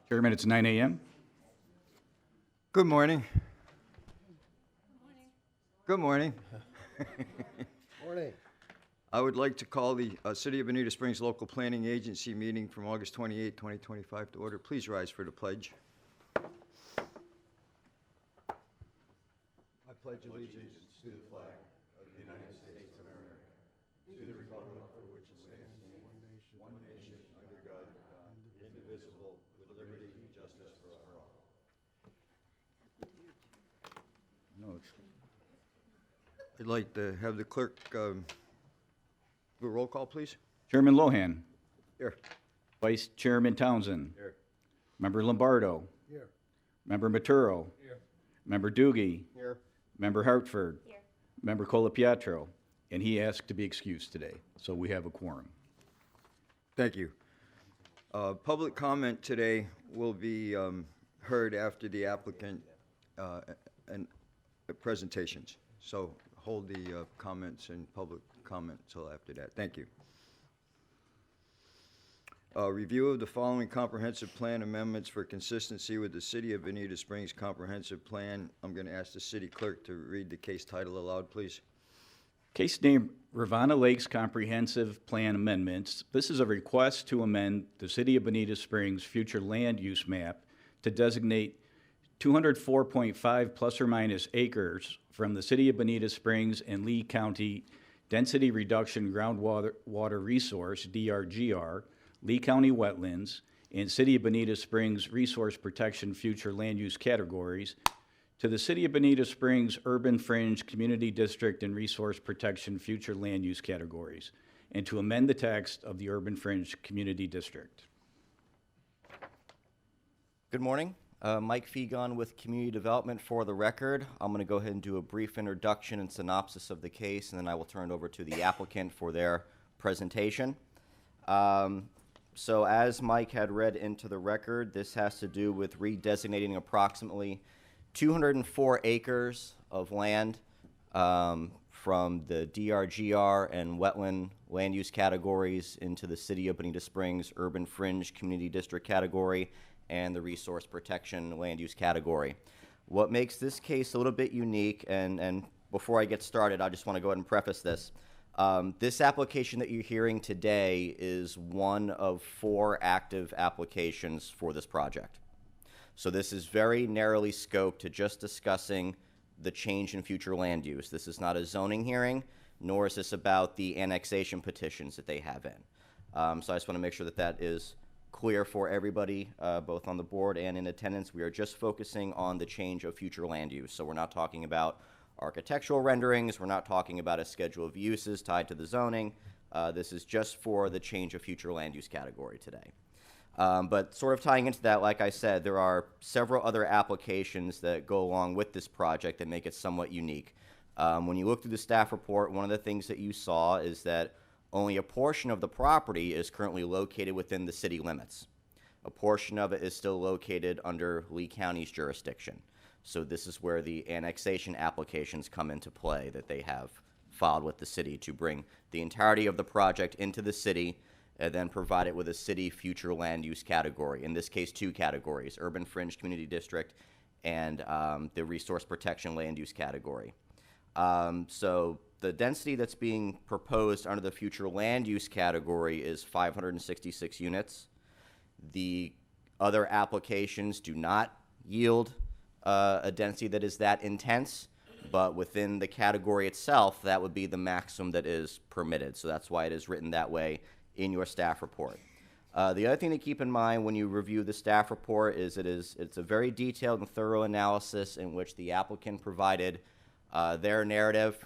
Chairman, it's 9 a.m. Good morning. Good morning. Morning. I would like to call the City of Bonita Springs Local Planning Agency meeting from August 28, 2025 to order. Please rise for the pledge. I pledge allegiance to the flag of the United States of America, to the republic for which it stands, one nation, under God, indivisible, with liberty and justice for all. No, it's I'd like to have the clerk do a roll call, please. Chairman Lohan, Here. Vice Chairman Townsend, Here. Member Lombardo, Here. Member Maturo, Here. Member Doogie, Here. Member Hartford, Member Colapietro, and he asked to be excused today, so we have a quorum. Thank you. Public comment today will be heard after the applicant and presentations. So hold the comments and public comment till after that. Thank you. Review of the following comprehensive plan amendments for consistency with the City of Bonita Springs Comprehensive Plan. I'm going to ask the city clerk to read the case title aloud, please. Case named Rivanna Lakes Comprehensive Plan Amendments. This is a request to amend the City of Bonita Springs future land use map to designate 204.5 plus or minus acres from the City of Bonita Springs and Lee County Density Reduction Groundwater Resource, DRGR, Lee County Wetlands, and City of Bonita Springs Resource Protection Future Land Use categories to the City of Bonita Springs Urban Fringe Community District and Resource Protection Future Land Use categories, and to amend the text of the Urban Fringe Community District. Good morning. Mike Fegon with Community Development. For the record, I'm going to go ahead and do a brief introduction and synopsis of the case, and then I will turn it over to the applicant for their presentation. So as Mike had read into the record, this has to do with redesignating approximately 204 acres of land from the DRGR and wetland land use categories into the City of Bonita Springs Urban Fringe Community District category and the Resource Protection land use category. What makes this case a little bit unique, and before I get started, I just want to go ahead and preface this. This application that you're hearing today is one of 4 active applications for this project. So this is very narrowly scoped to just discussing the change in future land use. This is not a zoning hearing, nor is this about the annexation petitions that they have in. So I just want to make sure that that is clear for everybody, both on the board and in attendance. We are just focusing on the change of future land use. So we're not talking about architectural renderings. We're not talking about a schedule of uses tied to the zoning. This is just for the change of future land use category today. But sort of tying into that, like I said, there are several other applications that go along with this project that make it somewhat unique. When you look through the staff report, one of the things that you saw is that only a portion of the property is currently located within the city limits. A portion of it is still located under Lee County's jurisdiction. So this is where the annexation applications come into play that they have filed with the city to bring the entirety of the project into the city and then provide it with a city future land use category. In this case, 2 categories, Urban Fringe Community District and the Resource Protection land use category. So the density that's being proposed under the future land use category is 566 units. The other applications do not yield a density that is that intense, but within the category itself, that would be the maximum that is permitted. So that's why it is written that way in your staff report. The other thing to keep in mind when you review the staff report is it's a very detailed and thorough analysis in which the applicant provided their narrative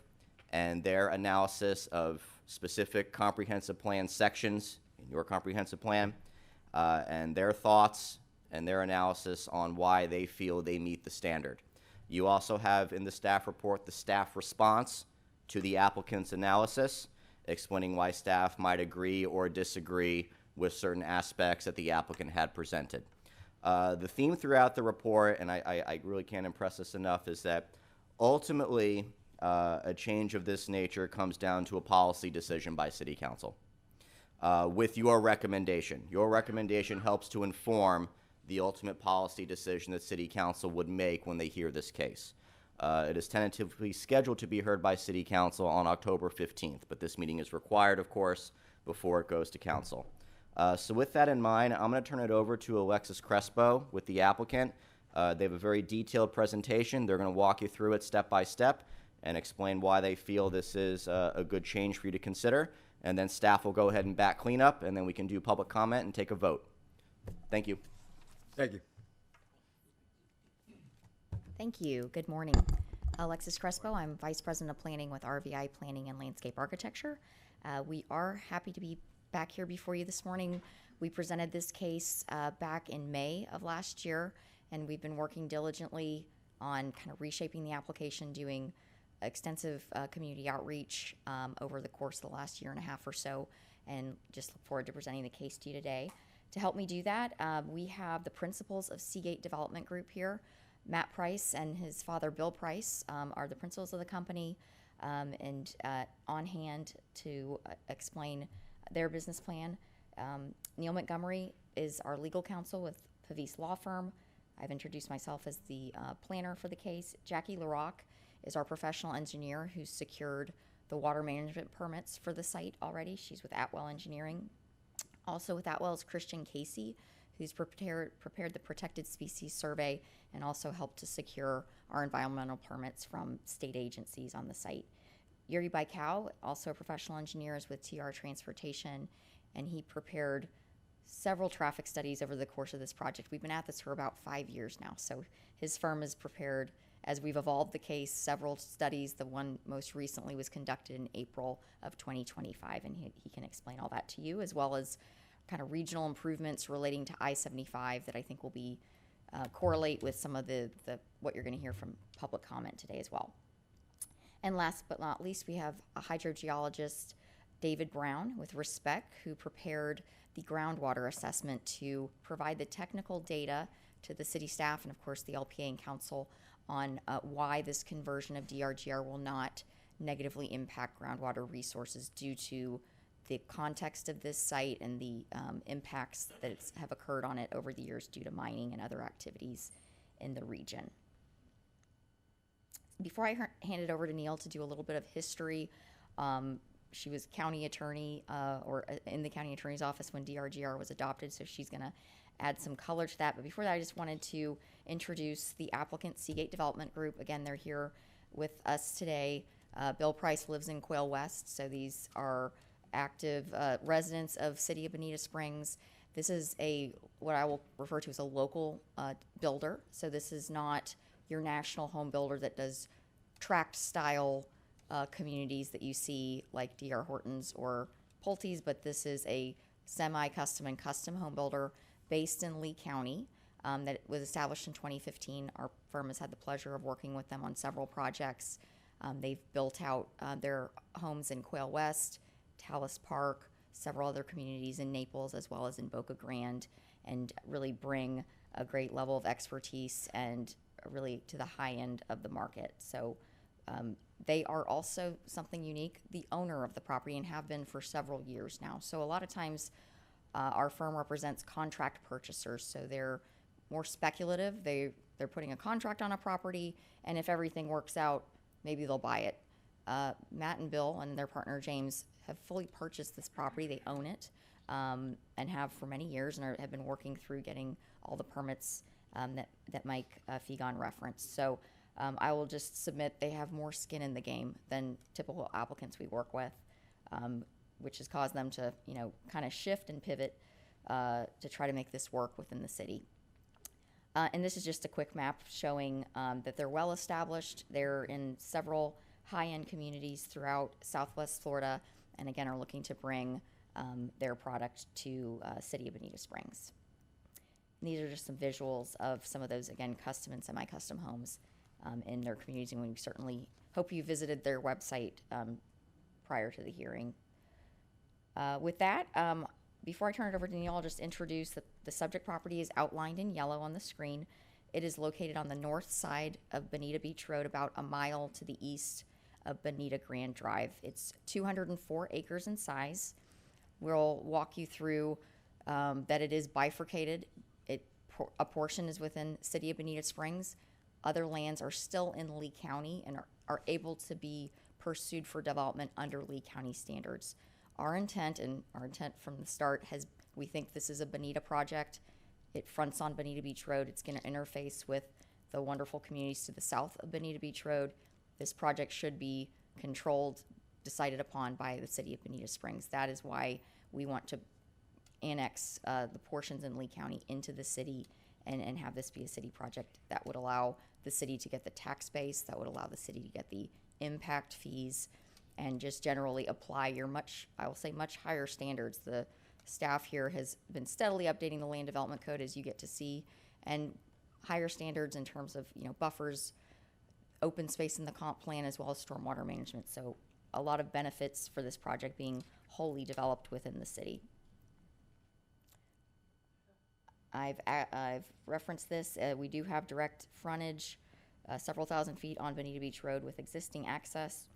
and their analysis of specific comprehensive plan sections in your comprehensive plan, and their thoughts and their analysis on why they feel they meet the standard. You also have in the staff report the staff response to the applicant's analysis, explaining why staff might agree or disagree with certain aspects that the applicant had presented. The theme throughout the report, and I really can't impress this enough, is that ultimately a change of this nature comes down to a policy decision by City Council with your recommendation. Your recommendation helps to inform the ultimate policy decision that City Council would make when they hear this case. It is tentatively scheduled to be heard by City Council on October 15th, but this meeting is required, of course, before it goes to Council. So with that in mind, I'm going to turn it over to Alexis Crespo with the applicant. They have a very detailed presentation. They're going to walk you through it step by step and explain why they feel this is a good change for you to consider. And then staff will go ahead and back clean up, and then we can do public comment and take a vote. Thank you. Thank you. Thank you. Good morning. Alexis Crespo. I'm Vice President of Planning with RVI Planning and Landscape Architecture. We are happy to be back here before you this morning. We presented this case back in May of last year, and we've been working diligently on kind of reshaping the application, doing extensive community outreach over the course of the last year and a half or so, and just look forward to presenting the case to you today. To help me do that, we have the principals of Seagate Development Group here. Matt Price and his father, Bill Price, are the principals of the company, and on hand to explain their business plan. Neil Montgomery is our legal counsel with Pavis Law Firm. I've introduced myself as the planner for the case. Jackie LaRock is our professional engineer who's secured the water management permits for the site already. She's with Atwell Engineering. Also with Atwell is Christian Casey, who's prepared the protected species survey and also helped to secure our environmental permits from state agencies on the site. Yuri Baikau, also a professional engineer, is with TR Transportation, and he prepared several traffic studies over the course of this project. We've been at this for about 5 years now, so his firm has prepared, as we've evolved the case, several studies. The one most recently was conducted in April of 2025, and he can explain all that to you, as well as kind of regional improvements relating to I-75 that I think will be correlate with some of the what you're going to hear from public comment today as well. And last but not least, we have a hydrogeologist, David Brown, with Respect, who prepared the groundwater assessment to provide the technical data to the city staff and, of course, the LPA and council on why this conversion of DRGR will not negatively impact groundwater resources due to the context of this site and the impacts that have occurred on it over the years due to mining and other activities in the region. Before I hand it over to Neil to do a little bit of history, she was county attorney or in the county attorney's office when DRGR was adopted, so she's going to add some color to that. But before that, I just wanted to introduce the applicant, Seagate Development Group. Again, they're here with us today. Bill Price lives in Quail West, so these are active residents of City of Bonita Springs. This is what I will refer to as a local builder. So this is not your national home builder that does tract style communities that you see like D.R. Hortons or Pulte's, but this is a semi-custom and custom home builder based in Lee County that was established in 2015. Our firm has had the pleasure of working with them on several projects. They've built out their homes in Quail West, Tallis Park, several other communities in Naples, as well as in Boca Grande, and really bring a great level of expertise and really to the high end of the market. So they are also something unique, the owner of the property, and have been for several years now. So a lot of times our firm represents contract purchasers, so they're more speculative. They're putting a contract on a property, and if everything works out, maybe they'll buy it. Matt and Bill and their partner James have fully purchased this property. They own it and have for many years, and have been working through getting all the permits that Mike Fegon referenced. So I will just submit they have more skin in the game than typical applicants we work with, which has caused them to, kind of shift and pivot to try to make this work within the city. And this is just a quick map showing that they're well established. They're in several high-end communities throughout Southwest Florida, and again are looking to bring their product to City of Bonita Springs. And these are just some visuals of some of those, again, custom and semi-custom homes in their communities, and we certainly hope you visited their website prior to the hearing. With that, before I turn it over to Neil, I'll just introduce that the subject property is outlined in yellow on the screen. It is located on the north side of Bonita Beach Road, about a mile to the east of Bonita Grand Drive. It's 204 acres in size. We'll walk you through that it is bifurcated. It a portion is within City of Bonita Springs. Other lands are still in Lee County and are able to be pursued for development under Lee County standards. Our intent from the start we think this is a Bonita project. It fronts on Bonita Beach Road. It's going to interface with the wonderful communities to the south of Bonita Beach Road. This project should be controlled, decided upon by the City of Bonita Springs. That is why we want to annex the portions in Lee County into the city and have this be a city project that would allow the city to get the tax base, that would allow the city to get the impact fees, and just generally apply your I will say much higher standards. The staff here has been steadily updating the land development code, as you get to see, and higher standards in terms of, buffers, open space in the comp plan, as well as stormwater management. So a lot of benefits for this project being wholly developed within the city. I've referenced this. We do have direct frontage, several thousand feet on Bonita Beach Road with existing access.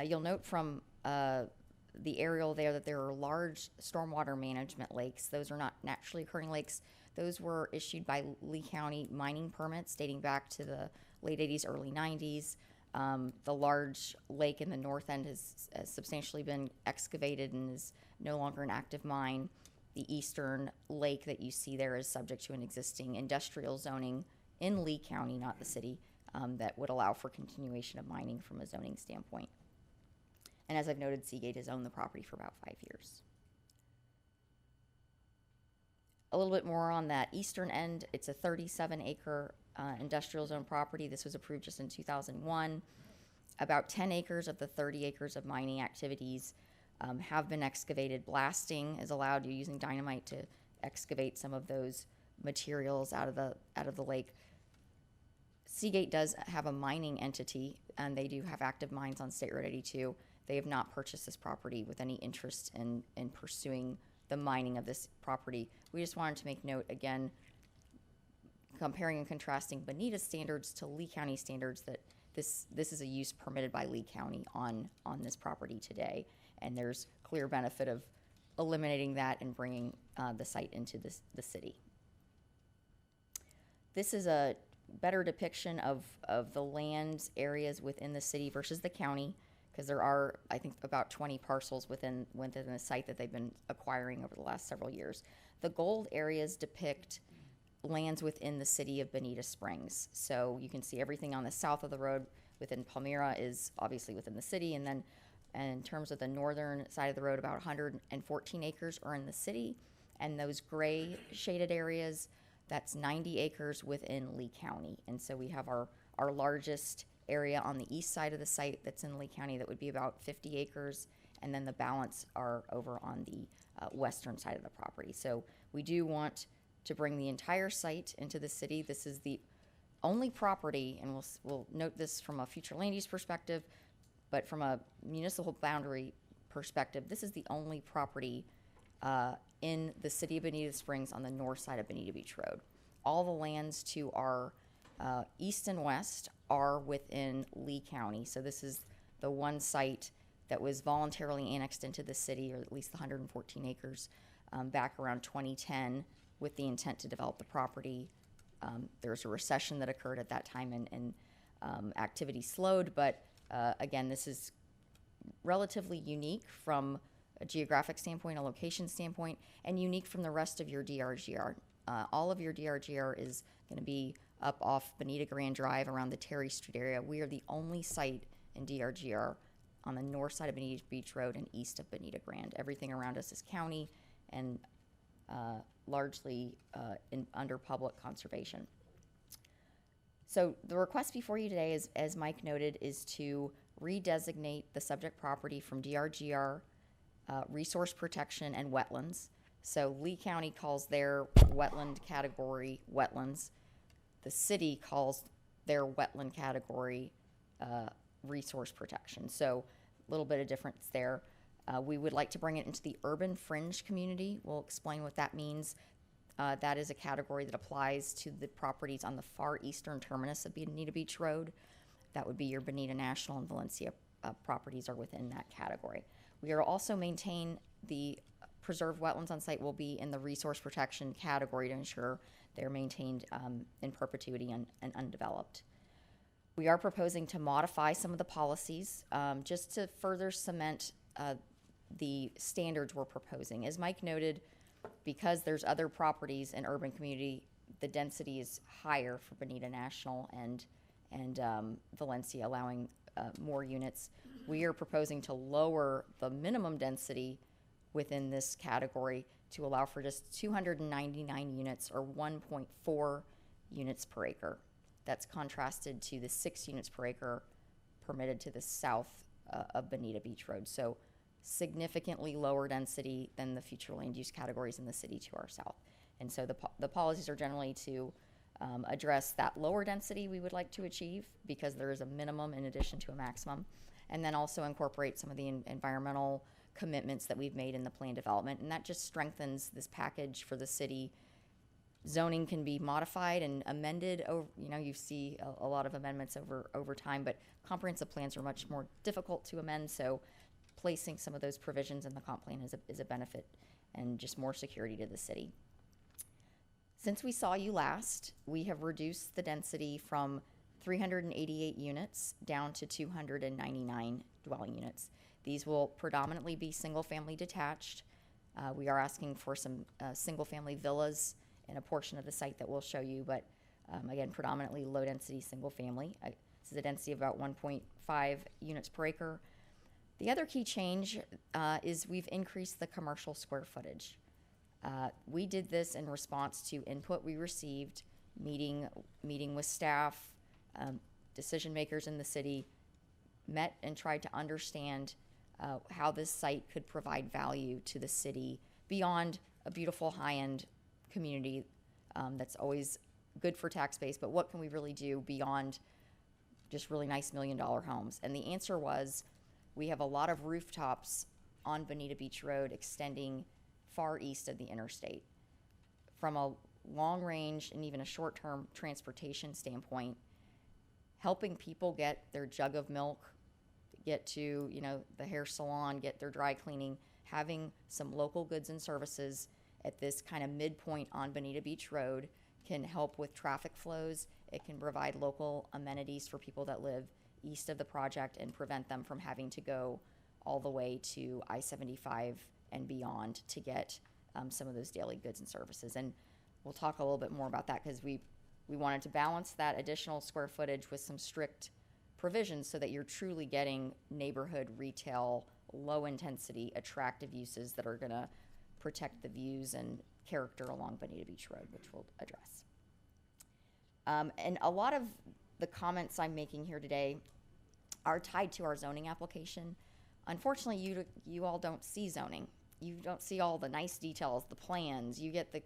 You'll note from the aerial there that there are large stormwater management lakes. Those are not naturally occurring lakes. Those were issued by Lee County mining permits dating back to the late 80s, early 90s. The large lake in the north end has substantially been excavated and is no longer an active mine. The eastern lake that you see there is subject to an existing industrial zoning in Lee County, not the city, that would allow for continuation of mining from a zoning standpoint. And as I've noted, Seagate has owned the property for about 5 years. A little bit more on that eastern end. It's a 37-acre industrial zone property. This was approved just in 2001. About 10 acres of the 30 acres of mining activities have been excavated. Blasting is allowed. You're using dynamite to excavate some of those materials out of the lake. Seagate does have a mining entity, and they do have active mines on State Road 82. They have not purchased this property with any interest in pursuing the mining of this property. We just wanted to make note, again, comparing and contrasting Bonita standards to Lee County standards, that this is a use permitted by Lee County on this property today. And there's clear benefit of eliminating that and bringing the site into the city. This is a better depiction of the land areas within the city versus the county, because there are, I think, about 20 parcels within the site that they've been acquiring over the last several years. The gold areas depict lands within the city of Bonita Springs. So you can see everything on the south of the road within Palmyra is obviously within the city, and then in terms of the northern side of the road, about 114 acres are in the city, and those gray shaded areas, that's 90 acres within Lee County. And so we have our largest area on the east side of the site that's in Lee County that would be about 50 acres, and then the balance are over on the western side of the property. So we do want to bring the entire site into the city. This is the only property, and we'll note this from a future land use perspective, but from a municipal boundary perspective, this is the only property in the city of Bonita Springs on the north side of Bonita Beach Road. All the lands to our east and west are within Lee County. So this is the one site that was voluntarily annexed into the city, or at least the 114 acres, back around 2010 with the intent to develop the property. There's a recession that occurred at that time, and activity slowed, but again, this is relatively unique from a geographic standpoint, a location standpoint, and unique from the rest of your DRGR. All of your DRGR is going to be up off Bonita Grand Drive around the Terry Street area. We are the only site in DRGR on the north side of Bonita Beach Road and east of Bonita Grand. Everything around us is county and largely under public conservation. So the request before you today, is, as Mike noted, is to redesignate the subject property from DRGR, resource protection, and wetlands. So Lee County calls their wetland category wetlands. The city calls their wetland category resource protection. So a little bit of difference there. We would like to bring it into the urban fringe community. We'll explain what that means. That is a category that applies to the properties on the far eastern terminus of Bonita Beach Road. That would be your Bonita National and Valencia properties are within that category. We are also maintain the preserved wetlands on site will be in the resource protection category to ensure they're maintained in perpetuity and undeveloped. We are proposing to modify some of the policies just to further cement the standards we're proposing. As Mike noted, because there's other properties in urban community, the density is higher for Bonita National and Valencia, allowing more units. We are proposing to lower the minimum density within this category to allow for just 299 units or 1.4 units per acre. That's contrasted to the 6 units per acre permitted to the south of Bonita Beach Road. So significantly lower density than the future land use categories in the city to our south. And so the policies are generally to address that lower density we would like to achieve because there is a minimum in addition to a maximum, and then also incorporate some of the environmental commitments that we've made in the plan development, and that just strengthens this package for the city. Zoning can be modified and amended over, you see a lot of amendments over time, but comprehensive plans are much more difficult to amend, so placing some of those provisions in the comp plan is a benefit and just more security to the city. Since we saw you last, we have reduced the density from 388 units down to 299 dwelling units. These will predominantly be single-family detached. We are asking for some single-family villas in a portion of the site that we'll show you, but again, predominantly low-density single-family. This is a density of about 1.5 units per acre. The other key change is we've increased the commercial square footage. We did this in response to input we received, meeting with staff, decision makers in the city, met and tried to understand how this site could provide value to the city beyond a beautiful high-end community that's always good for tax base, but what can we really do beyond just really nice $1 million homes? And the answer was, we have a lot of rooftops on Bonita Beach Road extending far east of the interstate. From a long range and even a short-term transportation standpoint, helping people get their jug of milk, get to the hair salon, get their dry cleaning, having some local goods and services at this kind of midpoint on Bonita Beach Road can help with traffic flows. It can provide local amenities for people that live east of the project and prevent them from having to go all the way to I-75 and beyond to get some of those daily goods and services. And we'll talk a little bit more about that because we wanted to balance that additional square footage with some strict provisions so that you're truly getting neighborhood retail, low intensity, attractive uses that are going to protect the views and character along Bonita Beach Road, which we'll address. And a lot of the comments I'm making here today are tied to our zoning application. Unfortunately, you all don't see zoning. You don't see all the nice details, the plans. You get the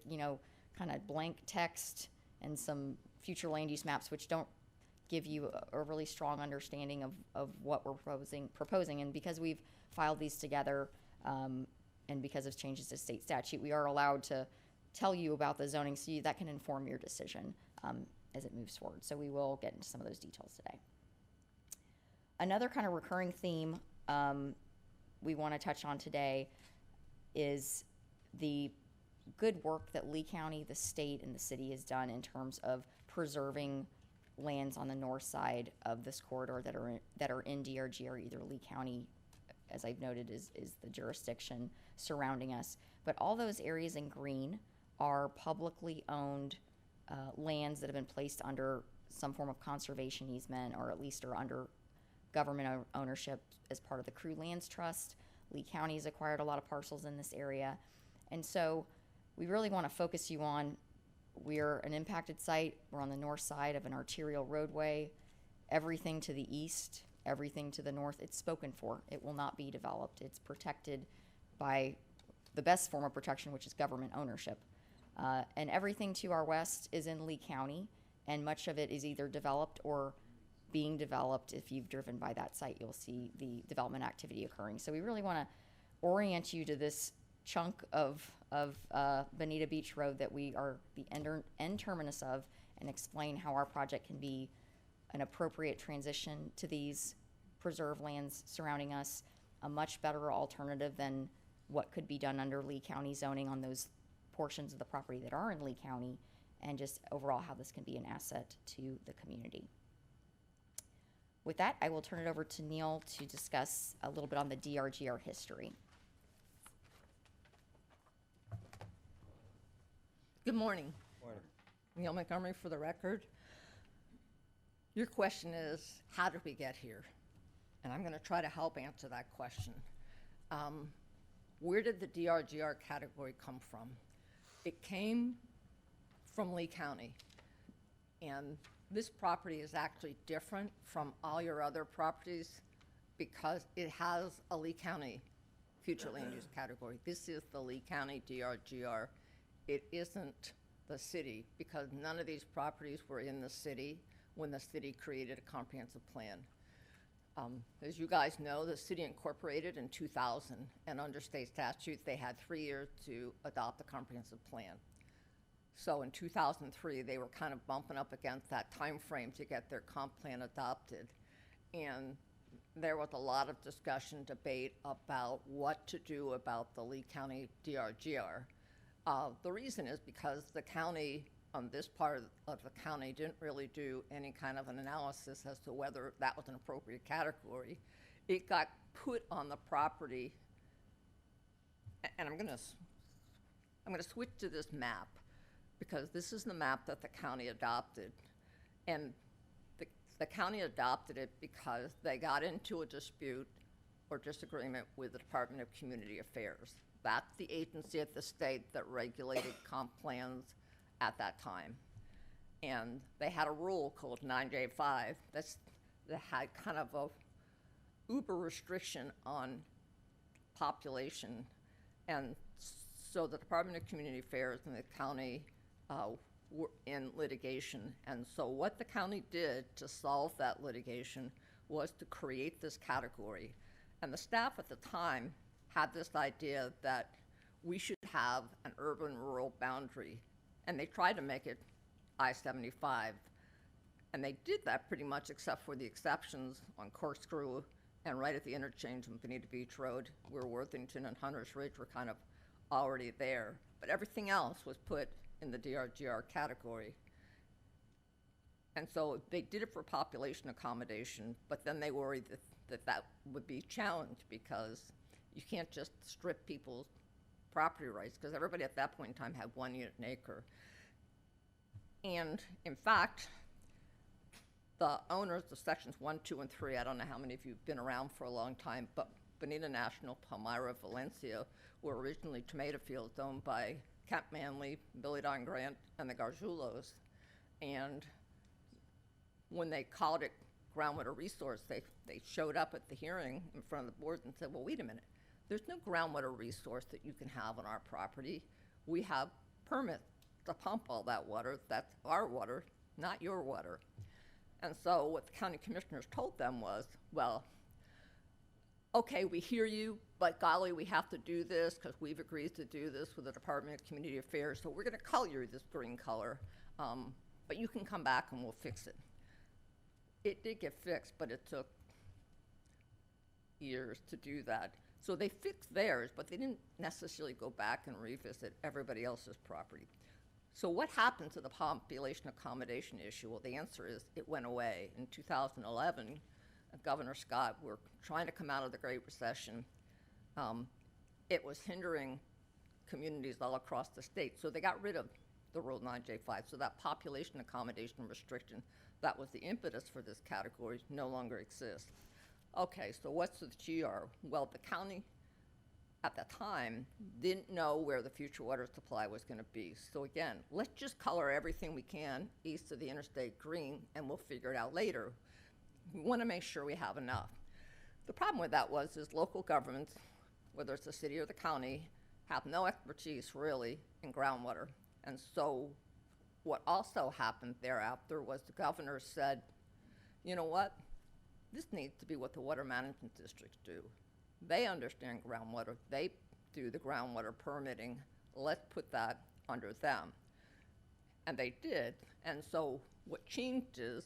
kind of blank text and some future land use maps, which don't give you a really strong understanding of what we're proposing. And because we've filed these together, and because of changes to state statute, we are allowed to tell you about the zoning so that can inform your decision as it moves forward. So we will get into some of those details today. Another kind of recurring theme we want to touch on today is the good work that Lee County, the state, and the city has done in terms of preserving lands on the north side of this corridor that are in DRG, or either Lee County, as I've noted, is the jurisdiction surrounding us. But all those areas in green are publicly owned lands that have been placed under some form of conservation easement, or at least are under government ownership as part of the Crew Lands Trust. Lee County has acquired a lot of parcels in this area. And so we really want to focus you on, we're an impacted site. We're on the north side of an arterial roadway. Everything to the east, everything to the north, it's spoken for. It will not be developed. It's protected by the best form of protection, which is government ownership. And everything to our west is in Lee County, and much of it is either developed or being developed. If you've driven by that site, you'll see the development activity occurring. So we really want to orient you to this chunk of Bonita Beach Road that we are the end terminus of, and explain how our project can be an appropriate transition to these preserved lands surrounding us, a much better alternative than what could be done under Lee County zoning on those portions of the property that are in Lee County, and just overall how this can be an asset to the community. With that, I will turn it over to Neil to discuss a little bit on the DRGR history. Good morning. Neil Montgomery for the record. Your question is, how did we get here? And I'm going to try to help answer that question. Where did the DRGR category come from? It came from Lee County. And this property is actually different from all your other properties because it has a Lee County future land use category. This is the Lee County DRGR. It isn't the city because none of these properties were in the city when the city created a comprehensive plan. As you guys know, the city incorporated in 2000, and under state statute, they had 3 years to adopt a comprehensive plan. So in 2003, they were kind of bumping up against that time frame to get their comp plan adopted. And there was a lot of discussion, debate about what to do about the Lee County DRGR. The reason is because the county, this part of the county, didn't really do any kind of an analysis as to whether that was an appropriate category. It got put on the property, and I'm gonna switch to this map because this is the map that the county adopted. And the county adopted it because they got into a dispute or disagreement with the Department of Community Affairs. That's the agency at the state that regulated comp plans at that time. And they had a rule called 9J5 that had kind of a uber restriction on population. And so the Department of Community Affairs and the county were in litigation. And so what the county did to solve that litigation was to create this category. And the staff at the time had this idea that we should have an urban-rural boundary. And they tried to make it I-75. And they did that pretty much except for the exceptions on Corkscrew and right at the interchange on Bonita Beach Road, where Worthington and Hunter's Ridge were kind of already there. But everything else was put in the DRGR category. And so they did it for population accommodation, but then they worried that would be challenged because you can't just strip people's property rights because everybody at that point in time had 1 unit an acre. And in fact, the owners of sections 1, 2, and 3, I don't know how many of you have been around for a long time, but Bonita National, Palmyra, Valencia were originally tomato fields owned by Kent Manley, Billy Don Grant, and the Gargiulos. And when they called it groundwater resource, they showed up at the hearing in front of the board and said, well, wait a minute. There's no groundwater resource that you can have on our property. We have permits to pump all that water. That's our water, not your water. And so what the county commissioners told them was, well, okay, we hear you, but golly, we have to do this because we've agreed to do this with the Department of Community Affairs, so we're going to color you this green color, but you can come back and we'll fix it. It did get fixed, but it took years to do that. So they fixed theirs, but they didn't necessarily go back and revisit everybody else's property. So what happened to the population accommodation issue? Well, the answer is it went away. In 2011, Governor Scott were trying to come out of the Great Recession. It was hindering communities all across the state, so they got rid of the Rule 9J5. So that population accommodation restriction that was the impetus for this category no longer exists. Okay, so what's the GR? Well, the county at the time didn't know where the future water supply was going to be. So again, let's just color everything we can east of the interstate green and we'll figure it out later. We want to make sure we have enough. The problem with that is local governments, whether it's the city or the county, have no expertise really in groundwater. And so what also happened thereafter was the governor said, you know what? This needs to be what the water management districts do. They understand groundwater. They do the groundwater permitting. Let's put that under them. And they did. And so what changed is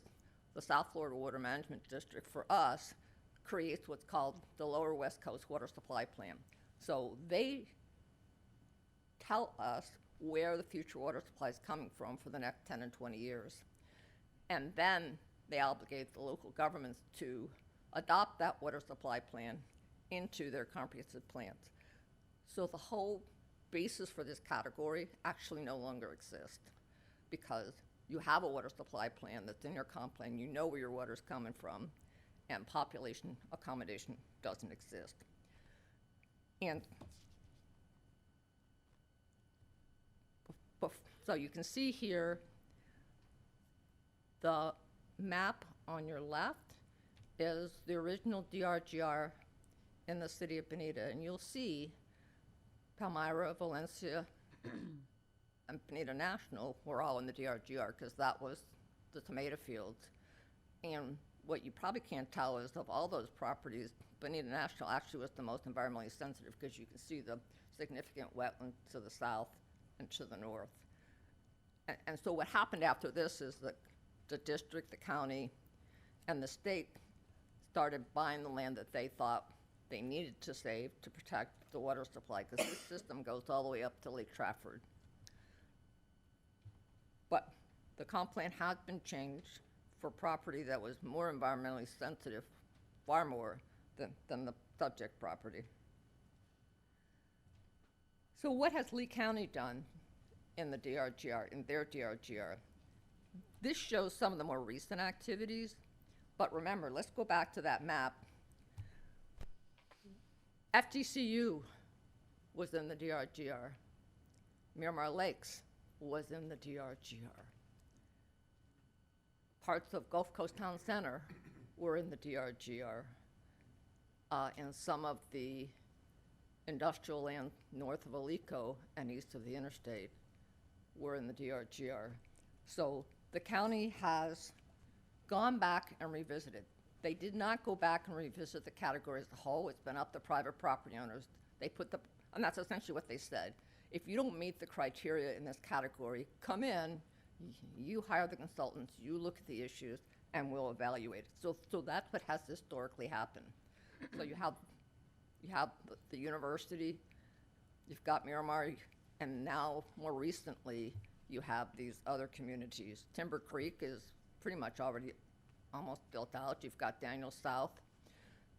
the South Florida Water Management District, for us, creates what's called the Lower West Coast Water Supply Plan. So they tell us where the future water supply is coming from for the next 10 and 20 years. And then they obligate the local governments to adopt that water supply plan into their comprehensive plans. So the whole basis for this category actually no longer exists, because you have a water supply plan that's in your comp plan, you know where your water's coming from, and population accommodation doesn't exist. And so you can see here the map on your left is the original DRGR in the city of Bonita, and you'll see Palmyra, Valencia, and Bonita National were all in the DRGR because that was the tomato fields. And what you probably can't tell is of all those properties, Bonita National actually was the most environmentally sensitive because you can see the significant wetlands to the south and to the north. And so what happened after this is that the district, the county, and the state started buying the land that they thought they needed to save to protect the water supply, because this system goes all the way up to Lake Trafford. But the comp plan had been changed for property that was more environmentally sensitive, far more than the subject property. So what has Lee County done in the DRGR, in their DRGR? This shows some of the more recent activities, but remember, let's go back to that map. FDCU was in the DRGR. Miramar Lakes was in the DRGR. Parts of Gulf Coast Town Center were in the DRGR. And some of the industrial land north of Alico and east of the interstate were in the DRGR. So the county has gone back and revisited. They did not go back and revisit the category as a whole. It's been up to private property owners. They put and that's essentially what they said. If you don't meet the criteria in this category, come in, you hire the consultants, you look at the issues, and we'll evaluate it. So that's what has historically happened. So you have the university, you've got Miramar, and now more recently you have these other communities. Timber Creek is pretty much already almost built out. You've got Daniel South,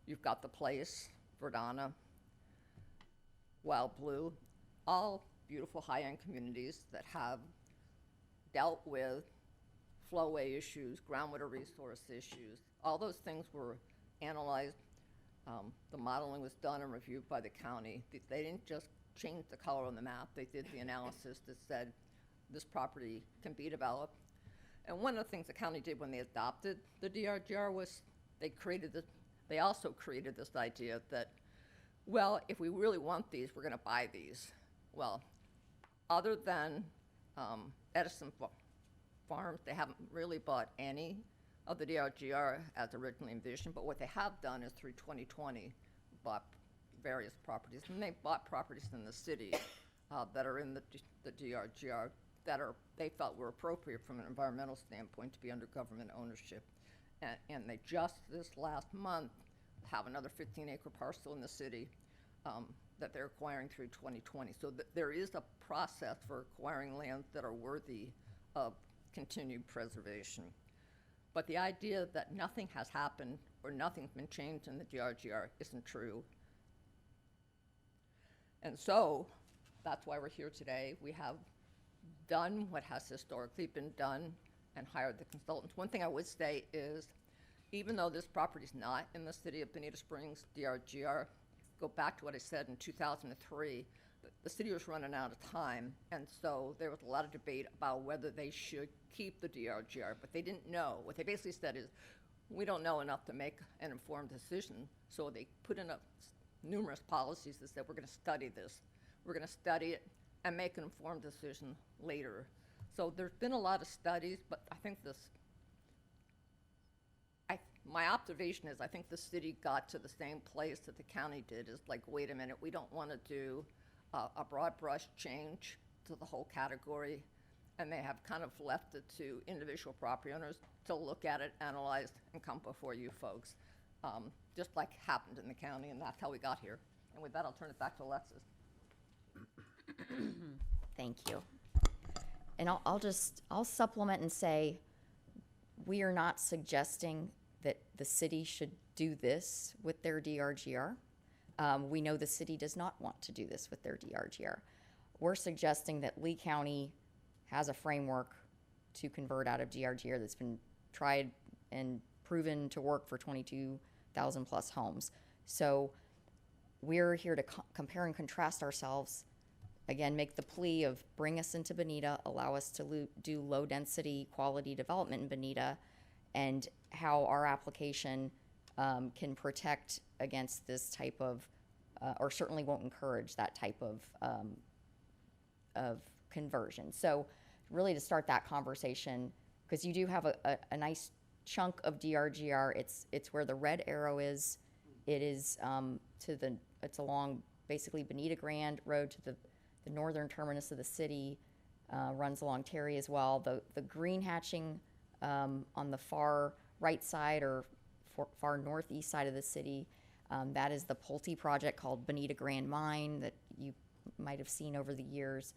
you've got The Place, Verdana, Wild Blue, all beautiful high-end communities that have dealt with flowway issues, groundwater resource issues. All those things were analyzed. The modeling was done and reviewed by the county. They didn't just change the color on the map. They did the analysis that said this property can be developed. And one of the things the county did when they adopted the DRGR was they also created this idea that, well, if we really want these, we're going to buy these. Well, other than Edison Farms, they haven't really bought any of the DRGR as originally envisioned, but what they have done is through 2020 bought various properties, and they bought properties in the city that are in the DRGR that they felt were appropriate from an environmental standpoint to be under government ownership. And they just this last month have another 15-acre parcel in the city that they're acquiring through 2020. So there is a process for acquiring lands that are worthy of continued preservation. But the idea that nothing has happened or nothing's been changed in the DRGR isn't true. And so that's why we're here today. We have done what has historically been done and hired the consultants. One thing I would say is, even though this property is not in the city of Bonita Springs DRGR, go back to what I said in 2003, the city was running out of time, and so there was a lot of debate about whether they should keep the DRGR, but they didn't know. What they basically said is, we don't know enough to make an informed decision, so they put in numerous policies that said, we're going to study this. We're going to study it and make an informed decision later. So there's been a lot of studies, but I think my observation is I think the city got to the same place that the county did, is like, wait a minute, we don't want to do a broad brush change to the whole category, and they have kind of left it to individual property owners to look at it, analyze, and come before you folks, just like happened in the county, and that's how we got here. And with that, I'll turn it back to Alexis. Thank you. And I'll supplement and say, we are not suggesting that the city should do this with their DRGR. We know the city does not want to do this with their DRGR. We're suggesting that Lee County has a framework to convert out of DRGR that's been tried and proven to work for 22,000 plus homes. So we're here to compare and contrast ourselves. Again, make the plea of bring us into Bonita, allow us to do low density quality development in Bonita, and how our application can protect against this type of, or certainly won't encourage that type of conversion. So really to start that conversation, because you do have a nice chunk of DRGR. It's where the red arrow is. It is it's along basically Bonita Grand Road to the northern terminus of the city, runs along Terry as well. The green hatching on the far right side or far northeast side of the city, that is the Pulte project called Bonita Grand Mine that you might have seen over the years,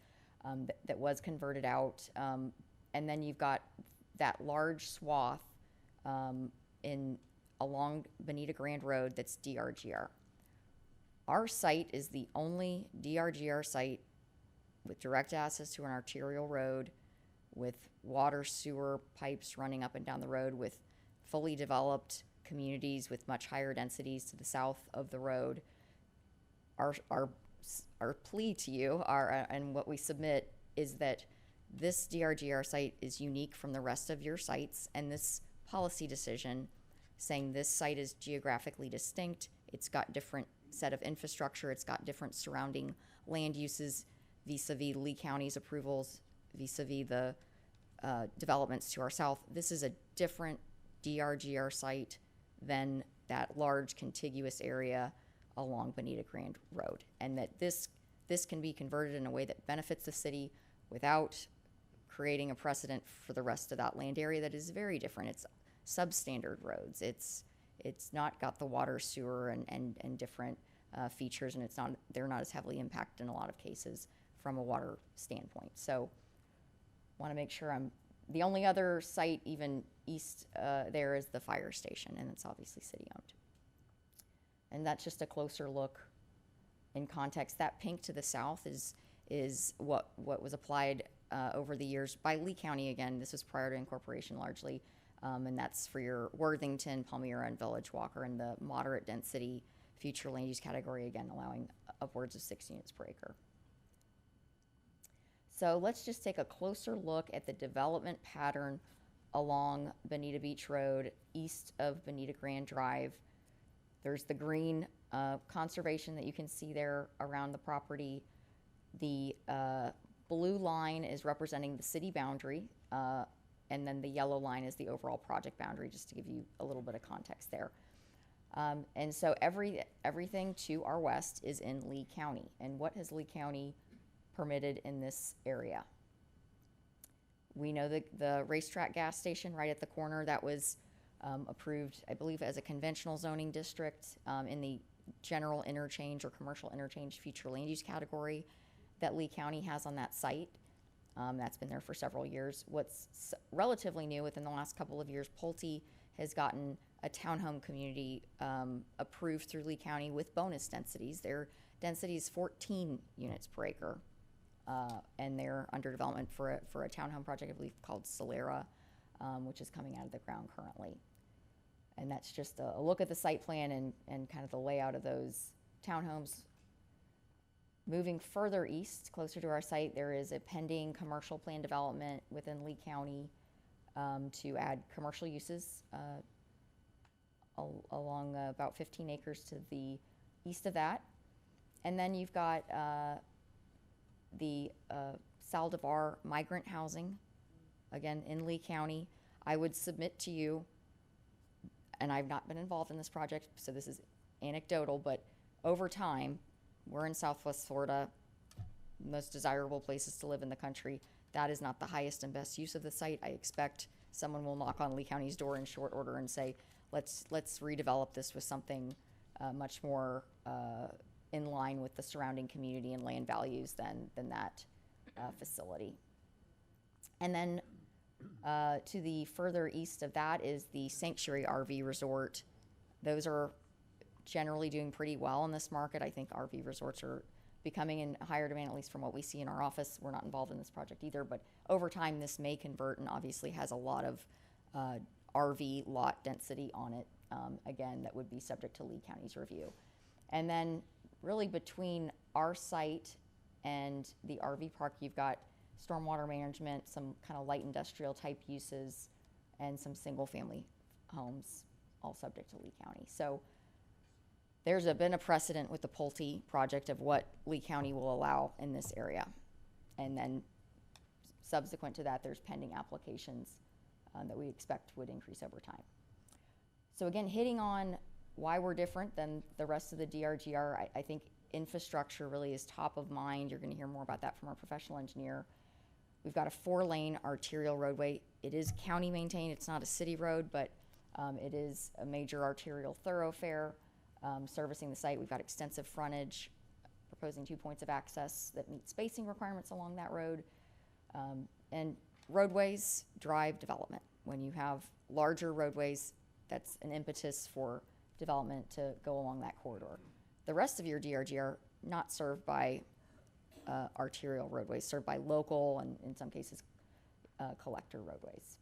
that was converted out. And then you've got that large swath along Bonita Grand Road that's DRGR. Our site is the only DRGR site with direct access to an arterial road, with water sewer pipes running up and down the road, with fully developed communities with much higher densities to the south of the road. Our plea to you, and what we submit, is that this DRGR site is unique from the rest of your sites, and this policy decision saying this site is geographically distinct, it's got different set of infrastructure, it's got different surrounding land uses vis-a-vis Lee County's approvals, vis-a-vis the developments to our south. This is a different DRGR site than that large contiguous area along Bonita Grand Road, and that this can be converted in a way that benefits the city without creating a precedent for the rest of that land area that is very different. It's substandard roads. It's not got the water, sewer, and different features, and they're not as heavily impacted in a lot of cases from a water standpoint. So want to make sure the only other site even east there is the fire station, and it's obviously city owned. And that's just a closer look in context. That pink to the south is what was applied over the years by Lee County. Again, this was prior to incorporation largely, and that's for your Worthington, Palmyra, and Village Walker, and the moderate density future land use category, again allowing upwards of 6 units per acre. So let's just take a closer look at the development pattern along Bonita Beach Road, east of Bonita Grand Drive. There's the green conservation that you can see there around the property. The blue line is representing the city boundary, and then the yellow line is the overall project boundary, just to give you a little bit of context there. And so everything to our west is in Lee County. And what has Lee County permitted in this area? We know the racetrack gas station right at the corner that was approved, I believe, as a conventional zoning district in the general interchange or commercial interchange future land use category that Lee County has on that site. That's been there for several years. What's relatively new within the last couple of years, Pulte has gotten a townhome community approved through Lee County with bonus densities. Their density is 14 units per acre, and they're under development for a townhome project, I believe, called Solera, which is coming out of the ground currently. And that's just a look at the site plan and kind of the layout of those townhomes. Moving further east, closer to our site, there is a pending commercial plan development within Lee County to add commercial uses along about 15 acres to the east of that. And then you've got the Saldivar migrant housing, again, in Lee County. I would submit to you, and I've not been involved in this project, so this is anecdotal, but over time, we're in Southwest Florida, most desirable places to live in the country. That is not the highest and best use of the site. I expect someone will knock on Lee County's door in short order and say, let's redevelop this with something much more in line with the surrounding community and land values than that facility. And then to the further east of that is the Sanctuary RV Resort. Those are generally doing pretty well in this market. I think RV resorts are becoming in higher demand, at least from what we see in our office. We're not involved in this project either, but over time this may convert and obviously has a lot of RV lot density on it. Again, that would be subject to Lee County's review. And then really between our site and the RV park, you've got stormwater management, some kind of light industrial type uses, and some single family homes, all subject to Lee County. So there's been a precedent with the Pulte project of what Lee County will allow in this area. And then subsequent to that, there's pending applications that we expect would increase over time. So again, hitting on why we're different than the rest of the DRGR, I think infrastructure really is top of mind. You're gonna hear more about that from our professional engineer. We've got a 4-lane arterial roadway. It is county maintained, it's not a city road, but it is a major arterial thoroughfare servicing the site. We've got extensive frontage, proposing 2 points of access that meet spacing requirements along that road. And roadways drive development. When you have larger roadways, that's an impetus for development to go along that corridor. The rest of your DRGR not served by arterial roadways, served by local and in some cases collector roadways.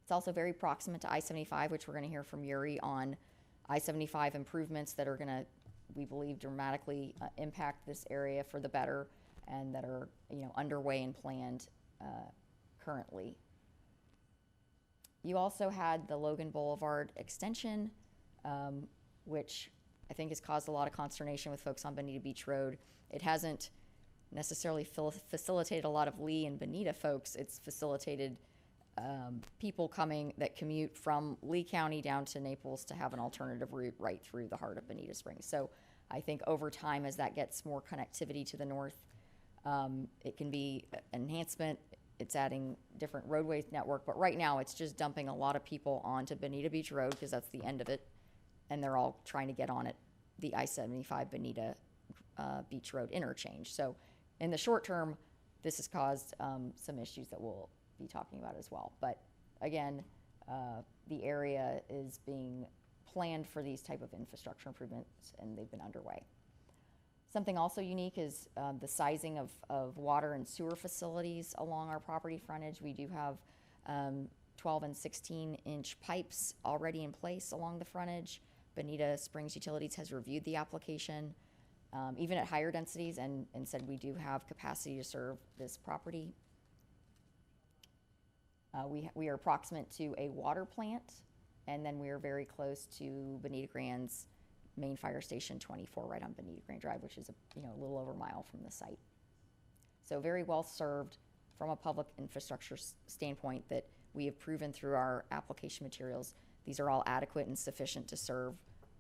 It's also very proximate to I-75, which we're going to hear from Yuri on I-75 improvements that are going to, we believe, dramatically impact this area for the better and that are underway and planned currently. You also had the Logan Boulevard extension, which I think has caused a lot of consternation with folks on Bonita Beach Road. It hasn't necessarily facilitated a lot of Lee and Bonita folks. It's facilitated people coming that commute from Lee County down to Naples to have an alternative route right through the heart of Bonita Springs. So I think over time, as that gets more connectivity to the north, it can be an enhancement. It's adding different roadways network, but right now it's just dumping a lot of people onto Bonita Beach Road because that's the end of it, and they're all trying to get on it, the I-75 Bonita Beach Road interchange. So in the short term, this has caused some issues that we'll be talking about as well. But again, the area is being planned for these type of infrastructure improvements, and they've been underway. Something also unique is the sizing of water and sewer facilities along our property frontage. We do have 12 and 16-inch pipes already in place along the frontage. Bonita Springs Utilities has reviewed the application, even at higher densities, and said we do have capacity to serve this property. We are proximate to a water plant, and then we are very close to Bonita Grand's main fire station 24 right on Bonita Grand Drive, which is a little over a mile from the site. So very well served from a public infrastructure standpoint that we have proven through our application materials. These are all adequate and sufficient to serve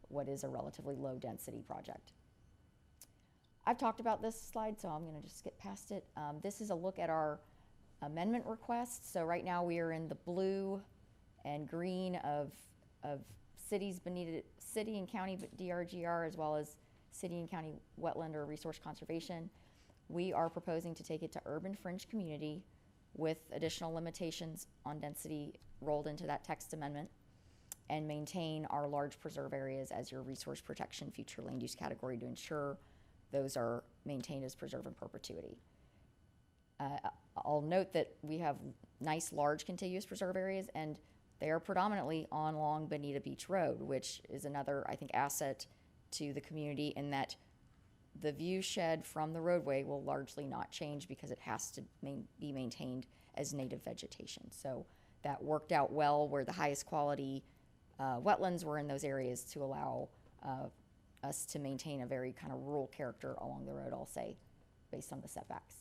what is a relatively low density project. I've talked about this slide, so I'm going to just skip past it. This is a look at our amendment requests. So right now we are in the blue and green of cities, Bonita City and County DRGR, as well as city and county wetland or resource conservation. We are proposing to take it to urban fringe community with additional limitations on density rolled into that text amendment, and maintain our large preserve areas as your resource protection future land use category to ensure those are maintained as preserve in perpetuity. I'll note that we have nice large contiguous preserve areas, and they are predominantly on along Bonita Beach Road, which is another, I think, asset to the community in that the view shed from the roadway will largely not change because it has to be maintained as native vegetation. So that worked out well where the highest quality wetlands were in those areas to allow us to maintain a very kind of rural character along the road, I'll say, based on the setbacks.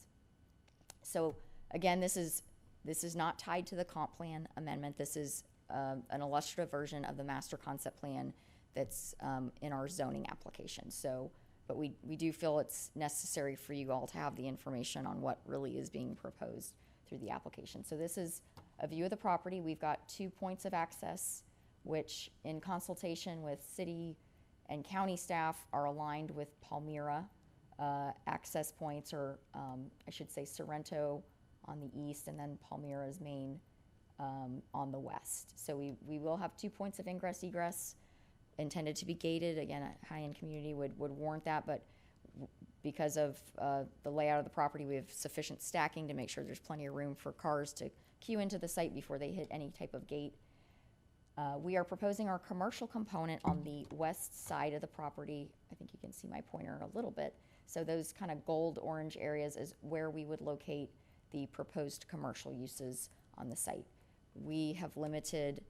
So again, this is not tied to the comp plan amendment. This is an illustrative version of the master concept plan that's in our zoning application. So, but we do feel it's necessary for you all to have the information on what really is being proposed through the application. So this is a view of the property. We've got 2 points of access, which in consultation with city and county staff are aligned with Palmyra access points, or I should say Sorrento on the east, and then Palmyra's main on the west. So we will have 2 points of ingress egress intended to be gated. Again, a high-end community would warrant that, but because of the layout of the property, we have sufficient stacking to make sure there's plenty of room for cars to queue into the site before they hit any type of gate. We are proposing our commercial component on the west side of the property. I think you can see my pointer a little bit. So those kind of gold-orange areas is where we would locate the proposed commercial uses on the site. We have limited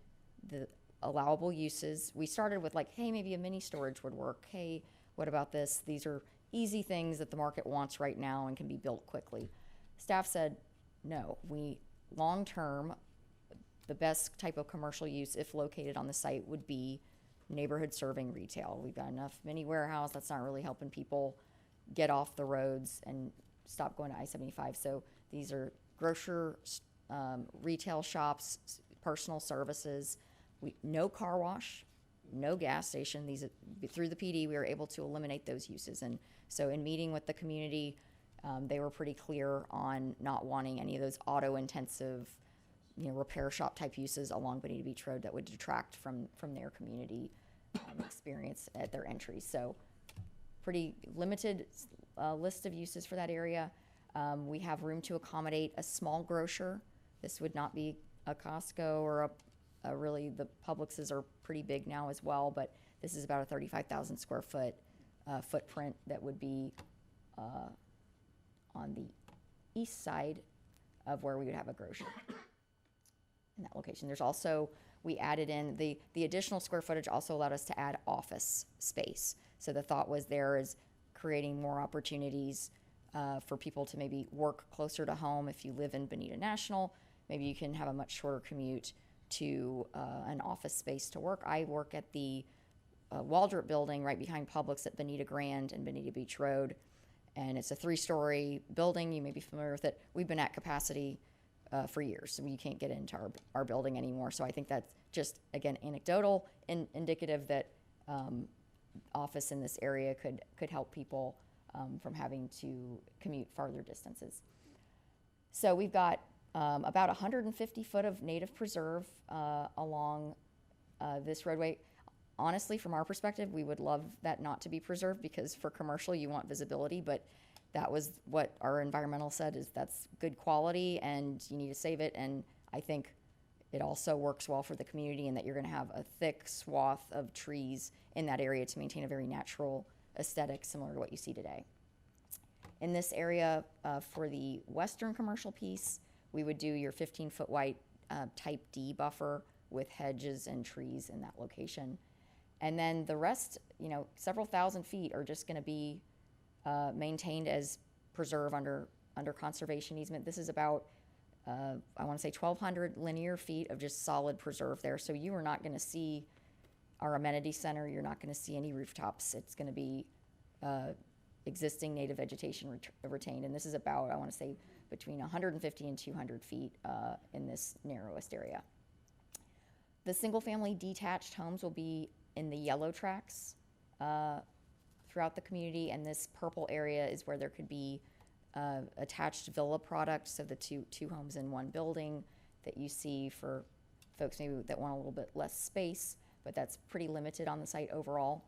the allowable uses. We started with like, hey, maybe a mini storage would work. Hey, what about this? These are easy things that the market wants right now and can be built quickly. Staff said, no, long-term, the best type of commercial use, if located on the site, would be neighborhood serving retail. We've got enough mini warehouse that's not really helping people get off the roads and stop going to I-75. So these are grocer, retail shops, personal services. No car wash, no gas station. These through the PD, we were able to eliminate those uses. And so in meeting with the community, they were pretty clear on not wanting any of those auto-intensive, repair shop type uses along Bonita Beach Road that would detract from their community experience at their entry. So pretty limited list of uses for that area. We have room to accommodate a small grocer. This would not be a Costco or really the Publixes are pretty big now as well, but this is about a 35,000 square foot footprint that would be on the east side of where we would have a grocer in that location. There's also, we added in the additional square footage also allowed us to add office space. So the thought was there is creating more opportunities for people to maybe work closer to home. If you live in Bonita National, maybe you can have a much shorter commute to an office space to work. I work at the Waldrop building right behind Publix at Bonita Grand and Bonita Beach Road. And it's a 3-story building. You may be familiar with it. We've been at capacity for years, so you can't get into our building anymore. So I think that's just, again, anecdotal and indicative that office in this area could help people from having to commute farther distances. So we've got about 150 foot of native preserve along this roadway. Honestly, from our perspective, we would love that not to be preserved because for commercial, you want visibility, but that was what our environmental said is that's good quality and you need to save it. And I think it also works well for the community in that you're gonna have a thick swath of trees in that area to maintain a very natural aesthetic similar to what you see today. In this area, for the western commercial piece, we would do your 15-foot wide type D buffer with hedges and trees in that location. And then the rest, several thousand feet are just gonna be maintained as preserve under conservation easement. This is about, I wanna say 1,200 linear feet of just solid preserve there. So you are not gonna see our amenity center, you're not gonna see any rooftops. It's gonna be existing native vegetation retained. And this is about, I wanna say, between 150 and 200 feet in this narrowest area. The single-family detached homes will be in the yellow tracks throughout the community, and this purple area is where there could be attached villa product, so the two homes in one building that you see for folks maybe that want a little bit less space, but that's pretty limited on the site overall.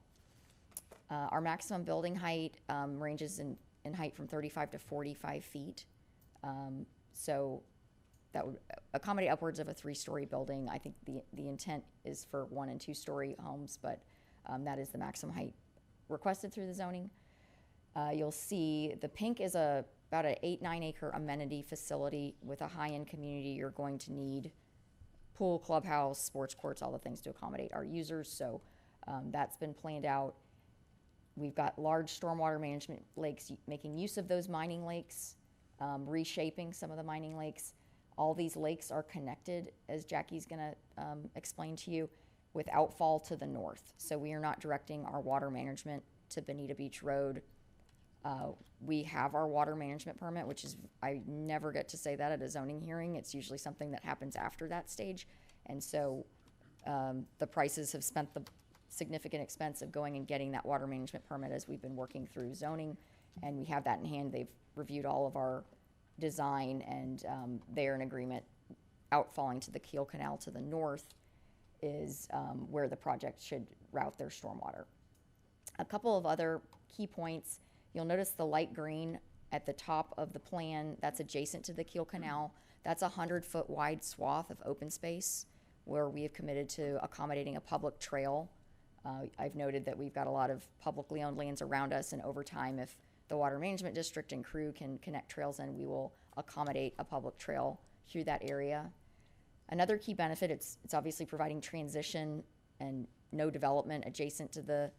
Our maximum building height ranges in height from 35 to 45 feet. So that would accommodate upwards of a 3-story building. I think the intent is for 1- and 2-story homes, but that is the maximum height requested through the zoning. You'll see the pink is about an 8-9 acre amenity facility with a high-end community. You're going to need pool, clubhouse, sports courts, all the things to accommodate our users. So that's been planned out. We've got large stormwater management lakes, making use of those mining lakes, reshaping some of the mining lakes. All these lakes are connected, as Jackie's gonna explain to you, with outfall to the north. So we are not directing our water management to Bonita Beach Road. We have our water management permit, which is, I never get to say that at a zoning hearing. It's usually something that happens after that stage. And so the prices have spent the significant expense of going and getting that water management permit as we've been working through zoning. And we have that in hand. They've reviewed all of our design, and they're in agreement. Outfalling to the Kiel Canal to the north is where the project should route their stormwater. A couple of other key points. You'll notice the light green at the top of the plan, that's adjacent to the Kiel Canal. That's a 100-foot wide swath of open space where we have committed to accommodating a public trail. I've noted that we've got a lot of publicly owned lands around us, and over time, if the Water Management District and crew can connect trails in, we will accommodate a public trail through that area. Another key benefit, it's obviously providing transition and no development adjacent to the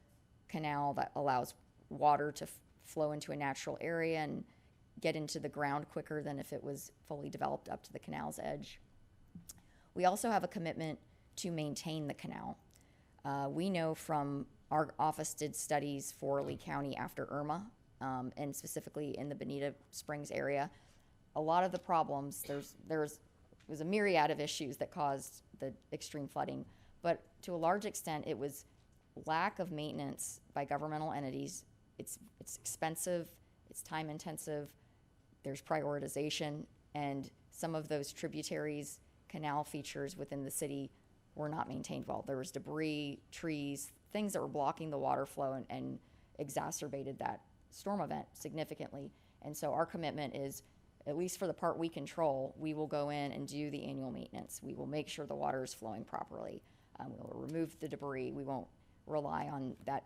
canal that allows water to flow into a natural area and get into the ground quicker than if it was fully developed up to the canal's edge. We also have a commitment to maintain the canal. We know from our office did studies for Lee County after Irma, and specifically in the Bonita Springs area. A lot of the problems, there was a myriad of issues that caused the extreme flooding, but to a large extent, it was lack of maintenance by governmental entities. It's expensive, it's time intensive, there's prioritization, and some of those tributaries, canal features within the city were not maintained well. There was debris, trees, things that were blocking the water flow and exacerbated that storm event significantly. And so our commitment is, at least for the part we control, we will go in and do the annual maintenance. We will make sure the water is flowing properly. We will remove the debris. We won't rely on that,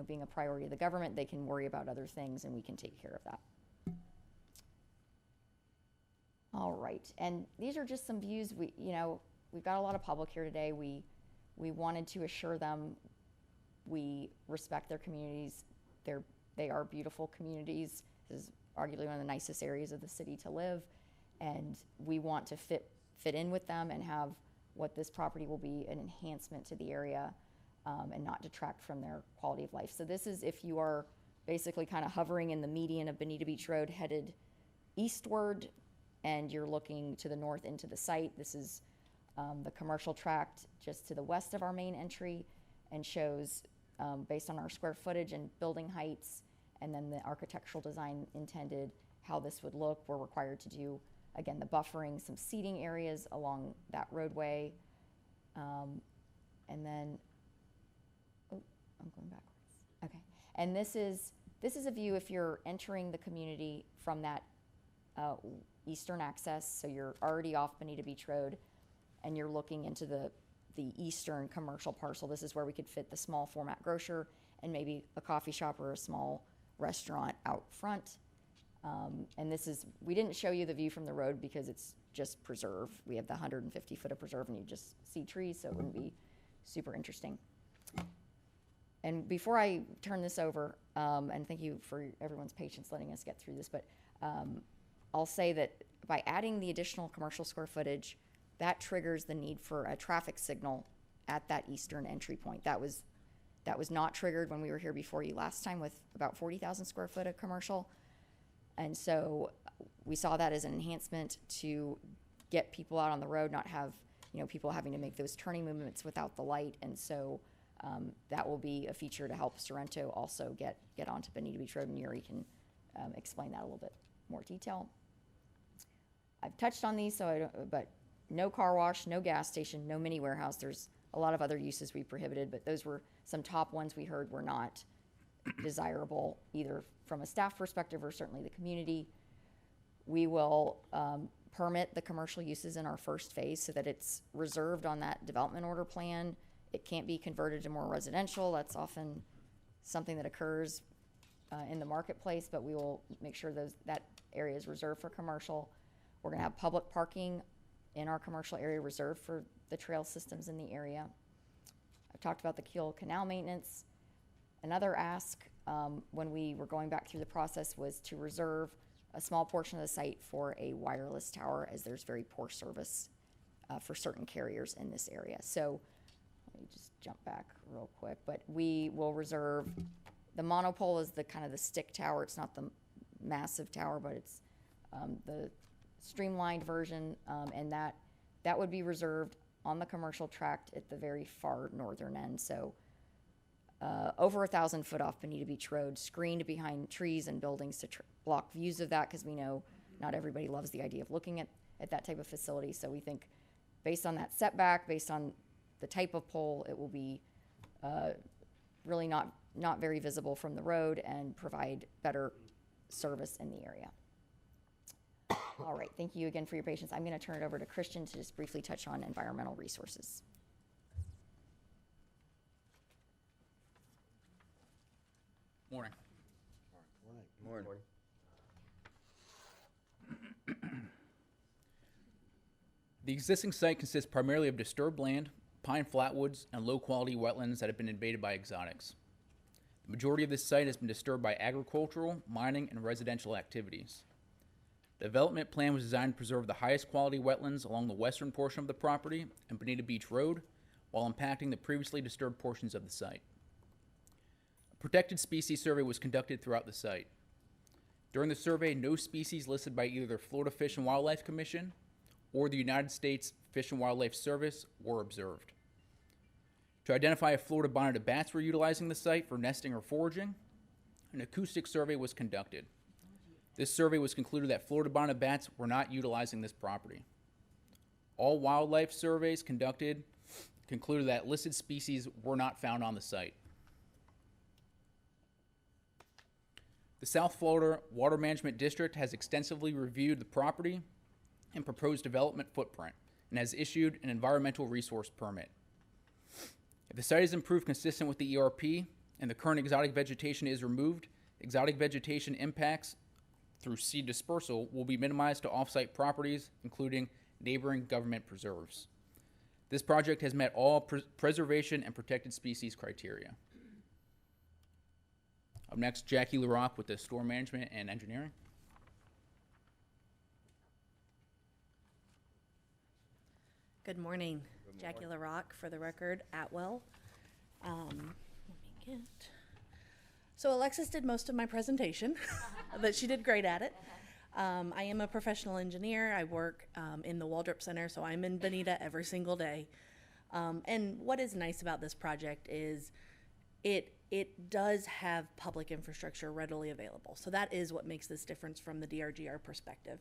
being a priority of the government. They can worry about other things, and we can take care of that. All right, and these are just some views. We've got a lot of public here today. We wanted to assure them we respect their communities. They are beautiful communities. This is arguably one of the nicest areas of the city to live, and we want to fit in with them and have what this property will be an enhancement to the area, and not detract from their quality of life. So this is if you are basically kind of hovering in the median of Bonita Beach Road headed eastward, and you're looking to the north into the site. This is the commercial tract just to the west of our main entry, and shows, based on our square footage and building heights, and then the architectural design intended, how this would look. We're required to do, again, the buffering, some seating areas along that roadway. And then, I'm going backwards. Okay, and this is a view if you're entering the community from that eastern access. So you're already off Bonita Beach Road, and you're looking into the eastern commercial parcel. This is where we could fit the small format grocer and maybe a coffee shop or a small restaurant out front. And we didn't show you the view from the road because it's just preserve. We have the 150 foot of preserve, and you just see trees, so it wouldn't be super interesting. And before I turn this over, and thank you for everyone's patience letting us get through this, but I'll say that by adding the additional commercial square footage, that triggers the need for a traffic signal at that eastern entry point. That was not triggered when we were here before you last time with about 40,000 square foot of commercial. And so we saw that as an enhancement to get people out on the road, not have people having to make those turning movements without the light. And so that will be a feature to help Sorrento also get onto Bonita Beach Road, and Yuri can explain that a little bit more detail. I've touched on these, but no car wash, no gas station, no mini warehouse. There's a lot of other uses we prohibited, but those were some top ones we heard were not desirable, either from a staff perspective or certainly the community. We will permit the commercial uses in our first phase so that it's reserved on that development order plan. It can't be converted to more residential. That's often something that occurs in the marketplace, but we will make sure that area is reserved for commercial. We're gonna have public parking in our commercial area reserved for the trail systems in the area. I've talked about the Kiel Canal maintenance. Another ask when we were going back through the process was to reserve a small portion of the site for a wireless tower, as there's very poor service for certain carriers in this area. So let me just jump back real quick, but we will reserve, the monopole is the kind of the stick tower. It's not the massive tower, but it's the streamlined version, and that would be reserved on the commercial tract at the very far northern end. So over 1,000 foot off Bonita Beach Road, screened behind trees and buildings to block views of that, because we know not everybody loves the idea of looking at that type of facility. So we think based on that setback, based on the type of pole, it will be really not very visible from the road and provide better service in the area. All right, thank you again for your patience. I'm going to turn it over to Christian to just briefly touch on environmental resources. Morning. Morning. The existing site consists primarily of disturbed land, pine flatwoods, and low-quality wetlands that have been invaded by exotics. The majority of this site has been disturbed by agricultural, mining, and residential activities. The development plan was designed to preserve the highest quality wetlands along the western portion of the property and Bonita Beach Road, while impacting the previously disturbed portions of the site. A protected species survey was conducted throughout the site. During the survey, no species listed by either the Florida Fish and Wildlife Commission or the United States Fish and Wildlife Service were observed. To identify if Florida bonneted bats were utilizing the site for nesting or foraging, an acoustic survey was conducted. This survey was concluded that Florida bonneted bats were not utilizing this property. All wildlife surveys conducted concluded that listed species were not found on the site. The South Florida Water Management District has extensively reviewed the property and proposed development footprint and has issued an environmental resource permit. If the site is improved consistent with the ERP and the current exotic vegetation is removed, exotic vegetation impacts through seed dispersal will be minimized to off-site properties, including neighboring government preserves. This project has met all preservation and protected species criteria. Up next, Jackie LaRock with the Storm Management and Engineering. Good morning. Jackie LaRock, for the record, Atwell. Let me get. So Alexis did most of my presentation, but she did great at it. I am a professional engineer. I work in the Waldrop Center, so I'm in Bonita every single day. And what is nice about this project is it does have public infrastructure readily available. So that is what makes this difference from the DRGR perspective.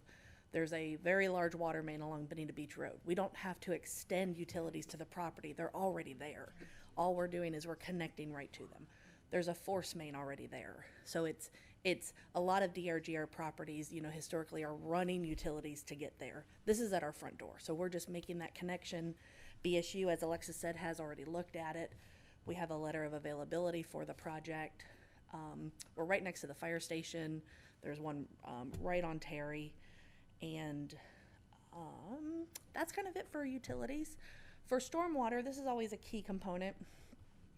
There's a very large water main along Bonita Beach Road. We don't have to extend utilities to the property. They're already there. All we're doing is we're connecting right to them. There's a force main already there. So it's a lot of DRGR properties, historically are running utilities to get there. This is at our front door. So we're just making that connection. BSU, as Alexis said, has already looked at it. We have a letter of availability for the project. We're right next to the fire station. There's one right on Terry. And that's kind of it for utilities. For stormwater, this is always a key component.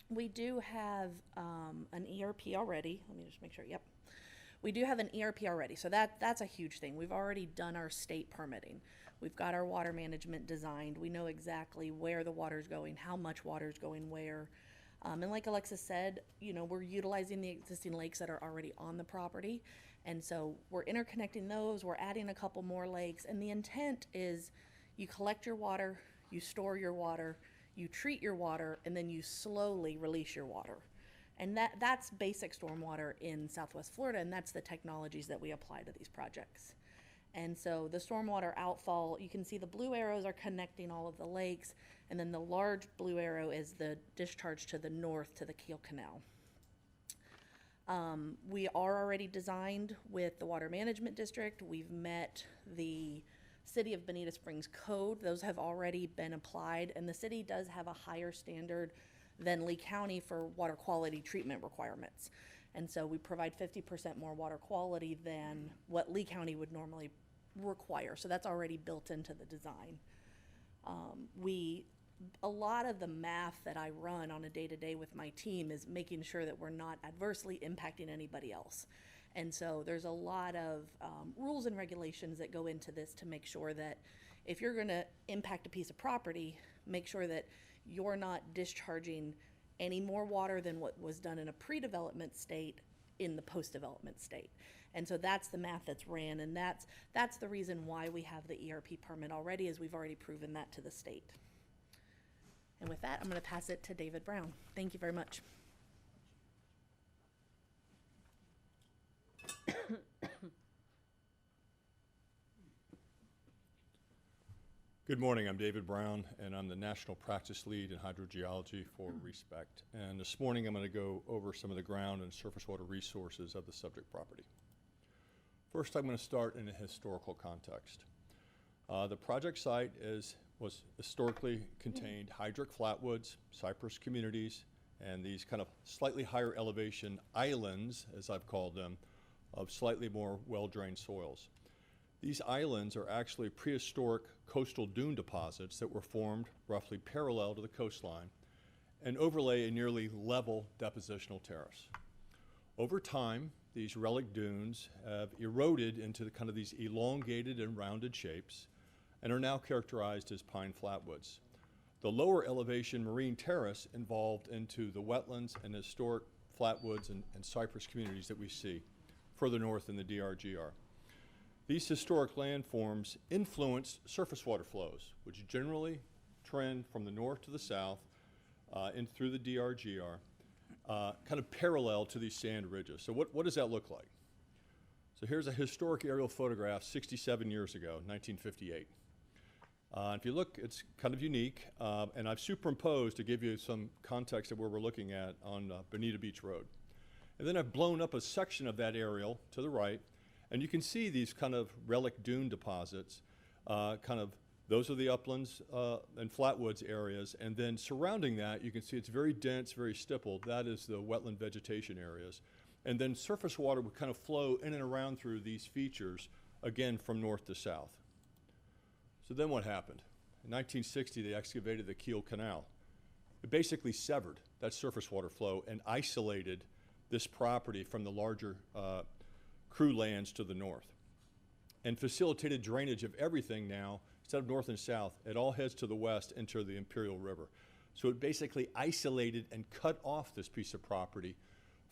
We do have an ERP already. Let me just make sure. Yep. We do have an ERP already. So that's a huge thing. We've already done our state permitting. We've got our water management designed. We know exactly where the water's going, how much water's going where. And like Alexis said, we're utilizing the existing lakes that are already on the property. And so we're interconnecting those, we're adding a couple more lakes, and the intent is you collect your water, you store your water, you treat your water, and then you slowly release your water. And that's basic stormwater in Southwest Florida, and that's the technologies that we apply to these projects. And so the stormwater outfall, you can see the blue arrows are connecting all of the lakes, and then the large blue arrow is the discharge to the north to the Kiel Canal. We are already designed with the Water Management District. We've met the City of Bonita Springs code. Those have already been applied, and the city does have a higher standard than Lee County for water quality treatment requirements. And so we provide 50% more water quality than what Lee County would normally require. So that's already built into the design. A lot of the math that I run on a day-to-day with my team is making sure that we're not adversely impacting anybody else. And so there's a lot of rules and regulations that go into this to make sure that if you're gonna impact a piece of property, make sure that you're not discharging any more water than what was done in a pre-development state in the post-development state. And so that's the math that's ran, and that's the reason why we have the ERP permit already, is we've already proven that to the state. And with that, I'm going to pass it to David Brown. Thank you very much. Good morning, I'm David Brown, and I'm the National Practice Lead in Hydrogeology for RESPECT. And this morning I'm going to go over some of the ground and surface water resources of the subject property. First, I'm going to start in a historical context. The project site was historically contained hydric flatwoods, cypress communities, and these kind of slightly higher elevation islands, as I've called them, of slightly more well-drained soils. These islands are actually prehistoric coastal dune deposits that were formed roughly parallel to the coastline and overlay a nearly level depositional terrace. Over time, these relic dunes have eroded into kind of these elongated and rounded shapes and are now characterized as pine flatwoods. The lower elevation marine terrace involved into the wetlands and historic flatwoods and cypress communities that we see further north in the DRGR. These historic landforms influence surface water flows, which generally trend from the north to the south and through the DRGR, kind of parallel to these sand ridges. So what does that look like? So here's a historic aerial photograph 67 years ago, 1958. If you look, it's kind of unique, and I've superimposed to give you some context of where we're looking at on Bonita Beach Road. And then I've blown up a section of that aerial to the right, and you can see these kind of relic dune deposits, those are the uplands and flatwoods areas, and then surrounding that, you can see it's very dense, very stippled. That is the wetland vegetation areas. And then surface water would kind of flow in and around through these features, again, from north to south. So then what happened? In 1960, they excavated the Kiel Canal. It basically severed that surface water flow and isolated this property from the larger crew lands to the north, and facilitated drainage of everything now. Instead of north and south, it all heads to the west into the Imperial River. So it basically isolated and cut off this piece of property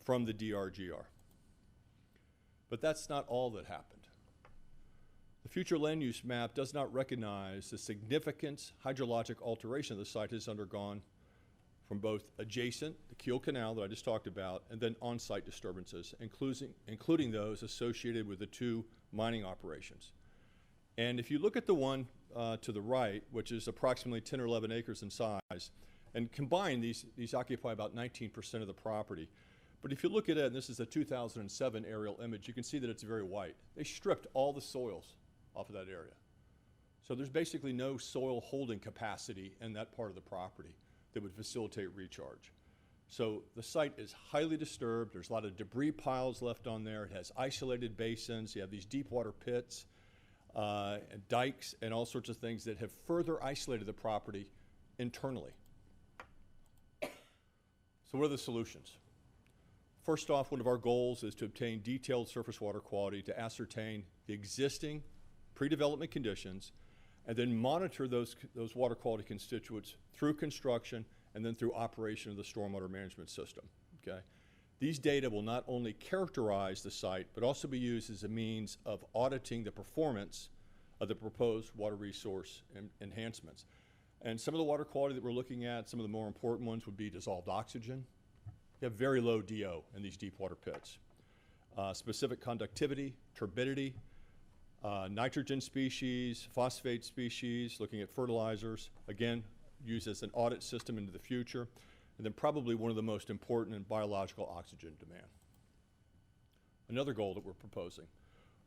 from the DRGR. But that's not all that happened. The future land use map does not recognize the significant hydrologic alteration the site has undergone from both adjacent, the Kiel Canal that I just talked about, and then on-site disturbances, including those associated with the two mining operations. And if you look at the one to the right, which is approximately 10 or 11 acres in size, and combined, these occupy about 19% of the property. But if you look at it, and this is a 2007 aerial image, you can see that it's very white. They stripped all the soils off of that area. So there's basically no soil holding capacity in that part of the property that would facilitate recharge. So the site is highly disturbed. There's a lot of debris piles left on there. It has isolated basins. You have these deep water pits, and dikes, and all sorts of things that have further isolated the property internally. So what are the solutions? First off, one of our goals is to obtain detailed surface water quality to ascertain the existing pre-development conditions, and then monitor those water quality constituents through construction and then through operation of the stormwater management system, okay? These data will not only characterize the site, but also be used as a means of auditing the performance of the proposed water resource enhancements. And some of the water quality that we're looking at, some of the more important ones would be dissolved oxygen. You have very low DO in these deep water pits. Specific conductivity, turbidity, nitrogen species, phosphate species, looking at fertilizers, again, used as an audit system into the future, and then probably one of the most important in biological oxygen demand. Another goal that we're proposing,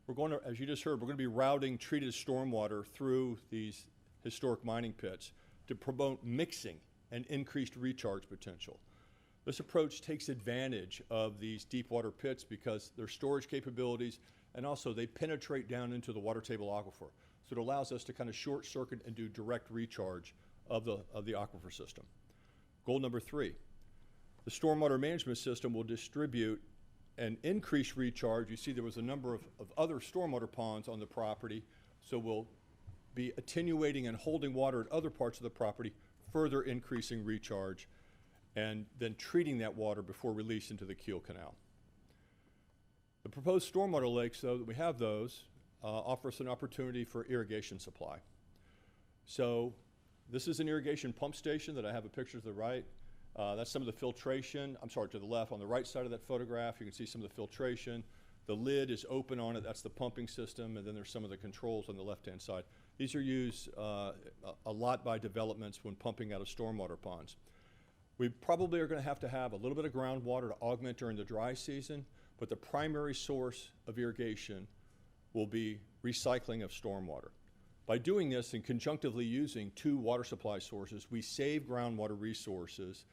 we're going to, as you just heard, we're going to be routing treated stormwater through these historic mining pits to promote mixing and increased recharge potential. This approach takes advantage of these deep water pits because their storage capabilities, and also they penetrate down into the water table aquifer. So it allows us to kind of short circuit and do direct recharge of the aquifer system. Goal number 3, the stormwater management system will distribute and increase recharge. You see there was a number of other stormwater ponds on the property, so we'll be attenuating and holding water at other parts of the property, further increasing recharge, and then treating that water before release into the Kiel Canal. The proposed stormwater lakes, though, that we have those, offer us an opportunity for irrigation supply. So this is an irrigation pump station that I have a picture to the right. That's some of the filtration, I'm sorry, to the left. On the right side of that photograph, you can see some of the filtration. The lid is open on it, that's the pumping system, and then there's some of the controls on the left-hand side. These are used a lot by developments when pumping out of stormwater ponds. We probably are going to have a little bit of groundwater to augment during the dry season, but the primary source of irrigation will be recycling of stormwater. By doing this and conjunctively using 2 water supply sources, we save groundwater resources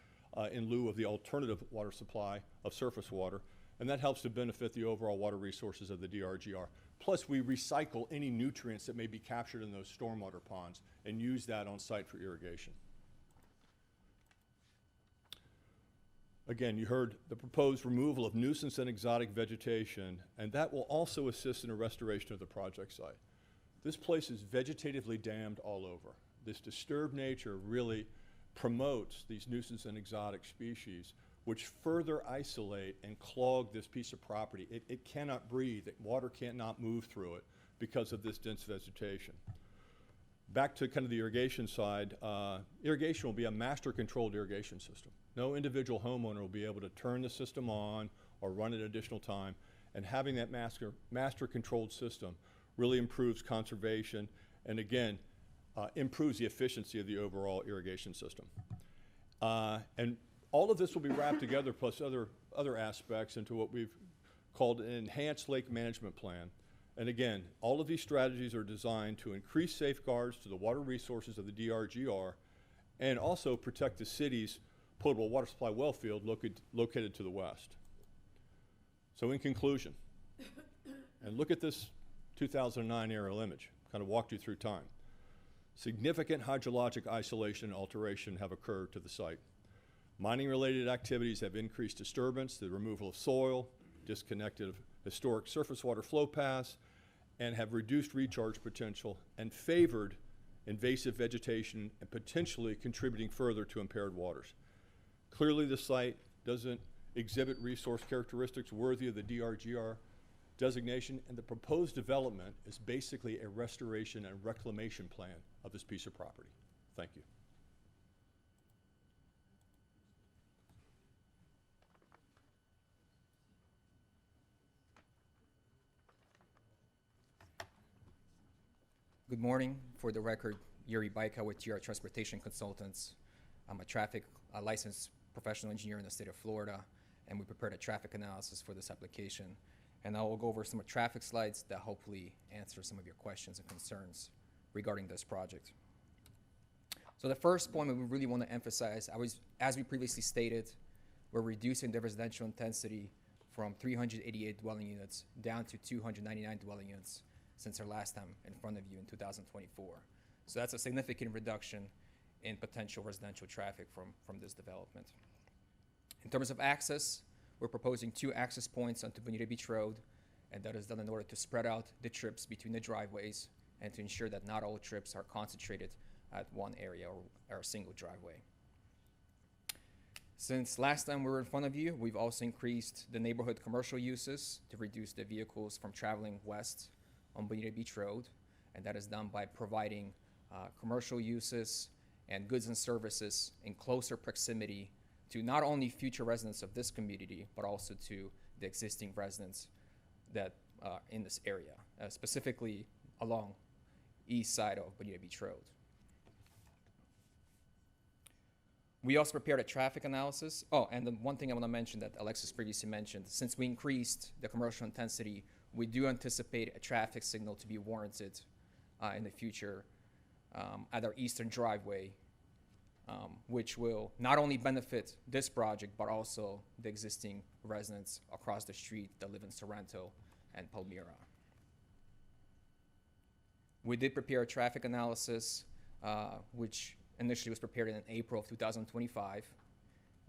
in lieu of the alternative water supply of surface water, and that helps to benefit the overall water resources of the DRGR. Plus, we recycle any nutrients that may be captured in those stormwater ponds and use that on site for irrigation. Again, you heard the proposed removal of nuisance and exotic vegetation, and that will also assist in the restoration of the project site. This place is vegetatively dammed all over. This disturbed nature really promotes these nuisance and exotic species, which further isolate and clog this piece of property. It cannot breathe. Water cannot move through it because of this dense vegetation. Back to kind of the irrigation side, irrigation will be a master-controlled irrigation system. No individual homeowner will be able to turn the system on or run it additional time, and having that master-controlled system really improves conservation and, again, improves the efficiency of the overall irrigation system. And all of this will be wrapped together, plus other aspects, into what we've called an enhanced lake management plan. And again, all of these strategies are designed to increase safeguards to the water resources of the DRGR and also protect the city's potable water supply well field located to the west. So in conclusion, and look at this 2009 aerial image, kind of walked you through time. Significant hydrologic isolation and alteration have occurred to the site. Mining-related activities have increased disturbance, the removal of soil, disconnected of historic surface water flow paths, and have reduced recharge potential and favored invasive vegetation and potentially contributing further to impaired waters. Clearly, the site doesn't exhibit resource characteristics worthy of the DRGR designation, and the proposed development is basically a restoration and reclamation plan of this piece of property. Thank you. Good morning. For the record, Yuri Baika with GR Transportation Consultants. I'm a licensed professional engineer in the state of Florida, and we prepared a traffic analysis for this application. And I will go over some traffic slides that hopefully answer some of your questions and concerns regarding this project. So the first point we really want to emphasize, as we previously stated, we're reducing the residential intensity from 388 dwelling units down to 299 dwelling units since our last time in front of you in 2024. So that's a significant reduction in potential residential traffic from this development. In terms of access, we're proposing 2 access points onto Bonita Beach Road, and that is done in order to spread out the trips between the driveways and to ensure that not all trips are concentrated at one area or a single driveway. Since last time we were in front of you, we've also increased the neighborhood commercial uses to reduce the vehicles from traveling west on Bonita Beach Road, and that is done by providing commercial uses and goods and services in closer proximity to not only future residents of this community, but also to the existing residents that in this area, specifically along east side of Bonita Beach Road. We also prepared a traffic analysis. Oh, and the one thing I want to mention that Alexis previously mentioned, since we increased the commercial intensity, we do anticipate a traffic signal to be warranted in the future at our eastern driveway, which will not only benefit this project, but also the existing residents across the street that live in Sorrento and Palmyra. We did prepare a traffic analysis, which initially was prepared in April of 2025.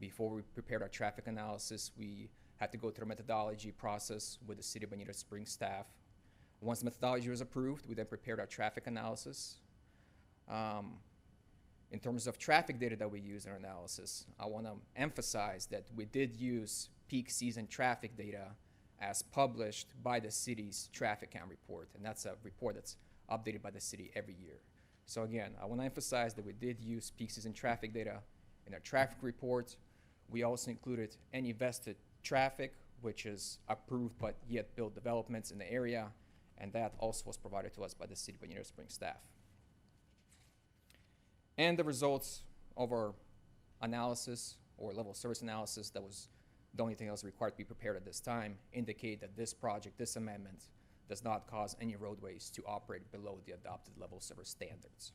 Before we prepared our traffic analysis, we had to go through a methodology process with the City of Bonita Springs staff. Once the methodology was approved, we then prepared our traffic analysis. In terms of traffic data that we use in our analysis, I want to emphasize that we did use peak season traffic data as published by the city's traffic count report, and that's a report that's updated by the city every year. So again, I want to emphasize that we did use peak season traffic data in our traffic report. We also included any vested traffic, which is approved but yet built developments in the area, and that also was provided to us by the City of Bonita Springs staff. And the results of our analysis or level of service analysis, that was the only thing that was required to be prepared at this time, indicate that this project, this amendment, does not cause any roadways to operate below the adopted level of service standards.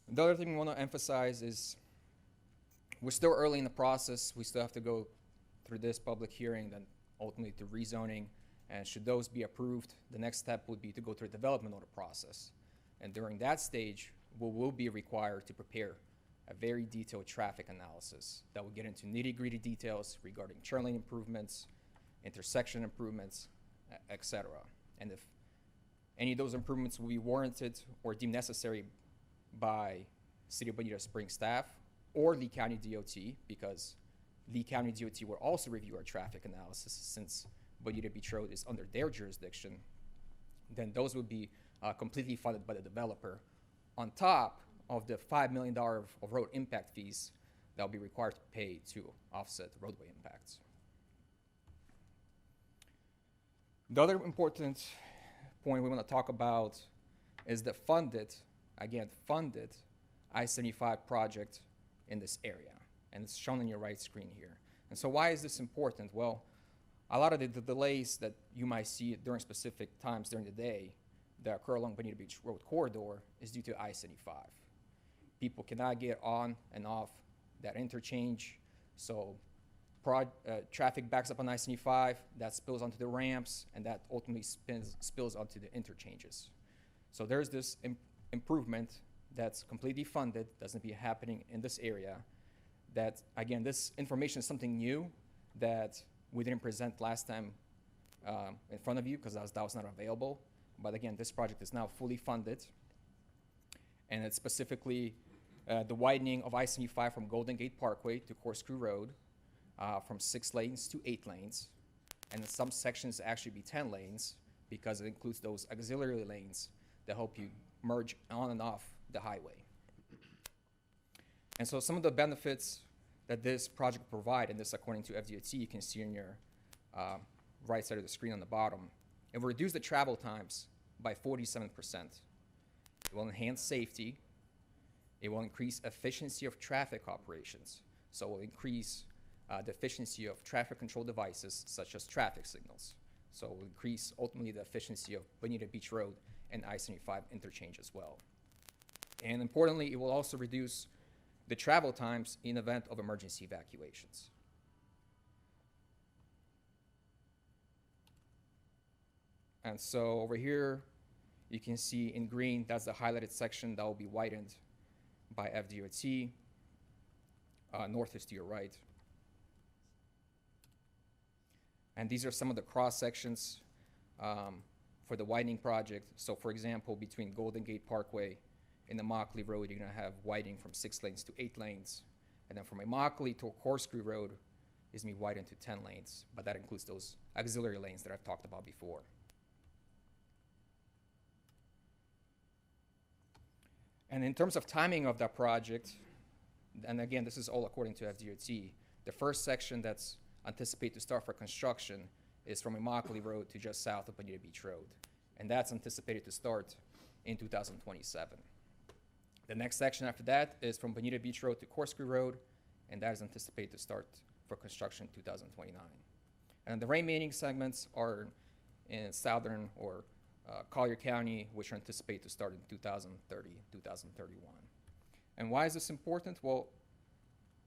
The other thing we want to emphasize is we're still early in the process. We still have to go through this public hearing, then ultimately to rezoning. And should those be approved, the next step would be to go through a development order process. And during that stage, we will be required to prepare a very detailed traffic analysis that will get into nitty-gritty details regarding turn lane improvements, intersection improvements, et cetera. And if any of those improvements will be warranted or deemed necessary by City of Bonita Springs staff or Lee County DOT, because Lee County DOT will also review our traffic analysis since Bonita Beach Road is under their jurisdiction, then those would be completely funded by the developer on top of the $5 million of road impact fees that will be required to pay to offset roadway impacts. The other important point we want to talk about is the funded I-75 project in this area. And it's shown on your right screen here. And so why is this important? Well, a lot of the delays that you might see during specific times during the day that occur along Bonita Beach Road corridor is due to I-75. People cannot get on and off that interchange, so traffic backs up on I-75, that spills onto the ramps, and that ultimately spills onto the interchanges. So there's this improvement that's completely funded, doesn't be happening in this area, that, again, this information is something new that we didn't present last time in front of you because that was not available. But again, this project is now fully funded, and it's specifically the widening of I-75 from Golden Gate Parkway to Corkscrew Road from 6 lanes to 8 lanes, and in some sections actually be 10 lanes because it includes those auxiliary lanes that help you merge on and off the highway. And so some of the benefits that this project will provide, and this according to FDOT, you can see on your right side of the screen on the bottom, it will reduce the travel times by 47%. It will enhance safety. It will increase efficiency of traffic operations. So it will increase the efficiency of traffic control devices such as traffic signals. So it will increase ultimately the efficiency of Bonita Beach Road and I-75 interchange as well. And importantly, it will also reduce the travel times in event of emergency evacuations. And so over here, you can see in green, that's the highlighted section that will be widened by FDOT. North is to your right. And these are some of the cross sections for the widening project. So for example, between Golden Gate Parkway and the Immokalee Road, you're gonna have widening from 6 lanes to 8 lanes. And then from Immokalee to Corkscrew Road is gonna be widened to 10 lanes, but that includes those auxiliary lanes that I've talked about before. And in terms of timing of that project, and again, this is all according to FDOT, the first section that's anticipated to start for construction is from Immokalee Road to just south of Bonita Beach Road. And that's anticipated to start in 2027. The next section after that is from Bonita Beach Road to Corkscrew Road, and that is anticipated to start for construction in 2029. And the remaining segments are in southern or Collier County, which are anticipated to start in 2030, 2031. And why is this important? Well,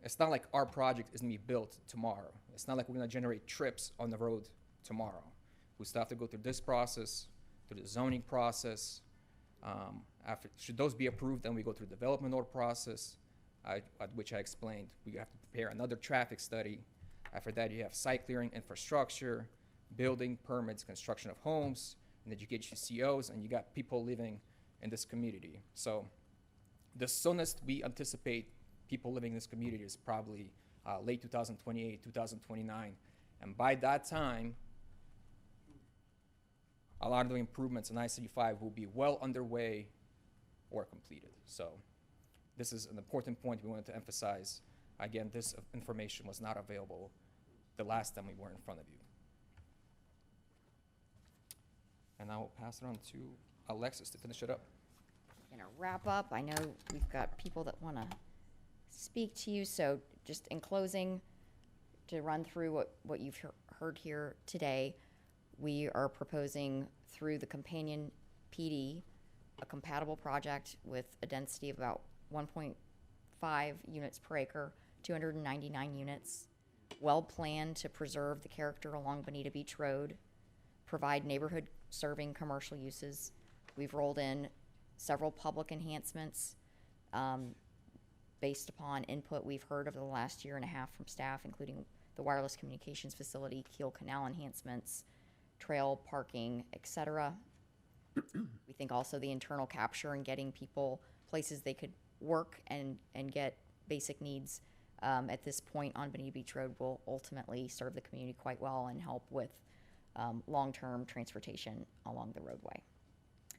it's not like our project is gonna be built tomorrow. It's not like we're gonna generate trips on the road tomorrow. We still have to go through this process, through the zoning process. Should those be approved, then we go through the development order process, which I explained. We have to prepare another traffic study. After that, you have site clearing, infrastructure, building permits, construction of homes, and then you get your COs, and you got people living in this community. So the soonest we anticipate people living in this community is probably late 2028, 2029. And by that time, a lot of the improvements in I-75 will be well underway or completed. So this is an important point we wanted to emphasize. Again, this information was not available the last time we were in front of you. And I'll pass it on to Alexis to finish it up. Gonna wrap up. I know we've got people that want to speak to you, so just in closing, to run through what you've heard here today, we are proposing through the companion PD a compatible project with a density of about 1.5 units per acre, 299 units, well planned to preserve the character along Bonita Beach Road, provide neighborhood serving commercial uses. We've rolled in several public enhancements based upon input we've heard over the last year and a half from staff, including the wireless communications facility, Kiel Canal enhancements, trail parking, etc. We think also the internal capture and getting people places they could work and get basic needs at this point on Bonita Beach Road will ultimately serve the community quite well and help with long-term transportation along the roadway.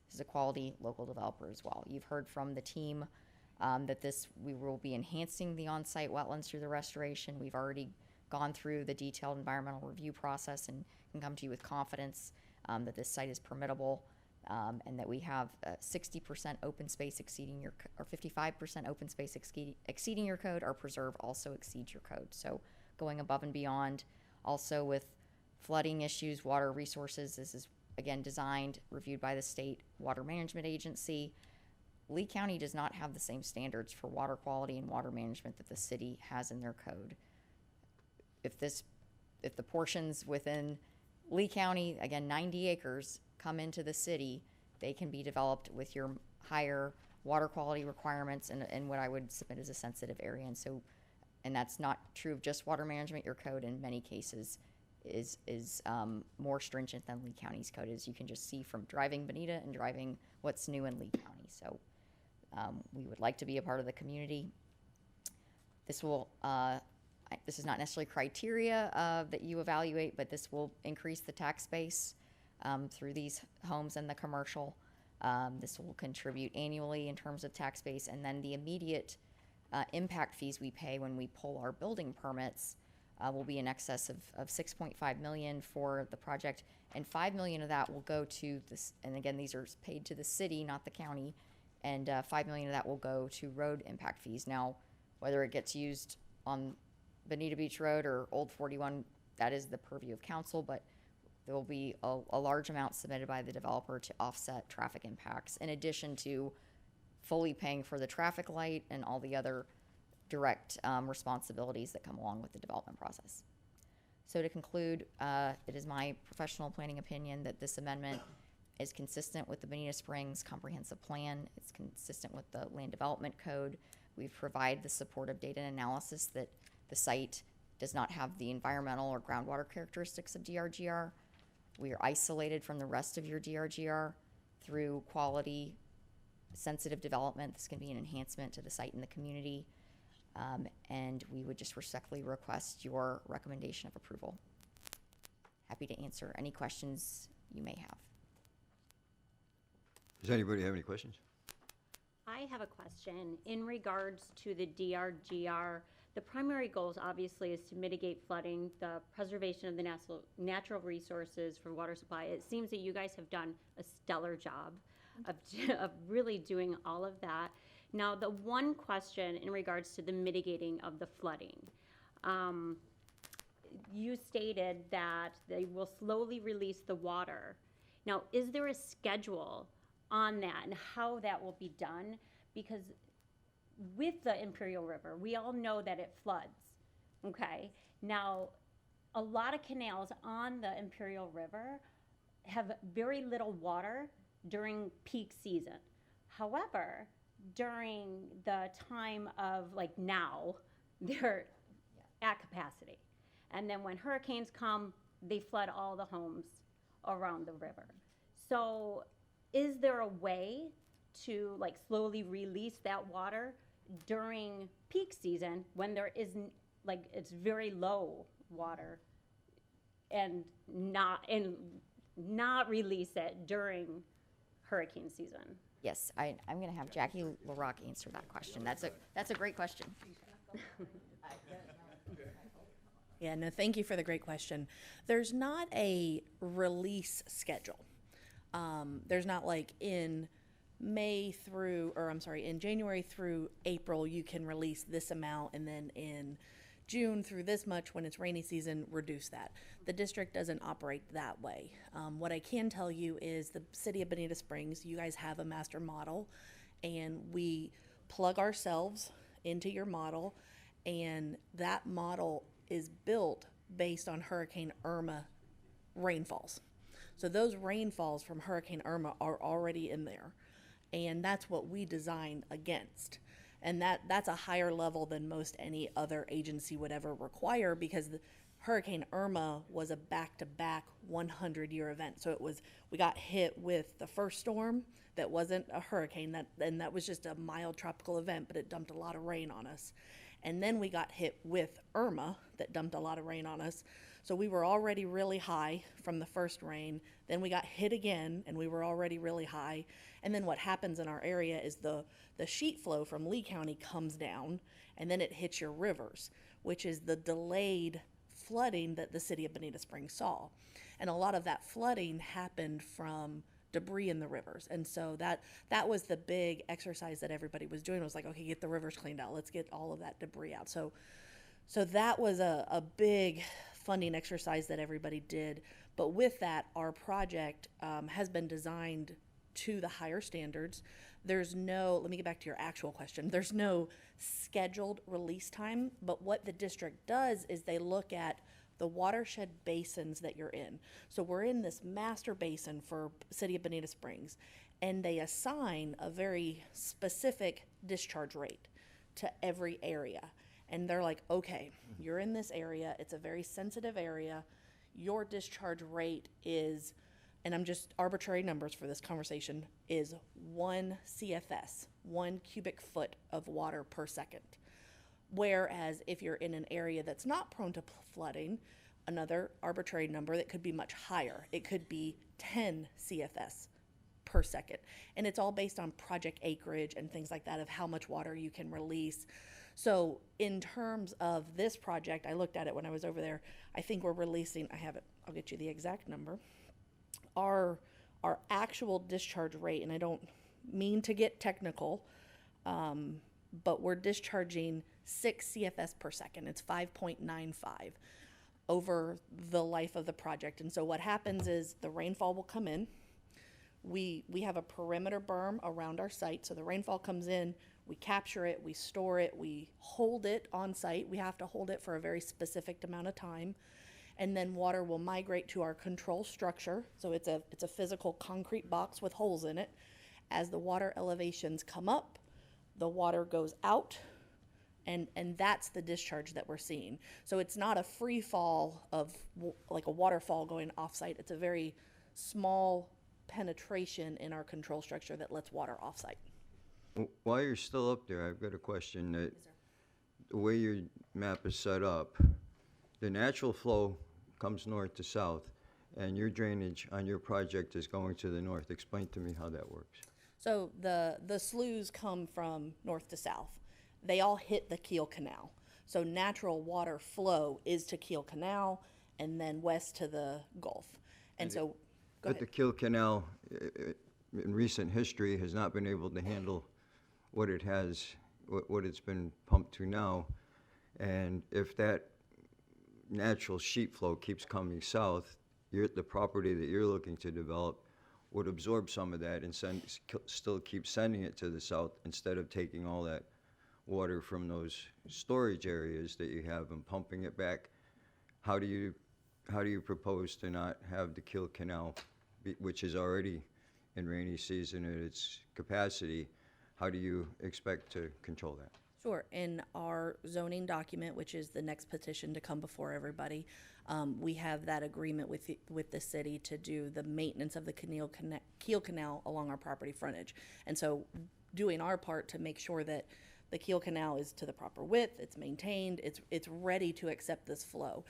This is a quality local developer as well. You've heard from the team that we will be enhancing the on-site wetlands through the restoration. We've already gone through the detailed environmental review process and can come to you with confidence that this site is permittable and that we have 60% open space exceeding your, or 55% open space exceeding your code. Our preserve also exceeds your code. So going above and beyond. Also with flooding issues, water resources, this is again designed, reviewed by the state water management agency. Lee County does not have the same standards for water quality and water management that the city has in their code. If the portions within Lee County, again 90 acres, come into the city, they can be developed with your higher water quality requirements and what I would submit as a sensitive area. And that's not true of just water management. Your code in many cases is more stringent than Lee County's code, as you can just see from driving Bonita and driving what's new in Lee County. So we would like to be a part of the community. This will, this is not necessarily criteria that you evaluate, but this will increase the tax base through these homes and the commercial. This will contribute annually in terms of tax base, and then the immediate impact fees we pay when we pull our building permits will be in excess of $6.5 million for the project, and $5 million of that will go to this. And again, these are paid to the city, not the county, and $5 million of that will go to road impact fees. Now, whether it gets used on Bonita Beach Road or Old 41, that is the purview of council, but there will be a large amount submitted by the developer to offset traffic impacts, in addition to fully paying for the traffic light and all the other direct responsibilities that come along with the development process. So to conclude, it is my professional planning opinion that this amendment is consistent with the Bonita Springs comprehensive plan. It's consistent with the land development code. We've provided the supportive data and analysis that the site does not have the environmental or groundwater characteristics of DRGR. We are isolated from the rest of your DRGR through quality, sensitive development. This can be an enhancement to the site and the community. And we would just respectfully request your recommendation of approval. Happy to answer any questions you may have. Does anybody have any questions? I have a question in regards to the DRGR. The primary goals obviously is to mitigate flooding, the preservation of the natural resources for water supply. It seems that you guys have done a stellar job of really doing all of that. Now, the one question in regards to the mitigating of the flooding, you stated that they will slowly release the water. Now, is there a schedule on that and how that will be done? Because with the Imperial River, we all know that it floods, okay? Now, a lot of canals on the Imperial River have very little water during peak season. However, during the time of like now, they're at capacity. And then when hurricanes come, they flood all the homes around the river. So is there a way to like slowly release that water during peak season when there isn't, like, it's very low water, and not release it during hurricane season? Yes, I'm going to have Jackie LaRock answer that question. That's a great question. Yeah, no, thank you for the great question. There's not a release schedule. There's not like in in January through April, you can release this amount, and then in June through this much, when it's rainy season, reduce that. The district doesn't operate that way. What I can tell you is the city of Bonita Springs, you guys have a master model, and we plug ourselves into your model, and that model is built based on Hurricane Irma rainfalls. So those rainfalls from Hurricane Irma are already in there, and that's what we design against. And that's a higher level than most any other agency would ever require, because Hurricane Irma was a back-to-back 100-year event. So we got hit with the first storm that wasn't a hurricane, and that was just a mild tropical event, but it dumped a lot of rain on us. And then we got hit with Irma that dumped a lot of rain on us. So we were already really high from the first rain. Then we got hit again, and we were already really high. And then what happens in our area is the sheet flow from Lee County comes down, and then it hits your rivers, which is the delayed flooding that the city of Bonita Springs saw. And a lot of that flooding happened from debris in the rivers. And so that was the big exercise that everybody was doing, was like, okay, get the rivers cleaned out. Let's get all of that debris out. So that was a big funding exercise that everybody did. But with that, our project has been designed to the higher standards. Let me get back to your actual question. There's no scheduled release time, but what the district does is they look at the watershed basins that you're in. So we're in this master basin for City of Bonita Springs, and they assign a very specific discharge rate to every area. And they're like, okay, you're in this area, it's a very sensitive area, your discharge rate is, and I'm just arbitrary numbers for this conversation, is 1 CFS, 1 cubic foot of water per second. Whereas if you're in an area that's not prone to flooding, another arbitrary number that could be much higher. It could be 10 CFS per second. And it's all based on project acreage and things like that, of how much water you can release. So in terms of this project, I looked at it when I was over there. I think we're releasing, I have it, I'll get you the exact number. Our actual discharge rate, and I don't mean to get technical, but we're discharging 6 CFS per second. It's 5.95 over the life of the project. And so what happens is the rainfall will come in. We have a perimeter berm around our site. So the rainfall comes in, we capture it, we store it, we hold it on site. We have to hold it for a very specific amount of time. And then water will migrate to our control structure. So it's a physical concrete box with holes in it. As the water elevations come up, the water goes out, and that's the discharge that we're seeing. So it's not a free fall of like a waterfall going off-site. It's a very small penetration in our control structure that lets water off-site. While you're still up there, I've got a question. That the way your map is set up, the natural flow comes north to south, and your drainage on your project is going to the north. Explain to me how that works. So the sloughs come from north to south. They all hit the Kiel Canal. So natural water flow is to Kiel Canal and then west to the Gulf. And so, go But ahead. the Kiel Canal, in recent history, has not been able to handle what it has, what it's been pumped to now. And if that natural sheet flow keeps coming south, the property that you're looking to develop would absorb some of that and still keep sending it to the south, instead of taking all that water from those storage areas that you have and pumping it back. How do you propose to not have the Kiel Canal, which is already in rainy season at its capacity, how do you expect to control that? Sure. In our zoning document, which is the next petition to come before everybody, we have that agreement with the city to do the maintenance of the Kiel Canal along our property frontage. And so doing our part to make sure that the Kiel Canal is to the proper width, it's maintained, it's ready to accept this flow.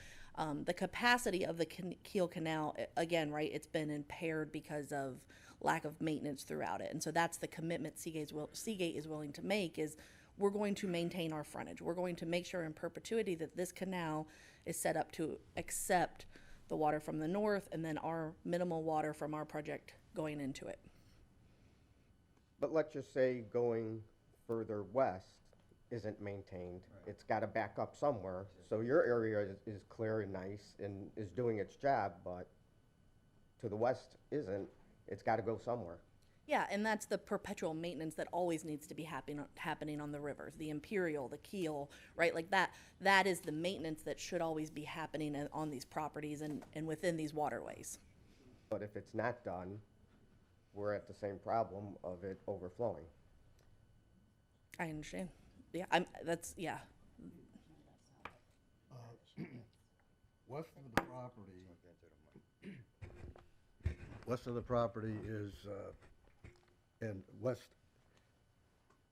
The capacity of the Kiel Canal, again, right, it's been impaired because of lack of maintenance throughout it. And so that's the commitment Seagate is willing to make, is we're going to maintain our frontage. We're going to make sure in perpetuity that this canal is set up to accept the water from the north, and then our minimal water from our project going into it. But let's just say going further west isn't maintained. It's got to back up somewhere. So your area is clear and nice and is doing its job, but to the west isn't. It's got to go somewhere. Yeah, and that's the perpetual maintenance that always needs to be happening on the rivers, the imperial, the keel, right? Like that is the maintenance that should always be happening on these properties and within these waterways. But if it's not done, we're at the same problem of it overflowing. I understand. Yeah, yeah. West of the property, west of the property is, and west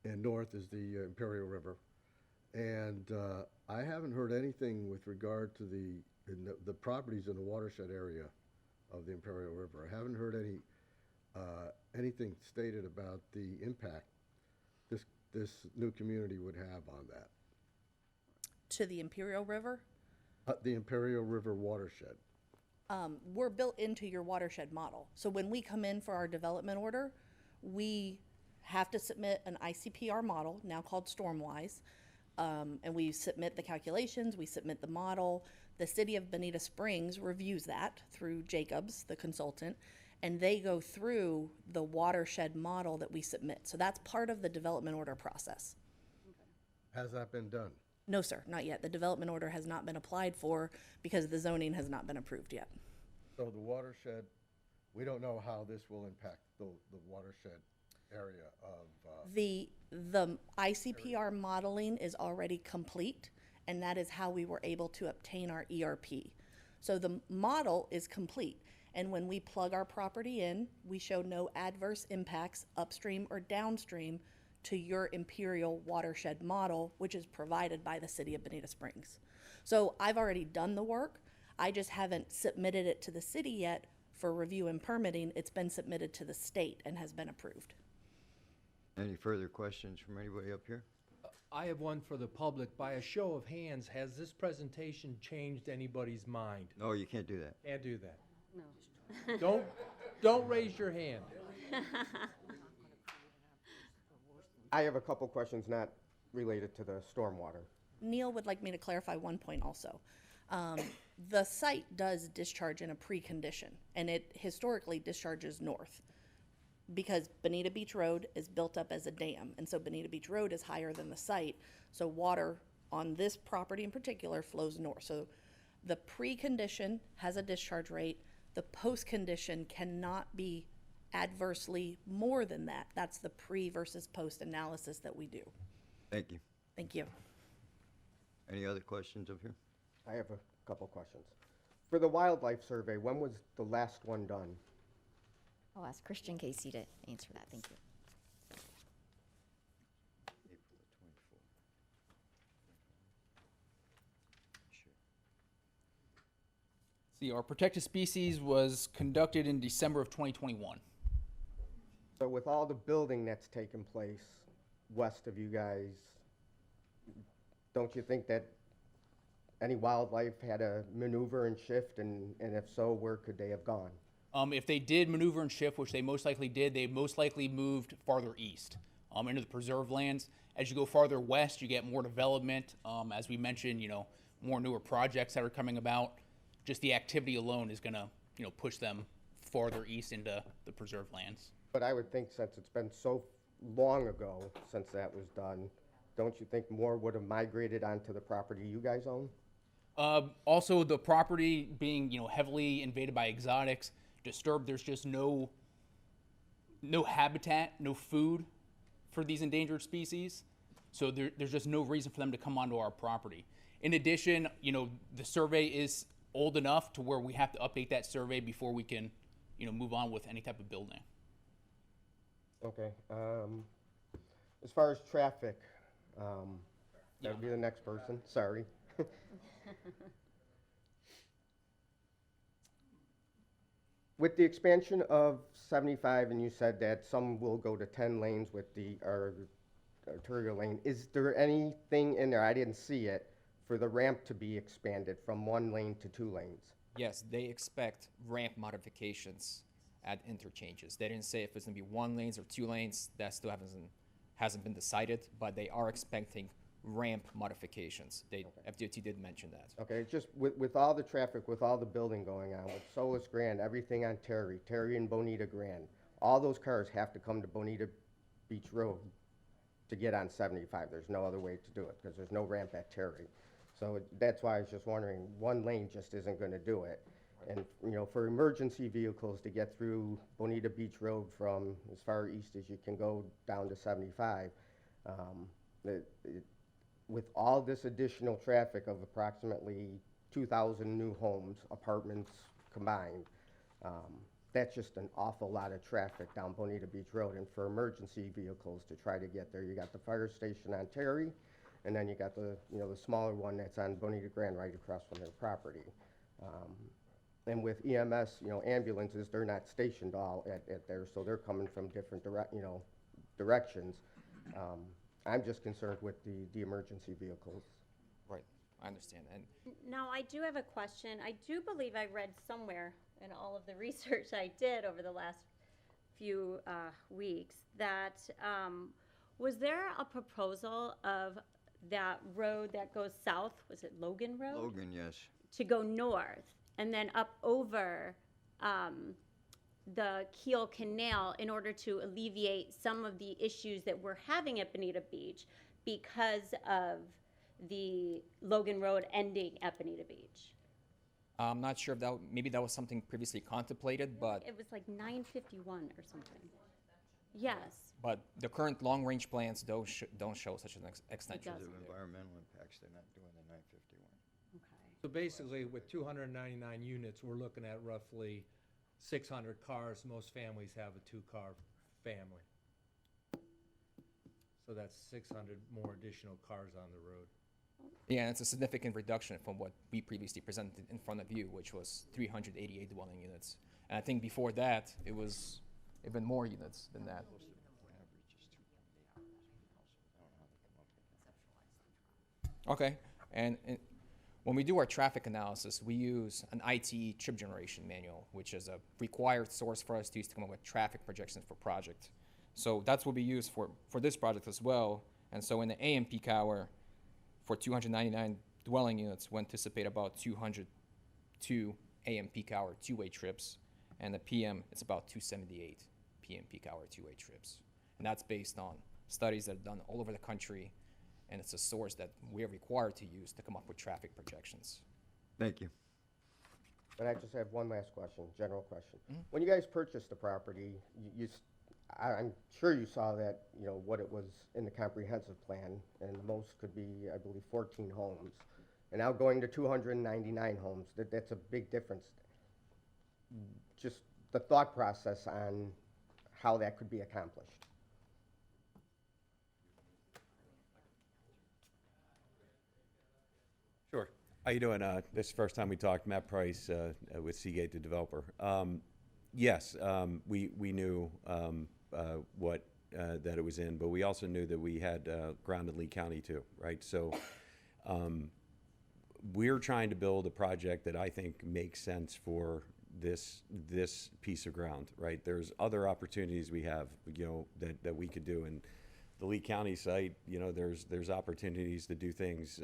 and north is the Imperial River. And I haven't heard anything with regard to the properties in the watershed area of the Imperial River. I haven't heard anything stated about the impact this new community would have on that. To the Imperial River, The Imperial River watershed. we're built into your watershed model. So when we come in for our development order, we have to submit an ICPR model, now called Stormwise, and we submit the calculations, we submit the model. The city of Bonita Springs reviews that through Jacobs, the consultant, and they go through the watershed model that we submit. So that's part of the development order process. Has that been done? No, sir, not yet. The development order has not been applied for because the zoning has not been approved yet. So the watershed, we don't know how this will impact the watershed area of, The ICPR modeling is already complete, and that is how we were able to obtain our ERP. So the model is complete, and when we plug our property in, we show no adverse impacts upstream or downstream to your imperial watershed model, which is provided by the city of Bonita Springs. So I've already done the work. I just haven't submitted it to the city yet for review and permitting. It's been submitted to the state and has been approved. Any further questions from anybody up here? I have one for the public. By a show of hands, has this presentation changed anybody's mind? No, you can't do that. Can't do that. No. Don't raise your hand. I have a couple questions not related to the stormwater. Neil would like me to clarify one point also. The site does discharge in a precondition, and it historically discharges north because Bonita Beach Road is built up as a dam, and so Bonita Beach Road is higher than the site, so water on this property in particular flows north. So the precondition has a discharge rate. The post-condition cannot be adversely more than that. That's the pre versus post analysis that we do. Thank you. Thank you. Any other questions up here? I have a couple questions. For the wildlife survey, when was the last one done? I'll ask Christian Casey to answer that. Thank you. April the 24th. Sure. See, our protected species was conducted in December of 2021. So with all the building that's taken place west of you guys, don't you think that any wildlife had to maneuver and shift, and if so, where could they have gone? If they did maneuver and shift, which they most likely did, they most likely moved farther east into the preserve lands. As you go farther west, you get more development. As we mentioned, more newer projects that are coming about. Just the activity alone is going to, push them farther east into the preserve lands. But I would think since it's been so long ago since that was done, don't you think more would have migrated onto the property you guys own? Also, the property being, heavily invaded by exotics, disturbed, there's just no habitat, no food for these endangered species. So there's just no reason for them to come onto our property. In addition, the survey is old enough to where we have to update that survey before we can, move on with any type of building. Okay. As far as traffic, that would be the next person. Sorry. With the expansion of 75, and you said that some will go to 10 lanes with the arterial lane, is there anything in there, I didn't see it, for the ramp to be expanded from 1 lane to 2 lanes? Yes, they expect ramp modifications at interchanges. They didn't say if it's gonna be 1 lanes or 2 lanes. That still hasn't been decided, but they are expecting ramp modifications. FDOT did mention that. Okay, it's just with all the traffic, with all the building going on, with Solus Grand, everything on Terry and Bonita Grand, all those cars have to come to Bonita Beach Road to get on 75. There's no other way to do it, because there's no ramp at Terry. So that's why I was just wondering, 1 lane just isn't gonna do it. And, you know, for emergency vehicles to get through Bonita Beach Road from as far east as you can go down to 75, with all this additional traffic of approximately 2,000 new homes, apartments combined, that's just an awful lot of traffic down Bonita Beach Road. And for emergency vehicles to try to get there, you got the fire station on Terry, and then you got the, you know, the smaller one that's on Bonita Grand right across from their property. And with EMS, you know, ambulances, they're not stationed all at there, so they're coming from different directions. I'm just concerned with the emergency vehicles. Right, I understand. And Now, I do have a question. I do believe I read somewhere in all of the research I did over the last few weeks that, was there a proposal of that road that goes south, was it Logan Road? Logan, yes. To go north and then up over the Kiel Canal in order to alleviate some of the issues that we're having at Bonita Beach because of the Logan Road ending at Bonita Beach. I'm not sure if maybe that was something previously contemplated, but It was like 951 or something. Yes. the current long-range plans don't show such an extension. doesn't. Because of environmental impacts, they're not doing the 951. Okay. So basically, with 299 units, we're looking at roughly 600 cars. Most families have a 2-car family. So that's 600 more additional cars on the road. Yeah, and it's a significant reduction from what we previously presented in front of you, which was 388 dwelling units. And I think before that, it was even more units than that. Okay, and when we do our traffic analysis, we use an ITE trip generation manual, which is a required source for us to use to come up with traffic projections for project. So that's what we use for this project as well. And so in the AM peak hour, for 299 dwelling units, we anticipate about 202 AM peak hour two-way trips, and the PM, it's about 278 PM peak hour two-way trips. And that's based on studies that are done all over the country, and it's a source that we're required to use to come up with traffic projections. Thank you. And I just have one last question, general question. When you guys purchased the property, I'm sure you saw that, you know, what it was in the comprehensive plan, and most could be, I believe, 14 homes. And now going to 299 homes, that's a big difference. Just the thought process on how that could be accomplished. Sure. How you doing? This is the first time we talked. Matt Price with Seagate, the developer. Yes, we knew that it was in, but we also knew that we had ground in Lee County too, right? So we're trying to build a project that I think makes sense for this piece of ground, right? There's other opportunities we have, you know, that we could do, and the Lee County site, you know, there's opportunities to do things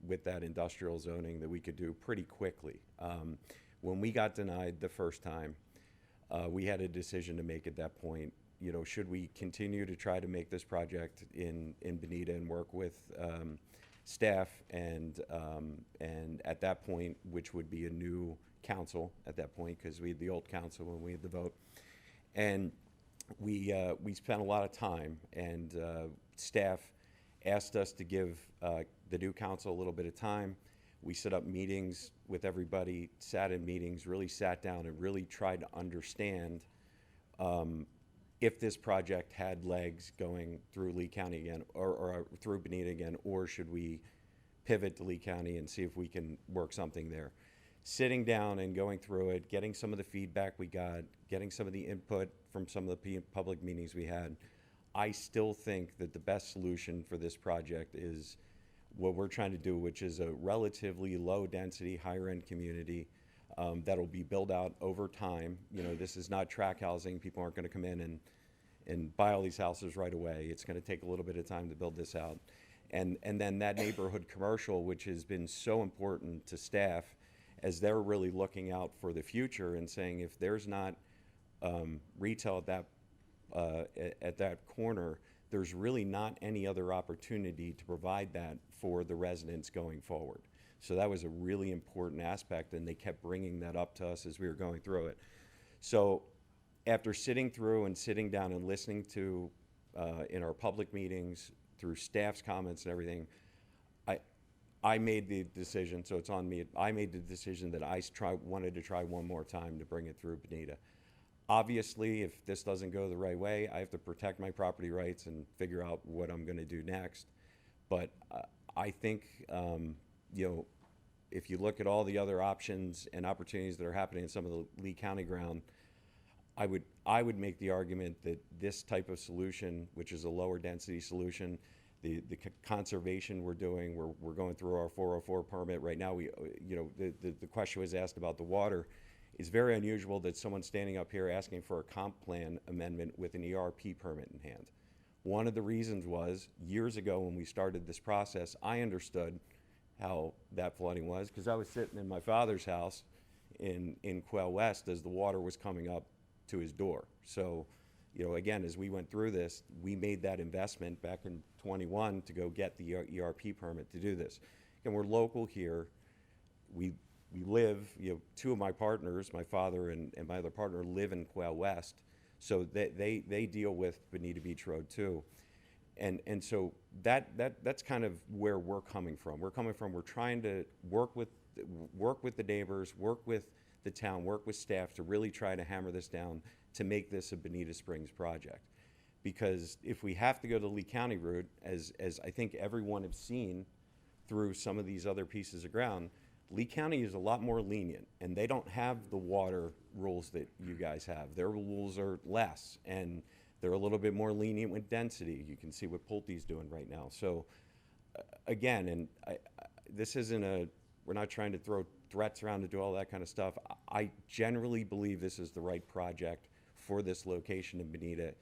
with that industrial zoning that we could do pretty quickly. When we got denied the first time, we had a decision to make at that point. You know, should we continue to try to make this project in Bonita and work with staff and at that point, which would be a new council at that point, because we had the old council when we had the vote, and we spent a lot of time, and staff asked us to give the new council a little bit of time. We set up meetings with everybody, sat in meetings, really sat down and really tried to understand if this project had legs going through Lee County again, or through Bonita again, or should we pivot to Lee County and see if we can work something there. Sitting down and going through it, getting some of the feedback we got, getting some of the input from some of the public meetings we had, I still think that the best solution for this project is what we're trying to do, which is a relatively low-density, higher-end community that'll be built out over time. You know, this is not track housing. People aren't going to come in and buy all these houses right away. It's going to take a little bit of time to build this out. And then that neighborhood commercial, which has been so important to staff as they're really looking out for the future and saying if there's not retail at that corner, there's really not any other opportunity to provide that for the residents going forward. So that was a really important aspect, and they kept bringing that up to us as we were going through it. So after sitting through and sitting down and listening to, in our public meetings, through staff's comments and everything, I made the decision, so it's on me, I made the decision that I wanted to try one more time to bring it through Bonita. Obviously, if this doesn't go the right way, I have to protect my property rights and figure out what I'm going to do next. But I think, you know, if you look at all the other options and opportunities that are happening in some of the Lee County ground, I would make the argument that this type of solution, which is a lower density solution, the conservation we're doing, we're going through our 404 permit right now. We, you know, the question was asked about the water. It's very unusual that someone's standing up here asking for a comp plan amendment with an ERP permit in hand. One of the reasons was, years ago when we started this process, I understood how that flooding was because I was sitting in my father's house in Quail West as the water was coming up to his door. So, you know, again, as we went through this, we made that investment back in 21 to go get the ERP permit to do this. And we're local here. We live, you know, two of my partners, my father and my other partner, live in Quail West. So they deal with Bonita Beach Road too. And so that's kind of where we're coming from. We're trying to work with the neighbors, work with the town, work with staff to really try to hammer this down to make this a Bonita Springs project. Because if we have to go the Lee County route, as I think everyone has seen through some of these other pieces of ground, Lee County is a lot more lenient, and they don't have the water rules that you guys have. Their rules are less, and they're a little bit more lenient with density. You can see what Pulte's doing right now. So, again, and this isn't we're not trying to throw threats around to do all that kind of stuff. I generally believe this is the right project for this location in Bonita.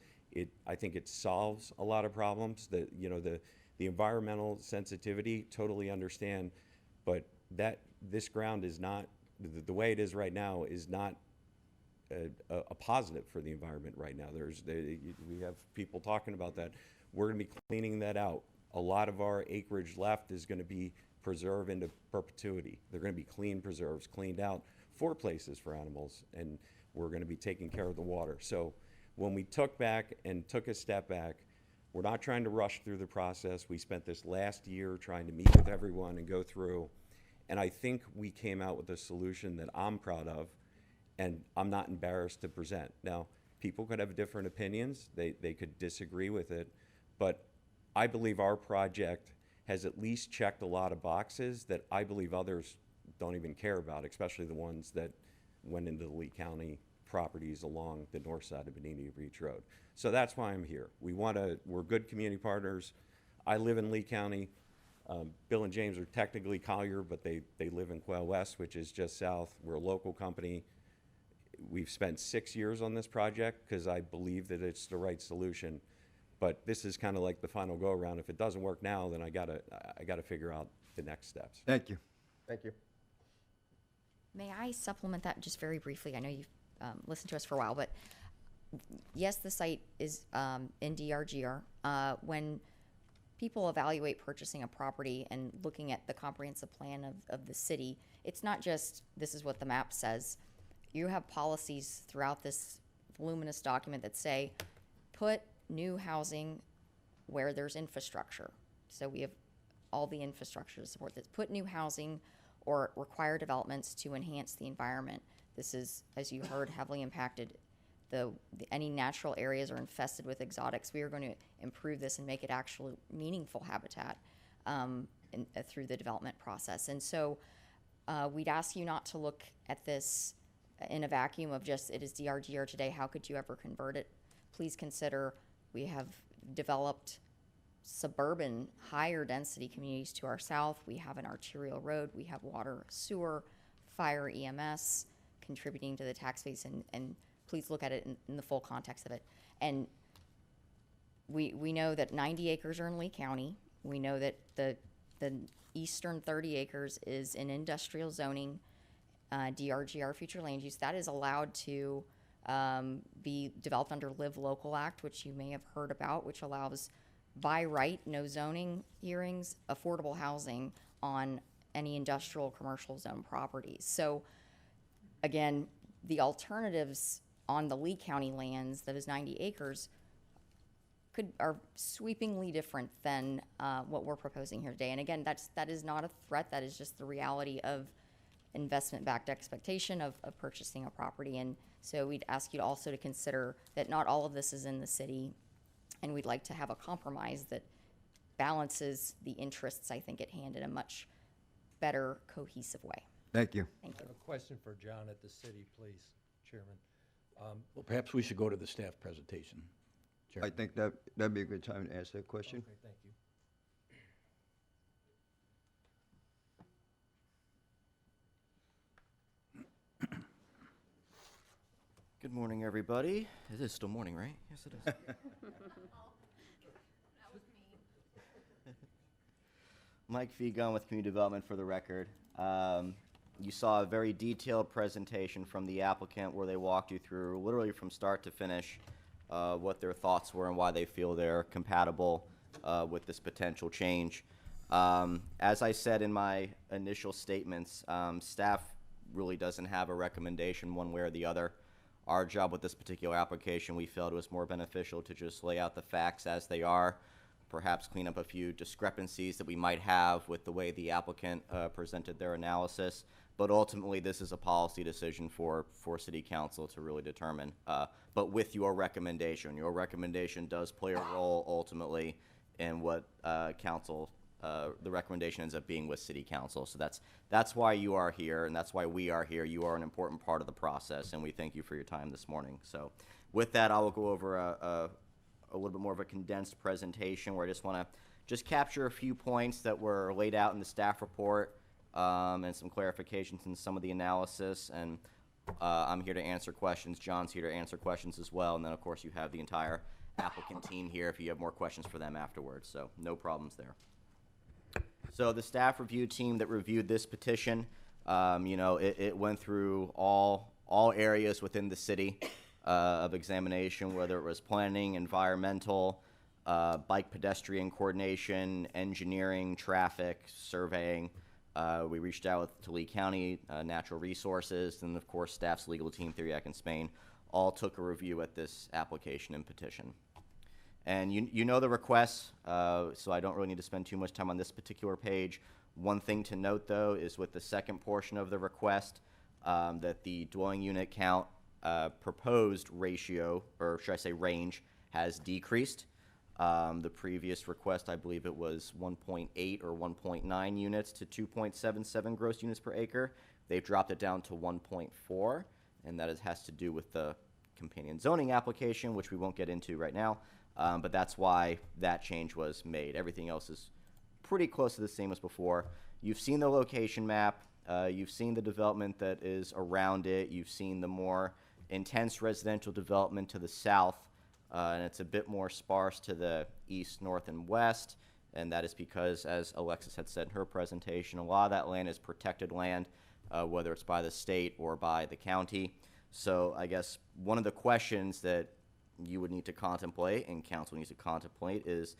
I think it solves a lot of problems. You know, the environmental sensitivity, totally understand, but this ground is not, the way it is right now is not a positive for the environment right now. We have people talking about that. We're going to be cleaning that out. A lot of our acreage left is going to be preserved into perpetuity. They're going to be clean preserves, cleaned out for places for animals, and we're going to be taking care of the water. So when we took a step back, we're not trying to rush through the process. We spent this last year trying to meet with everyone and go through, and I think we came out with a solution that I'm proud of, and I'm not embarrassed to present. Now, people could have different opinions. They could disagree with it, but I believe our project has at least checked a lot of boxes that I believe others don't even care about, especially the ones that went into the Lee County properties along the north side of Bonita Beach Road. So that's why I'm here. We're good community partners. I live in Lee County. Bill and James are technically Collier, but they live in Quail West, which is just south. We're a local company. We've spent 6 years on this project because I believe that it's the right solution. But this is kind of like the final go around. If it doesn't work now, then I gotta figure out the next steps. Thank you. Thank you. May I supplement that just very briefly? I know you've listened to us for a while, but yes, the site is in DRGR. When people evaluate purchasing a property and looking at the comprehensive plan of the city, it's not just this is what the map says. You have policies throughout this voluminous document that say put new housing where there's infrastructure. So we have all the infrastructure to support this. Put new housing or require developments to enhance the environment. This is, as you heard, heavily impacted. Any natural areas are infested with exotics. We are going to improve this and make it actually meaningful habitat through the development process. And so we'd ask you not to look at this in a vacuum of just it is DRGR today. How could you ever convert it? Please consider we have developed suburban, higher density communities to our south. We have an arterial road. We have water, sewer, fire, EMS, contributing to the tax base, and please look at it in the full context of it. And we know that 90 acres are in Lee County. We know that the eastern 30 acres is in industrial zoning, DRGR future land use. That is allowed to be developed under Live Local Act, which you may have heard about, which allows by right, no zoning hearings, affordable housing on any industrial commercial zone properties. So again, the alternatives on the Lee County lands, those 90 acres, are sweepingly different than what we're proposing here today. And again, that is not a threat. That is just the reality of investment-backed expectation of purchasing a property. And so we'd ask you to also to consider that not all of this is in the city, and we'd like to have a compromise that balances the interests, I think, at hand in a much better, cohesive way. Thank you. Thank I you. have a question for John at the city, please, Chairman. Well, perhaps we should go to the staff presentation. I think that'd be a good time to ask that question. Okay, thank you. Good morning, everybody. It is still morning, right? Yes, it is. Mike Fegun with Community Development for the record. You saw a very detailed presentation from the applicant where they walked you through, literally from start to finish, what their thoughts were and why they feel they're compatible with this potential change. As I said in my initial statements, staff really doesn't have a recommendation one way or the other. Our job with this particular application, we felt it was more beneficial to just lay out the facts as they are, perhaps clean up a few discrepancies that we might have with the way the applicant presented their analysis. But ultimately, this is a policy decision for City Council to really determine. But with your recommendation does play a role ultimately in what the recommendation ends up being with City Council. So that's why you are here, and that's why we are here. You are an important part of the process, and we thank you for your time this morning. So with that, I will go over a little bit more of a condensed presentation where I just want to capture a few points that were laid out in the staff report and some clarifications in some of the analysis. And I'm here to answer questions. John's here to answer questions as well. And then, of course, you have the entire applicant team here if you have more questions for them afterwards. So no problems there. So the staff review team that reviewed this petition, it went through all areas within the city of examination, whether it was planning, environmental, bike pedestrian coordination, engineering, traffic, surveying. We reached out to Lee County, Natural Resources, and of course staff's legal team, Theriac and Spain, all took a review at this application and petition. And you know the requests, so I don't really need to spend too much time on this particular page. One thing to note, though, is with the second portion of the request, that the dwelling unit count proposed ratio, or should I say range, has decreased. The previous request, I believe it was 1.8 or 1.9 units to 2.77 gross units per acre. They've dropped it down to 1.4, and that has to do with the companion zoning application, which we won't get into right now. But that's why that change was made. Everything else is pretty close to the same as before. You've seen the location map. You've seen the development that is around it. You've seen the more intense residential development to the south, and it's a bit more sparse to the east, north, and west. And that is because, as Alexis had said in her presentation, a lot of that land is protected land, whether it's by the state or by the county. So I guess one of the questions that you would need to contemplate, and council needs to contemplate, is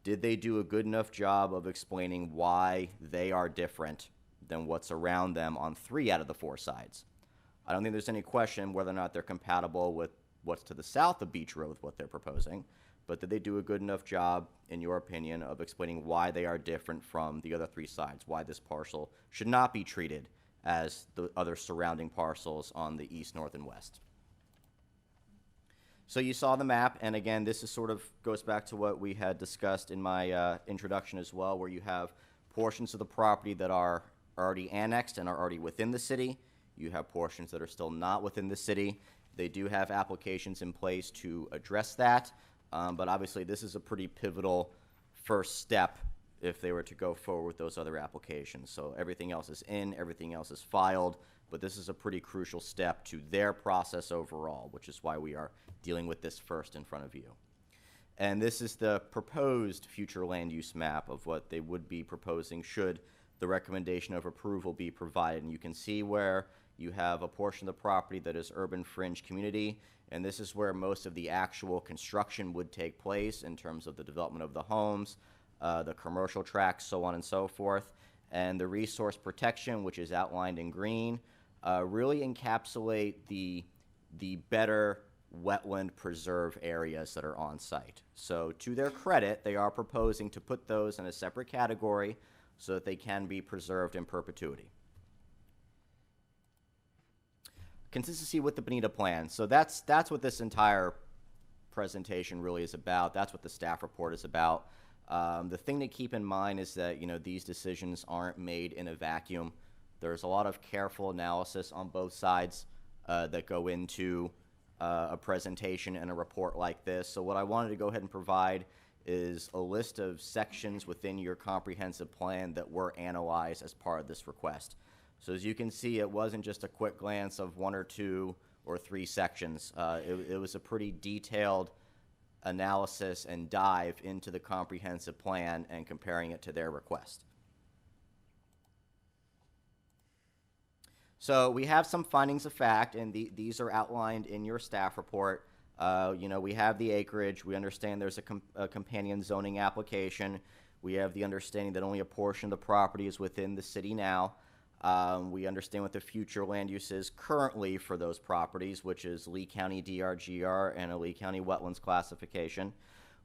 did they do a good enough job of explaining why they are different than what's around them on 3 out of the 4 sides? I don't think there's any question whether or not they're compatible with what's to the south of Beach Road with what they're proposing, but did they do a good enough job, in your opinion, of explaining why they are different from the other 3 sides, why this parcel should not be treated as the other surrounding parcels on the east, north, and west? So you saw the map, and again, this is sort of goes back to what we had discussed in my introduction as well, where you have portions of the property that are already annexed and are already within the city. You have portions that are still not within the city. They do have applications in place to address that, but obviously this is a pretty pivotal first step if they were to go forward with those other applications. So everything else is in, everything else is filed, but this is a pretty crucial step to their process overall, which is why we are dealing with this first in front of you. And this is the proposed future land use map of what they would be proposing should the recommendation of approval be provided. And you can see where you have a portion of the property that is urban fringe community, and this is where most of the actual construction would take place in terms of the development of the homes, the commercial tracks, so on and so forth. And the resource protection, which is outlined in green, really encapsulate the better wetland preserve areas that are on site. So to their credit, they are proposing to put those in a separate category so that they can be preserved in perpetuity. Consistency with the Bonita plan. So that's what this entire presentation really is about. That's what the staff report is about. The thing to keep in mind is that, these decisions aren't made in a vacuum. There's a lot of careful analysis on both sides that go into a presentation and a report like this. So what I wanted to go ahead and provide is a list of sections within your comprehensive plan that were analyzed as part of this request. So as you can see, it wasn't just a quick glance of 1 or 2 or 3 sections. It was a pretty detailed analysis and dive into the comprehensive plan and comparing it to their request. So we have some findings of fact, and these are outlined in your staff report. We have the acreage. We understand there's a companion zoning application. We have the understanding that only a portion of the property is within the city now. We understand what the future land use is currently for those properties, which is Lee County DRGR and a Lee County wetlands classification.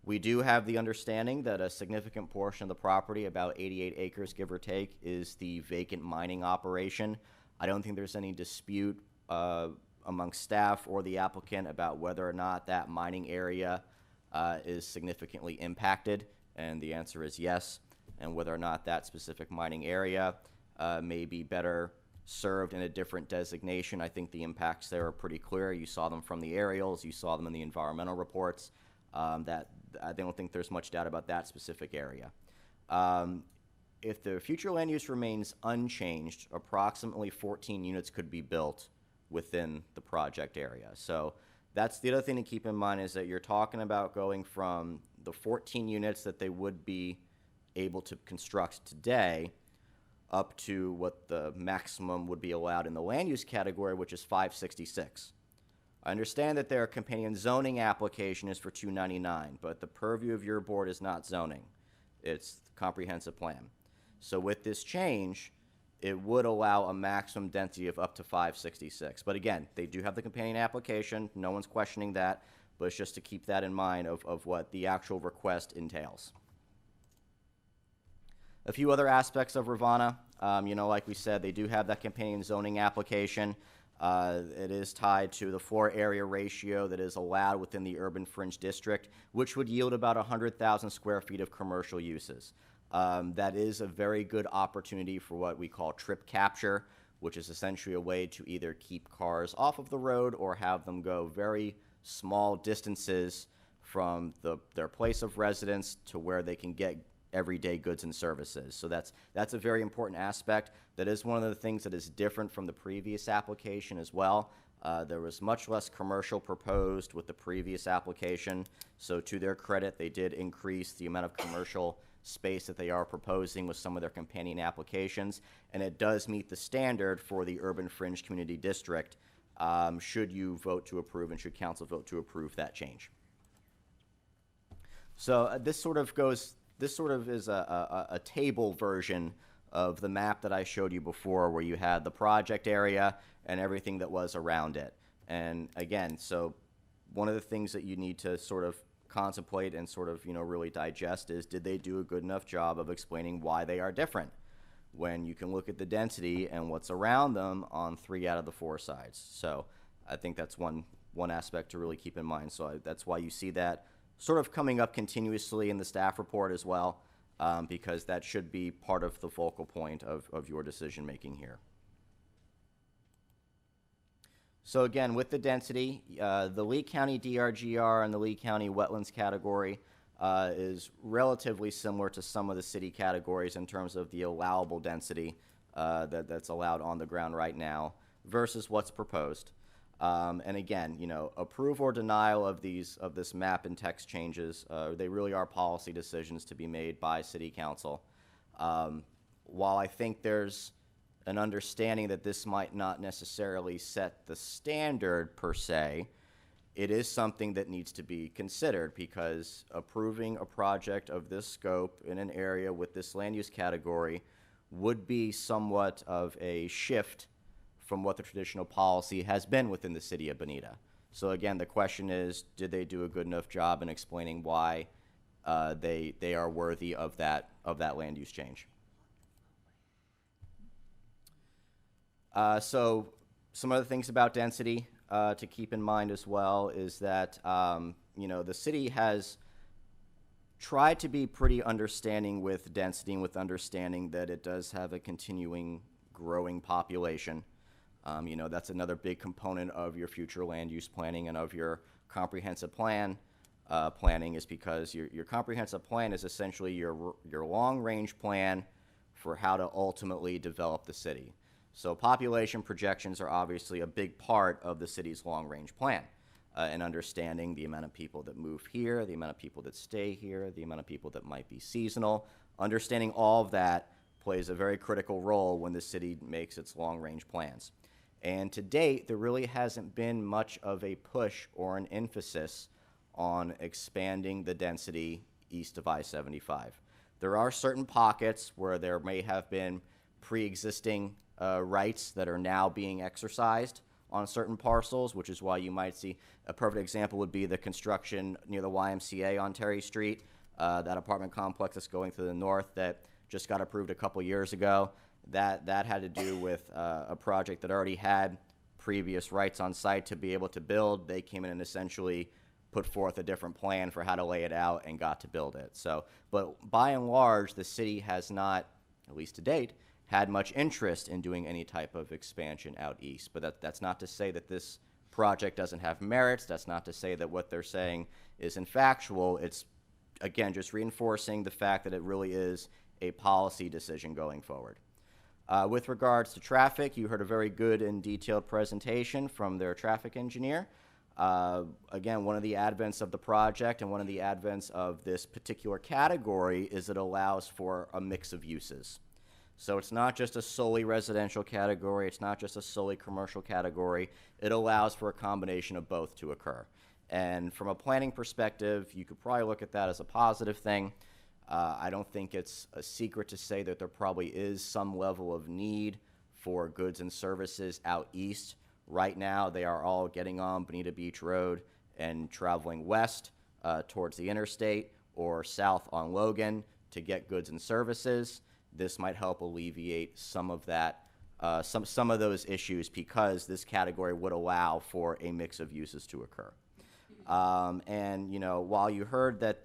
We do have the understanding that a significant portion of the property, about 88 acres give or take, is the vacant mining operation. I don't think there's any dispute among staff or the applicant about whether or not that mining area is significantly impacted, and the answer is yes, and whether or not that specific mining area may be better served in a different designation. I think the impacts there are pretty clear. You saw them from the aerials, you saw them in the environmental reports. That I don't think there's much doubt about that specific area. If the future land use remains unchanged, approximately 14 units could be built within the project area. So that's the other thing to keep in mind, is that you're talking about going from the 14 units that they would be able to construct today up to what the maximum would be allowed in the land use category, which is 566. I understand that their companion zoning application is for 299, but the purview of your board is not zoning. It's the comprehensive plan. So with this change, it would allow a maximum density of up to 566. But again, they do have the companion application. No one's questioning that, but it's just to keep that in mind of what the actual request entails. A few other aspects of Rivanna. Like we said, they do have that companion zoning application. It is tied to the floor area ratio that is allowed within the urban fringe district, which would yield about 100,000 square feet of commercial uses. That is a very good opportunity for what we call trip capture, which is essentially a way to either keep cars off of the road or have them go very small distances from their place of residence to where they can get everyday goods and services. So that's a very important aspect. That is one of the things that is different from the previous application as well. There was much less commercial proposed with the previous application. So to their credit, they did increase the amount of commercial space that they are proposing with some of their companion applications. And it does meet the standard for the urban fringe community district, should you vote to approve and should council vote to approve that change. So this sort of is a table version of the map that I showed you before, where you had the project area and everything that was around it. And again, so one of the things that you need to sort of contemplate and sort of, really digest is, did they do a good enough job of explaining why they are different? When you can look at the density and what's around them on 3 out of the 4 sides. So I think that's one aspect to really keep in mind. So that's why you see that sort of coming up continuously in the staff report as well, because that should be part of the focal point of your decision making here. So again, with the density, the Lee County DRGR and the Lee County wetlands category is relatively similar to some of the city categories in terms of the allowable density that's allowed on the ground right now versus what's proposed. And again, approve or denial of this map and text changes, they really are policy decisions to be made by City Council. While I think there's an understanding that this might not necessarily set the standard per se, it is something that needs to be considered, because approving a project of this scope in an area with this land use category would be somewhat of a shift from what the traditional policy has been within the city of Bonita. So again, the question is, did they do a good enough job in explaining why they are worthy of that land use change? So some other things about density to keep in mind as well is that the city has tried to be pretty understanding with density and with understanding that it does have a continuing growing population. That's another big component of your future land use planning and of your comprehensive plan planning, is because your comprehensive plan is essentially your long-range plan for how to ultimately develop the city. So population projections are obviously a big part of the city's long-range plan, and understanding the amount of people that move here, the amount of people that stay here, the amount of people that might be seasonal. Understanding all of that plays a very critical role when the city makes its long-range plans. And to date, there really hasn't been much of a push or an emphasis on expanding the density east of I-75. There are certain pockets where there may have been pre-existing rights that are now being exercised on certain parcels, which is why you might see a perfect example would be the construction near the YMCA on Terry Street, that apartment complex that's going to the north that just got approved a couple years ago. That had to do with a project that already had previous rights on site to be able to build. They came in and essentially put forth a different plan for how to lay it out and got to build it. So, but by and large, the city has not, at least to date, had much interest in doing any type of expansion out east. But that's not to say that this project doesn't have merits. That's not to say that what they're saying isn't factual. It's, again, just reinforcing the fact that it really is a policy decision going forward. With regards to traffic, you heard a very good and detailed presentation from their traffic engineer. Again, one of the advents of the project and one of the advents of this particular category is it allows for a mix of uses. So it's not just a solely residential category, it's not just a solely commercial category. It allows for a combination of both to occur. And from a planning perspective, you could probably look at that as a positive thing. I don't think it's a secret to say that there probably is some level of need for goods and services out east. Right now, they are all getting on Bonita Beach Road and traveling west towards the interstate or south on Logan to get goods and services. This might help alleviate some of that, some of those issues, because this category would allow for a mix of uses to occur. And while you heard that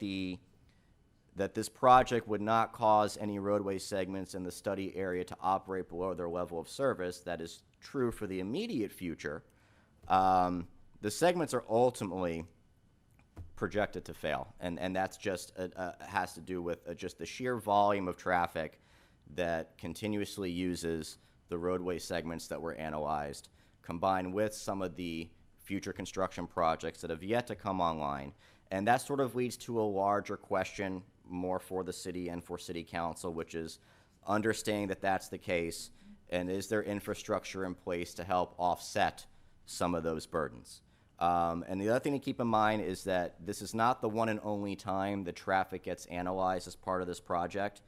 this project would not cause any roadway segments in the study area to operate below their level of service, that is true for the immediate future. The segments are ultimately projected to fail, and that's just has to do with just the sheer volume of traffic that continuously uses the roadway segments that were analyzed, combined with some of the future construction projects that have yet to come online. And that sort of leads to a larger question, more for the city and for city council, which is understanding that that's the case, and is there infrastructure in place to help offset some of those burdens? And the other thing to keep in mind is that this is not the one and only time the traffic gets analyzed as part of this project.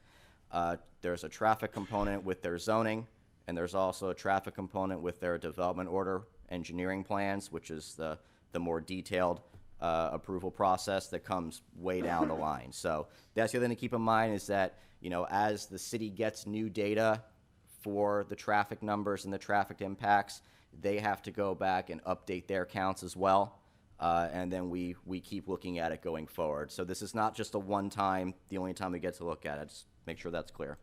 There's a traffic component with their zoning, and there's also a traffic component with their development order engineering plans, which is the more detailed approval process that comes way down the line. So that's the other thing to keep in mind, is that as the city gets new data for the traffic numbers and the traffic impacts, they have to go back and update their counts as well. And then we keep looking at it going forward. So this is not just a one-time, the only time we get to look at it. Just make sure that's clear.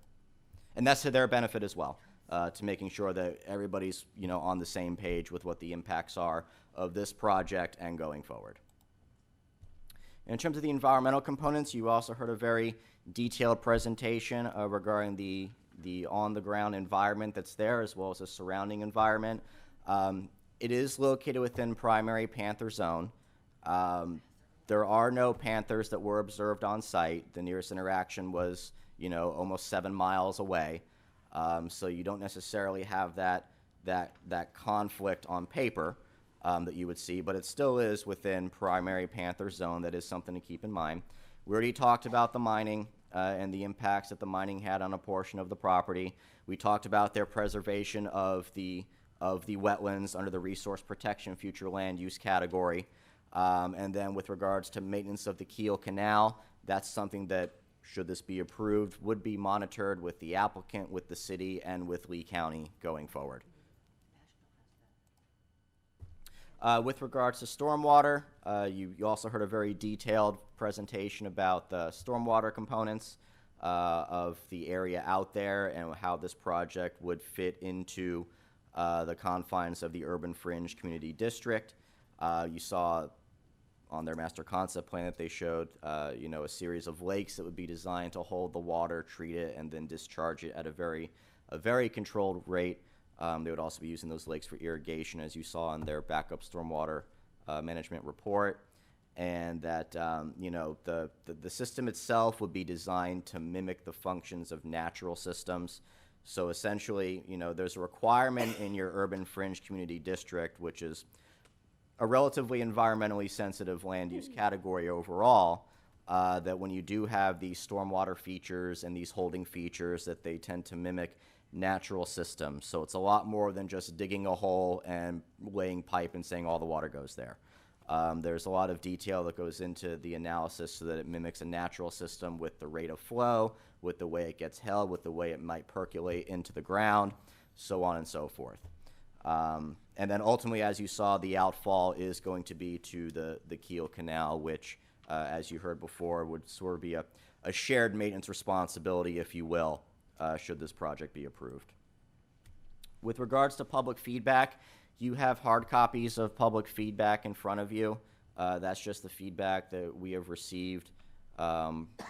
And that's to their benefit as well, to making sure that everybody's on the same page with what the impacts are of this project and going forward. In terms of the environmental components, you also heard a very detailed presentation regarding the on-the-ground environment that's there, as well as the surrounding environment. It is located within primary panther zone. There are no panthers that were observed on site. The nearest interaction was, almost 7 miles away. So you don't necessarily have that conflict on paper that you would see, but it still is within primary panther zone. That is something to keep in mind. We already talked about the mining and the impacts that the mining had on a portion of the property. We talked about their preservation of the wetlands under the resource protection future land use category. And then with regards to maintenance of the Keel Canal, that's something that, should this be approved, would be monitored with the applicant, with the city, and with Lee County going forward. With regards to stormwater, you also heard a very detailed presentation about the stormwater components of the area out there and how this project would fit into the confines of the urban fringe community district. You saw on their master concept plan that they showed, a series of lakes that would be designed to hold the water, treat it, and then discharge it at a very controlled rate. They would also be using those lakes for irrigation, as you saw in their backup stormwater management report. And that, the system itself would be designed to mimic the functions of natural systems. So essentially, there's a requirement in your urban fringe community district, which is a relatively environmentally sensitive land use category overall, that when you do have these stormwater features and these holding features, that they tend to mimic natural systems. So it's a lot more than just digging a hole and laying pipe and saying all the water goes there. There's a lot of detail that goes into the analysis so that it mimics a natural system with the rate of flow, with the way it gets held, with the way it might percolate into the ground, so on and so forth. And then ultimately, as you saw, the outfall is going to be to the Keel Canal, which, as you heard before, would sort of be a shared maintenance responsibility, if you will, should this project be approved. With regards to public feedback, you have hard copies of public feedback in front of you. That's just the feedback that we have received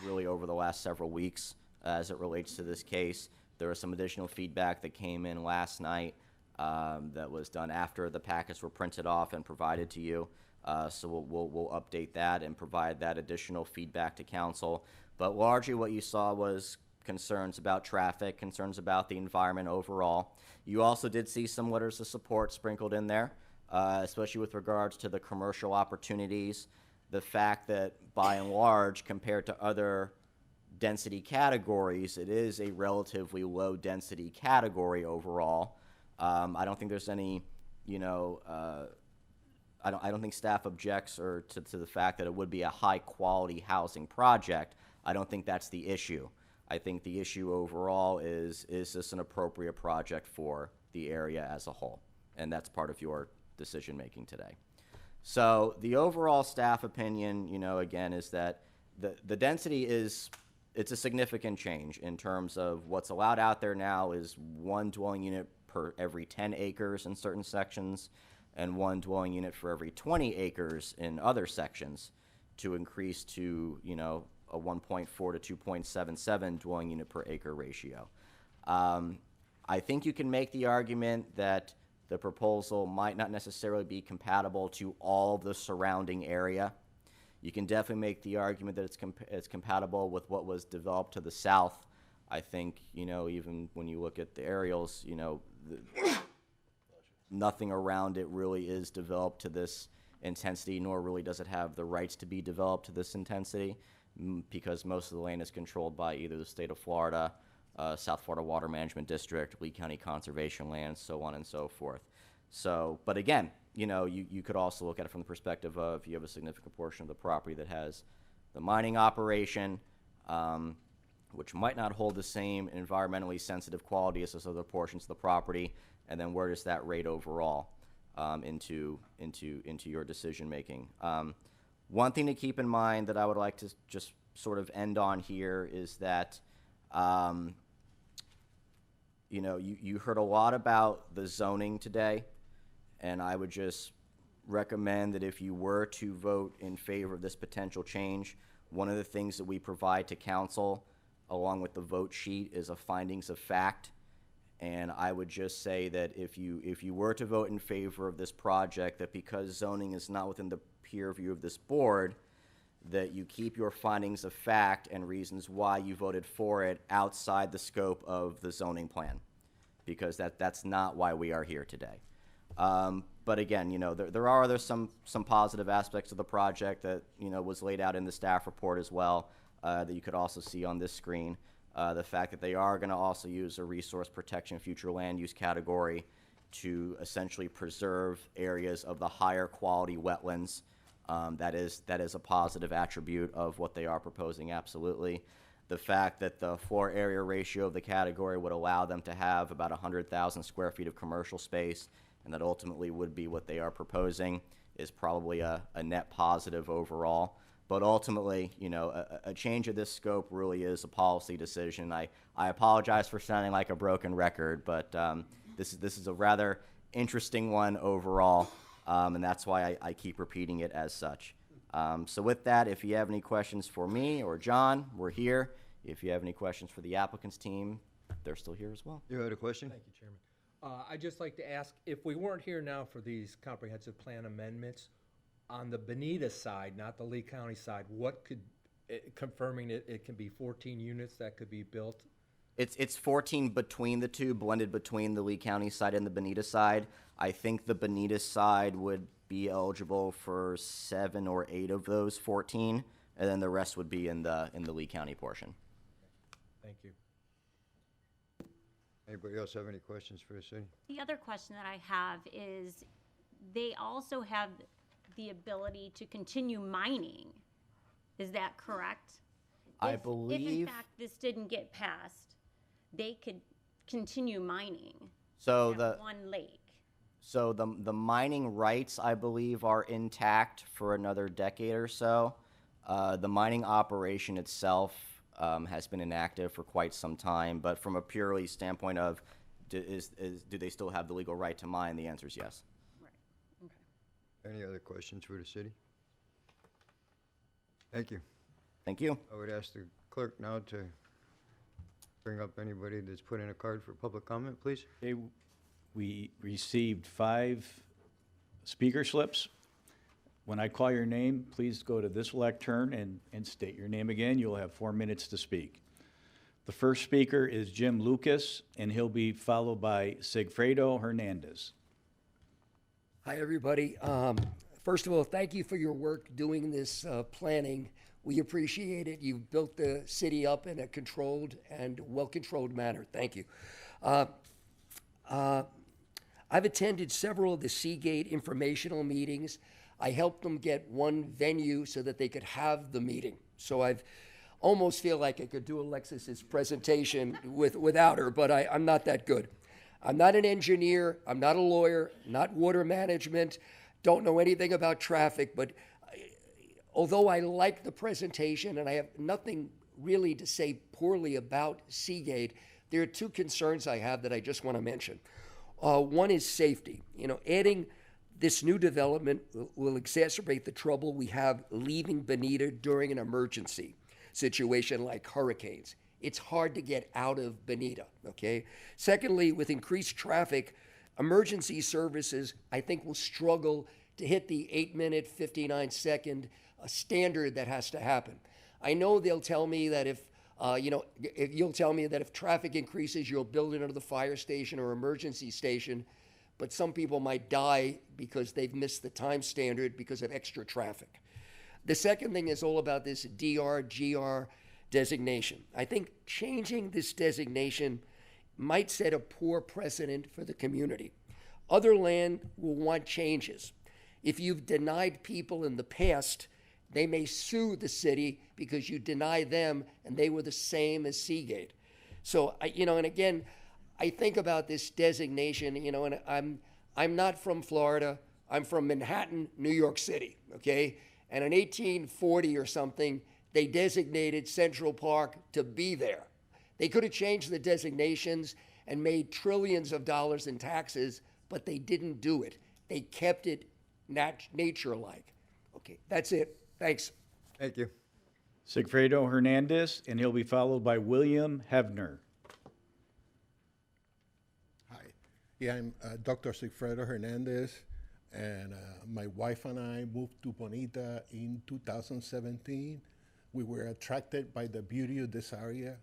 really over the last several weeks as it relates to this case. There was some additional feedback that came in last night that was done after the packets were printed off and provided to you. So we'll update that and provide that additional feedback to council. But largely what you saw was concerns about traffic, concerns about the environment overall. You also did see some letters of support sprinkled in there, especially with regards to the commercial opportunities. The fact that by and large, compared to other density categories, it is a relatively low density category overall. I don't think there's any, I don't think staff objects to the fact that it would be a high quality housing project. I don't think that's the issue. I think the issue overall is this an appropriate project for the area as a whole? And that's part of your decision making today. So the overall staff opinion, again, is that the density it's a significant change in terms of what's allowed out there now is 1 dwelling unit per every 10 acres in certain sections and 1 dwelling unit for every 20 acres in other sections, to increase to, a 1.4 to 2.77 dwelling unit per acre ratio. I think you can make the argument that the proposal might not necessarily be compatible to all of the surrounding area. You can definitely make the argument that it's compatible with what was developed to the south. I think, even when you look at the aerials, nothing around it really is developed to this intensity, nor really does it have the rights to be developed to this intensity, because most of the land is controlled by either the state of Florida, South Florida Water Management District, Lee County Conservation Land, so on and so forth. So, but again, you could also look at it from the perspective of you have a significant portion of the property that has the mining operation, which might not hold the same environmentally sensitive quality as those other portions of the property, and then where does that rate overall into your decision making? One thing to keep in mind that I would like to just sort of end on here is that, you heard a lot about the zoning today, and I would just recommend that if you were to vote in favor of this potential change, one of the things that we provide to council, along with the vote sheet, is a findings of fact. And I would just say that if you were to vote in favor of this project, that because zoning is not within the peer review of this board, that you keep your findings of fact and reasons why you voted for it outside the scope of the zoning plan, because that's not why we are here today. But again, there are some positive aspects of the project that, was laid out in the staff report as well, that you could also see on this screen. The fact that they are going to also use a resource protection future land use category to essentially preserve areas of the higher quality wetlands. That is a positive attribute of what they are proposing, absolutely. The fact that the floor area ratio of the category would allow them to have about 100,000 square feet of commercial space, and that ultimately would be what they are proposing, is probably a net positive overall. But ultimately, a change of this scope really is a policy decision. I apologize for sounding like a broken record, but this is a rather interesting one overall, and that's why I keep repeating it as such. So with that, if you have any questions for me or John, we're here. If you have any questions for the applicants team, they're still here as well. You had a question? Thank you, Chairman. I'd just like to ask, if we weren't here now for these comprehensive plan amendments, on the Bonita side, not the Lee County side, what could, confirming it can be 14 units that could be built? It's 14 between the two, blended between the Lee County side and the Bonita side. I think the Bonita side would be eligible for 7 or 8 of those 14, and then the rest would be in the Lee County portion. Thank you. Anybody else have any questions for the city? The other question that I have is, they also have the ability to continue mining. Is that correct? I If in believe fact this didn't get passed, they could continue mining so. at one lake. So the mining rights, I believe, are intact for another decade or so. The mining operation itself has been inactive for quite some time, but from a purely standpoint of do they still have the legal right to mine, the answer is yes. Right, okay. Any other questions for the city? Thank you. Thank you. I would ask the clerk now to bring up anybody that's put in a card for public comment, please. Okay, we received 5 speaker slips. When I call your name, please go to this lectern and state your name again. You'll have 4 minutes to speak. The first speaker is Jim Lucas, and he'll be followed by Sigfredo Hernandez. Hi, everybody. First of all, thank you for your work doing this planning. We appreciate it. You've built the city up in a controlled and well-controlled manner. Thank you. I've attended several of the Seagate informational meetings. I helped them get one venue so that they could have the meeting. So I've almost feel like I could do Alexis's presentation without her, but I'm not that good. I'm not an engineer. I'm not a lawyer, not water management, don't know anything about traffic, but although I like the presentation and I have nothing really to say poorly about Seagate, there are 2 concerns I have that I just want to mention. One is safety. Adding this new development will exacerbate the trouble we have leaving Bonita during an emergency situation like hurricanes. It's hard to get out of Bonita, okay? Secondly, with increased traffic, emergency services, I think, will struggle to hit the 8-minute, 59-second standard that has to happen. I know they'll tell me that if you'll tell me that if traffic increases, you'll build it under the fire station or emergency station, but some people might die because they've missed the time standard because of extra traffic. The second thing is all about this DRGR designation. I think changing this designation might set a poor precedent for the community. Other land will want changes. If you've denied people in the past, they may sue the city because you denied them and they were the same as Seagate. So, and again, I think about this designation, and I'm not from Florida. I'm from Manhattan, New York City, okay? And in 1840 or something, they designated Central Park to be there. They could have changed the designations and made trillions of dollars in taxes, but they didn't do it. They kept it nature-like. Okay, that's it. Thanks. Thank you. Sigfredo Hernandez, and he'll be followed by William Hebner. Hi. Yeah, I'm Dr. Sigfredo Hernandez, and my wife and I moved to Bonita in 2017. We were attracted by the beauty of this area.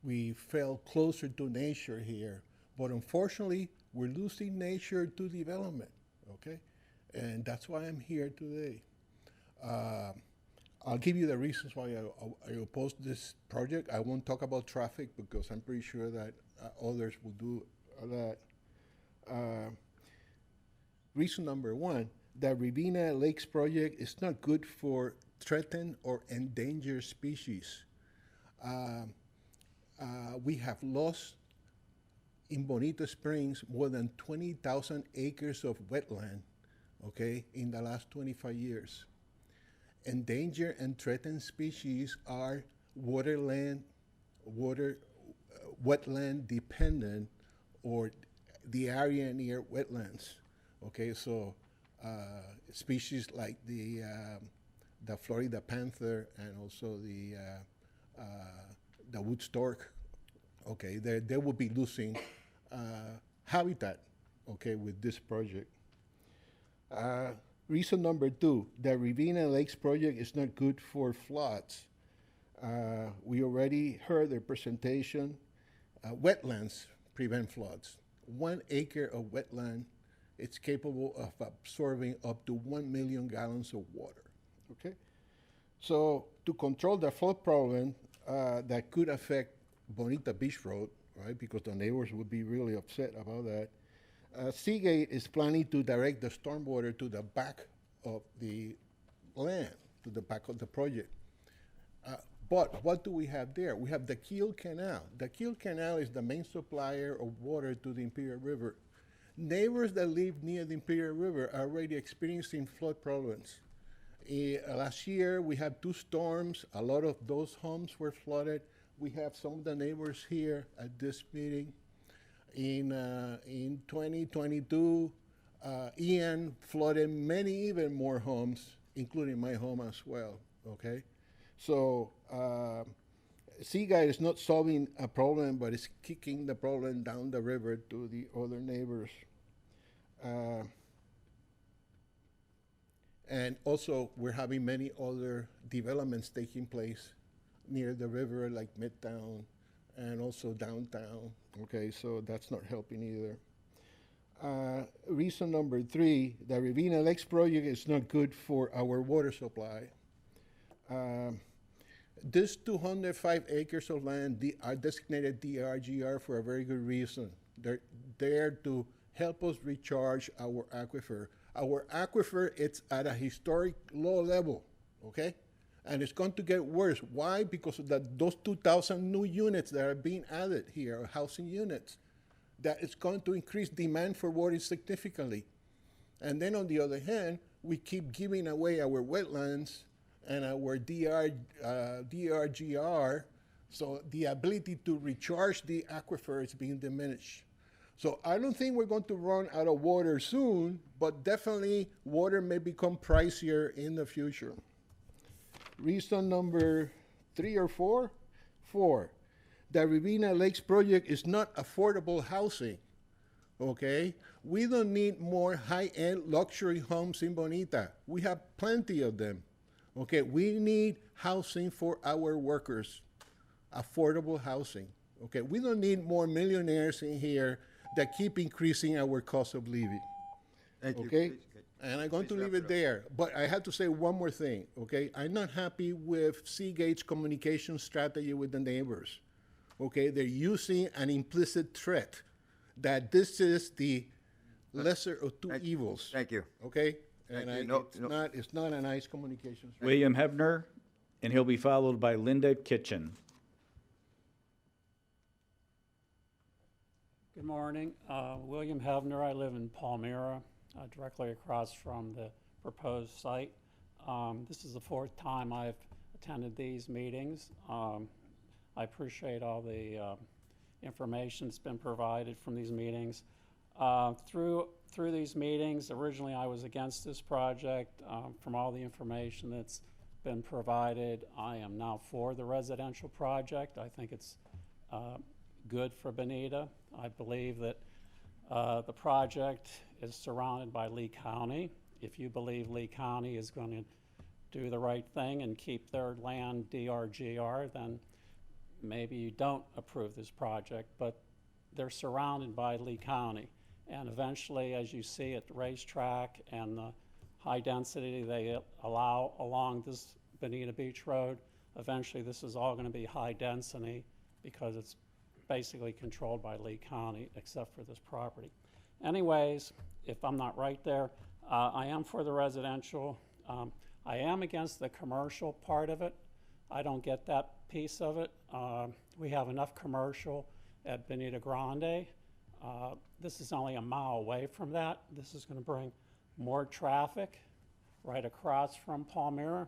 We felt closer to nature here, but unfortunately, we're losing nature to development, okay? And that's why I'm here today. I'll give you the reasons why I oppose this project. I won't talk about traffic because I'm pretty sure that others will do that. Reason number one, the Riviera Lakes project is not good for threatened or endangered species. We have lost in Bonita Springs more than 20,000 acres of wetland, okay, in the last 25 years. Endangered and threatened species are wetland dependent, or the area near wetlands. Okay, so species like the Florida panther and also the wood stork. Okay, they will be losing habitat. Okay, with this project. Reason number two, the Riviera Lakes project is not good for floods. We already heard their presentation. Wetlands prevent floods. 1 acre of wetland, it's capable of absorbing up to 1 million gallons of water, okay? So to control the flood problem that could affect Bonita Beach Road, right, because the neighbors would be really upset about that, Seagate is planning to direct the stormwater to the back of the land, to the back of the project. But what do we have there? We have the Kiel Canal. The Kiel Canal is the main supplier of water to the Imperial River. Neighbors that live near the Imperial River are already experiencing flood problems. Last year, we had 2 storms. A lot of those homes were flooded. We have some of the neighbors here at this meeting. In 2022, Ian flooded many even more homes, including my home as well, okay? So Seagate is not solving a problem, but it's kicking the problem down the river to the other neighbors. And also, we're having many other developments taking place near the river, like Midtown and also downtown. Okay, so that's not helping either. Reason number 3, the Riviera Lakes project is not good for our water supply. This 205 acres of land are designated DRGR for a very good reason. They're there to help us recharge our aquifer. Our aquifer, it's at a historic low level, okay? And it's going to get worse. Why? Because of those 2,000 new units that are being added here, housing units, that it's going to increase demand for water significantly. And then on the other hand, we keep giving away our wetlands and our DRGR, so the ability to recharge the aquifer is being diminished. So I don't think we're going to run out of water soon, but definitely water may become pricier in the future. Reason number 3 or 4? 4, the Riviera Lakes project is not affordable housing, okay? We don't need more high-end luxury homes in Bonita. We have plenty of them, okay? We need housing for our workers, affordable housing, okay? We don't need more millionaires in here that keep increasing our cost of living. Thank you. Okay? Please, And I'm going to please leave wrap it there, but I have to say one more thing, okay? I'm not happy with Seagate's communication strategy with the neighbors, okay? They're using an implicit threat that this is the lesser of two evils. Thank you. Okay? Thank And you. it's not a nice communication strategy. William Hebner, and he'll be followed by Linda Kitchen. Good morning. William Hebner. I live in Palmyra, directly across from the proposed site. This is the 4th time I've attended these meetings. I appreciate all the information that's been provided from these meetings. Through these meetings, originally I was against this project. From all the information that's been provided, I am now for the residential project. I think it's good for Bonita. I believe that the project is surrounded by Lee County. If you believe Lee County is going to do the right thing and keep their land DRGR, then maybe you don't approve this project, but they're surrounded by Lee County. And eventually, as you see at the racetrack and the high density they allow along this Bonita Beach Road, eventually this is all going to be high density because it's basically controlled by Lee County, except for this property. Anyways, if I'm not right there, I am for the residential. I am against the commercial part of it. I don't get that piece of it. We have enough commercial at Bonita Grande. This is only a mile away from that. This is going to bring more traffic right across from Palmyra.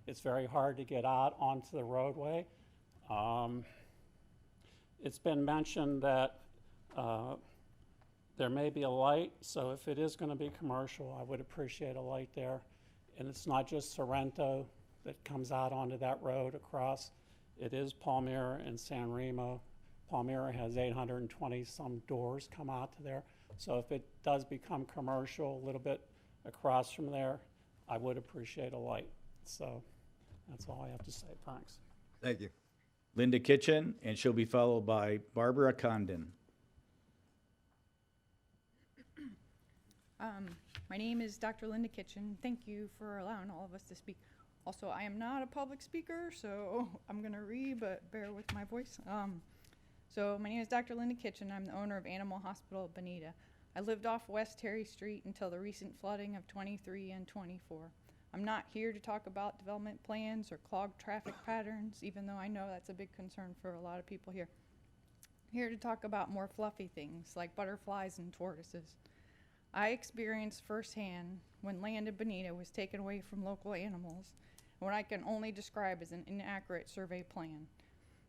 It's very hard to get out onto the roadway. It's been mentioned that there may be a light, so if it is going to be commercial, I would appreciate a light there. And it's not just Sorrento that comes out onto that road across. It is Palmyra and San Remo. Palmyra has 820 some doors come out to there. So if it does become commercial a little bit across from there, I would appreciate a light. So that's all I have to say. Thanks. Thank you. Linda Kitchen, and she'll be followed by Barbara Condon. My name is Dr. Linda Kitchen. Thank you for allowing all of us to speak. Also, I am not a public speaker, so I'm going to read, but bear with my voice. So my name is Dr. Linda Kitchen. I'm the owner of Animal Hospital Bonita. I lived off West Terry Street until the recent flooding of 23 and 24. I'm not here to talk about development plans or clogged traffic patterns, even though I know that's a big concern for a lot of people here. I'm here to talk about more fluffy things like butterflies and tortoises. I experienced firsthand when land in Bonita was taken away from local animals, what I can only describe as an inaccurate survey plan.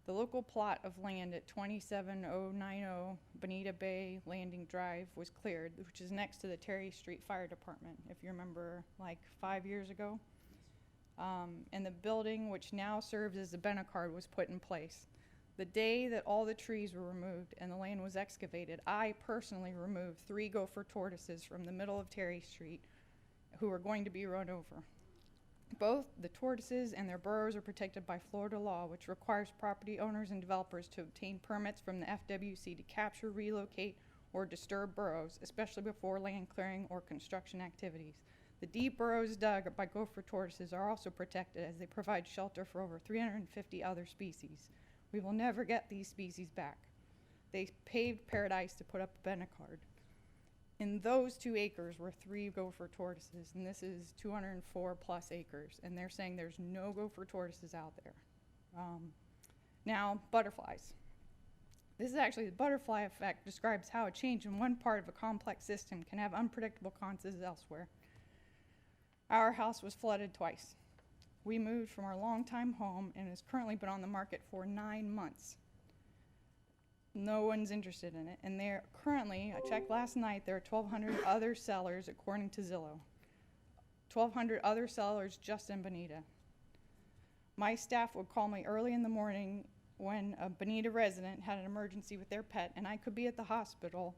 The local plot of land at 27090 Bonita Bay Landing Drive was cleared, which is next to the Terry Street Fire Department, if you remember, like 5 years ago. And the building, which now serves as the Benacard, was put in place. The day that all the trees were removed and the land was excavated, I personally removed 3 gopher tortoises from the middle of Terry Street who were going to be run over. Both the tortoises and their burrows are protected by Florida law, which requires property owners and developers to obtain permits from the FWC to capture, relocate, or disturb burrows, especially before land clearing or construction activities. The deep burrows dug by gopher tortoises are also protected as they provide shelter for over 350 other species. We will never get these species back. They paved paradise to put up a Benacard. In those 2 acres were 3 gopher tortoises, and this is 204 plus acres, and they're saying there's no gopher tortoises out there. Now, butterflies. This is actually the butterfly effect describes how a change in one part of a complex system can have unpredictable consequences elsewhere. Our house was flooded twice. We moved from our longtime home and has currently been on the market for 9 months. No one's interested in it. And there currently, I checked last night, there are 1,200 other sellers according to Zillow. 1,200 other sellers just in Bonita. My staff would call me early in the morning when a Bonita resident had an emergency with their pet, and I could be at the hospital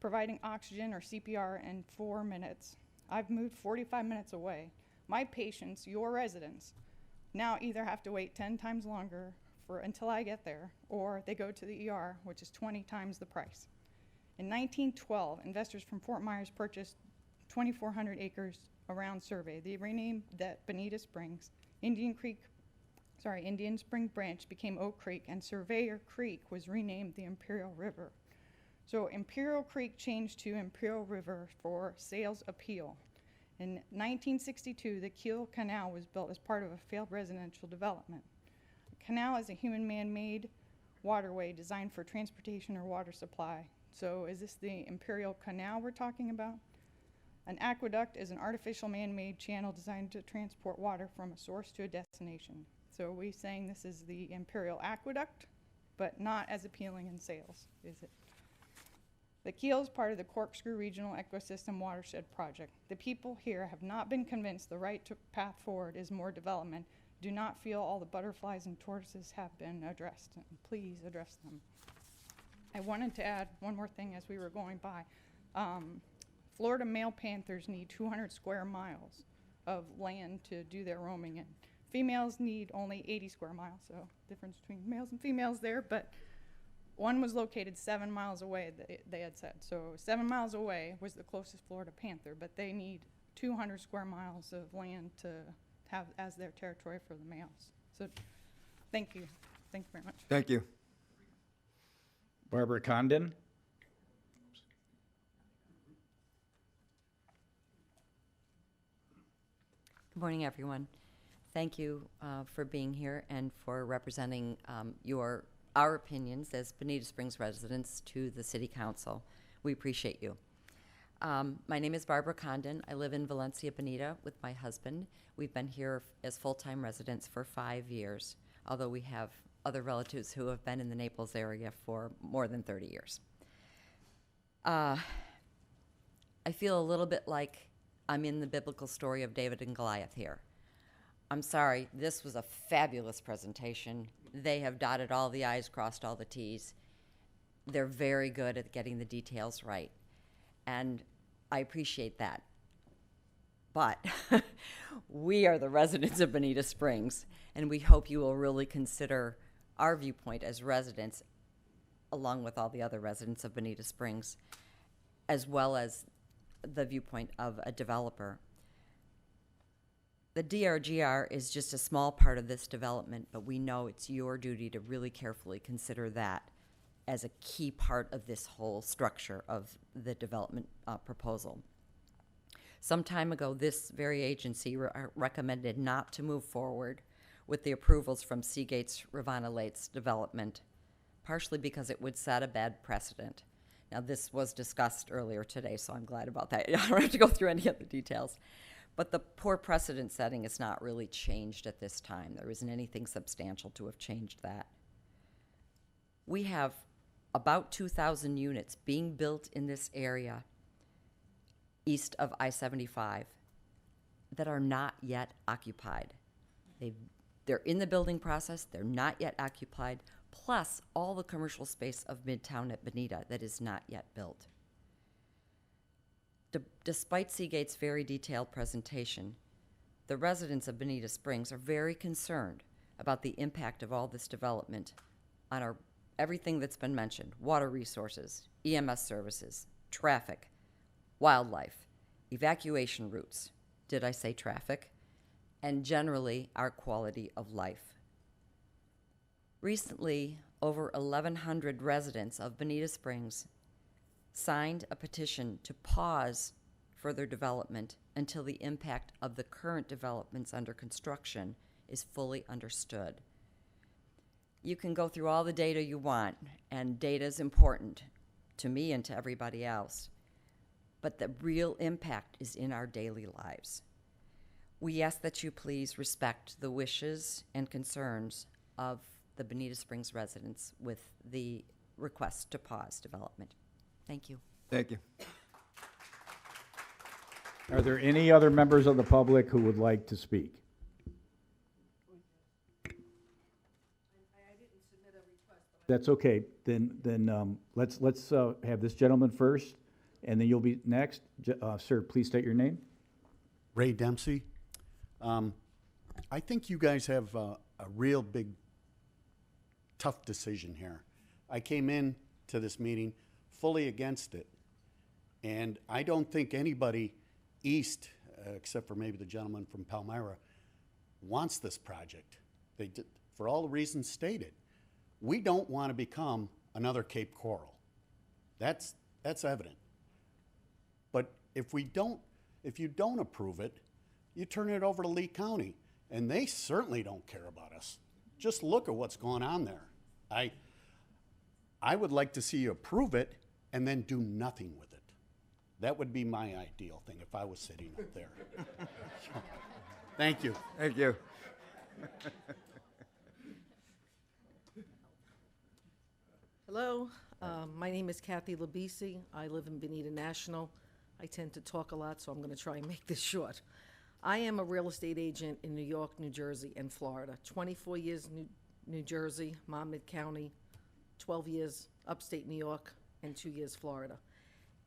providing oxygen or CPR in 4 minutes. I've moved 45 minutes away. My patients, your residents, now either have to wait 10 times longer until I get there, or they go to the ER, which is 20 times the price. In 1912, investors from Fort Myers purchased 2,400 acres around Survey. They renamed that Bonita Springs. Indian Spring Branch became Oak Creek, and Surveyor Creek was renamed the Imperial River. So Imperial Creek changed to Imperial River for sales appeal. In 1962, the Kiel Canal was built as part of a failed residential development. A canal is a human man-made waterway designed for transportation or water supply. So is this the Imperial Canal we're talking about? An aqueduct is an artificial man-made channel designed to transport water from a source to a destination. So are we saying this is the Imperial Aqueduct, but not as appealing in sales, is it? The keel is part of the Corkscrew Regional Ecosystem Watershed Project. The people here have not been convinced the right path forward is more development. Do not feel all the butterflies and tortoises have been addressed. Please address them. I wanted to add one more thing as we were going by. Florida male panthers need 200 square miles of land to do their roaming in. Females need only 80 square miles, so difference between males and females there, but one was located 7 miles away, they had said. So 7 miles away was the closest Florida panther, but they need 200 square miles of land to have as their territory for the males. So thank you. Thank you very much. Thank you. Barbara Condon? Good morning, everyone. Thank you for being here and for representing our opinions as Bonita Springs residents to the City Council. We appreciate you. My name is Barbara Condon. I live in Valencia, Bonita with my husband. We've been here as full-time residents for 5 years, although we have other relatives who have been in the Naples area for more than 30 years. I feel a little bit like I'm in the biblical story of David and Goliath here. I'm sorry, this was a fabulous presentation. They have dotted all the I's, crossed all the T's. They're very good at getting the details right, and I appreciate that. But we are the residents of Bonita Springs, and we hope you will really consider our viewpoint as residents, along with all the other residents of Bonita Springs, as well as the viewpoint of a developer. The DRGR is just a small part of this development, but we know it's your duty to really carefully consider that as a key part of this whole structure of the development proposal. Some time ago, this very agency recommended not to move forward with the approvals from Seagate's Rivanna Lakes development, partially because it would set a bad precedent. Now, this was discussed earlier today, so I'm glad about that. I don't have to go through any of the details. But the poor precedent setting is not really changed at this time. There isn't anything substantial to have changed that. We have about 2,000 units being built in this area east of I-75 that are not yet occupied. They're in the building process, they're not yet occupied, plus all the commercial space of Midtown at Bonita that is not yet built. Despite Seagate's very detailed presentation, the residents of Bonita Springs are very concerned about the impact of all this development on everything that's been mentioned: water resources, EMS services, traffic, wildlife, evacuation routes, did I say traffic? And generally, our quality of life. Recently, over 1,100 residents of Bonita Springs signed a petition to pause further development until the impact of the current developments under construction is fully understood. You can go through all the data you want, and data is important to me and to everybody else, but the real impact is in our daily lives. We ask that you please respect the wishes and concerns of the Bonita Springs residents with the request to pause development. Thank you. Thank you. Are there any other members of the public who would like to speak? That's okay. Then let's have this gentleman first, and then you'll be next. Sir, please state your name. Ray Dempsey. I think you guys have a real big, tough decision here. I came in to this meeting fully against it, and I don't think anybody east, except for maybe the gentleman from Palmyra, wants this project. They did, for all the reasons stated. We don't want to become another Cape Coral. That's evident. But if you don't approve it, you turn it over to Lee County, and they certainly don't care about us. Just look at what's going on there. I would like to see you approve it and then do nothing with it. That would be my ideal thing if I was sitting up there. So, thank you. Thank you. Hello, My name is Kathy Labisi. I live in Bonita National. I tend to talk a lot, so I'm going to try and make this short. I am a real estate agent in New York, New Jersey, and Florida. 24 years New Jersey, Monmouth County, 12 years upstate New York, and 2 years Florida.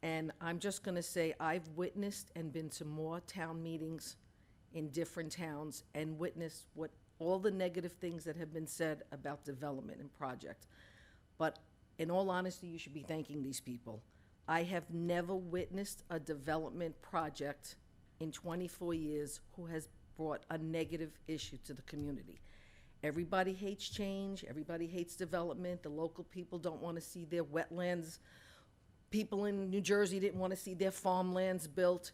And I'm just going to say I've witnessed and been to more town meetings in different towns and witnessed what all the negative things that have been said about development and project. But in all honesty, you should be thanking these people. I have never witnessed a development project in 24 years who has brought a negative issue to the community. Everybody hates change, everybody hates development, the local people don't want to see their wetlands. People in New Jersey didn't want to see their farmlands built.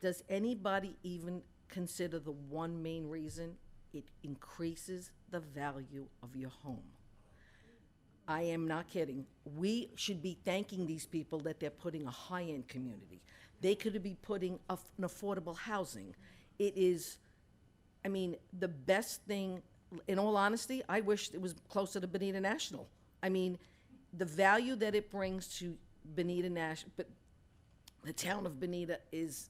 Does anybody even consider the one main reason? It increases the value of your home. I am not kidding. We should be thanking these people that they're putting a high-end community. They could be putting an affordable housing. It is, I mean, the best thing, in all honesty, I wish it was closer to Bonita National. I mean, the value that it brings to Bonita National, but the town of Bonita is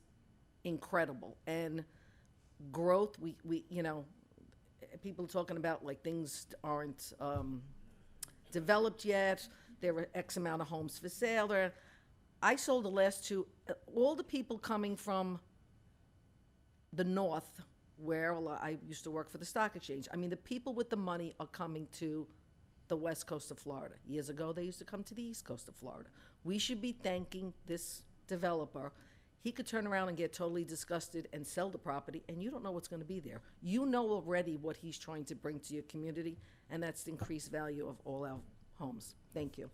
incredible. And growth, we you know, people are talking about like things aren't developed yet. There were X amount of homes for sale. I sold the last two. All the people coming from the north, where I used to work for the stock exchange. I mean, the people with the money are coming to the west coast of Florida. Years ago, they used to come to the east coast of Florida. We should be thanking this developer. He could turn around and get totally disgusted and sell the property, and you don't know what's going to be there. You know already what he's trying to bring to your community, and that's the increased value of all our homes. Thank you.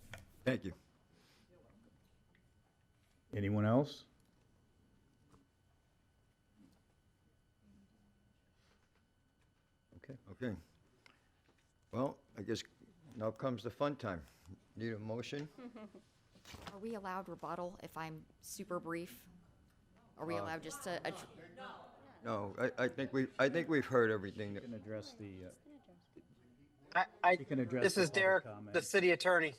Thank you. Anyone else? Okay. Okay. Well, I guess now comes the fun time. Need a motion? Are we allowed rebuttal if I'm super brief? Are we allowed just to? No, I think we've heard everything. Can address the. I, can address this the is public Derek, comment. the city attorney.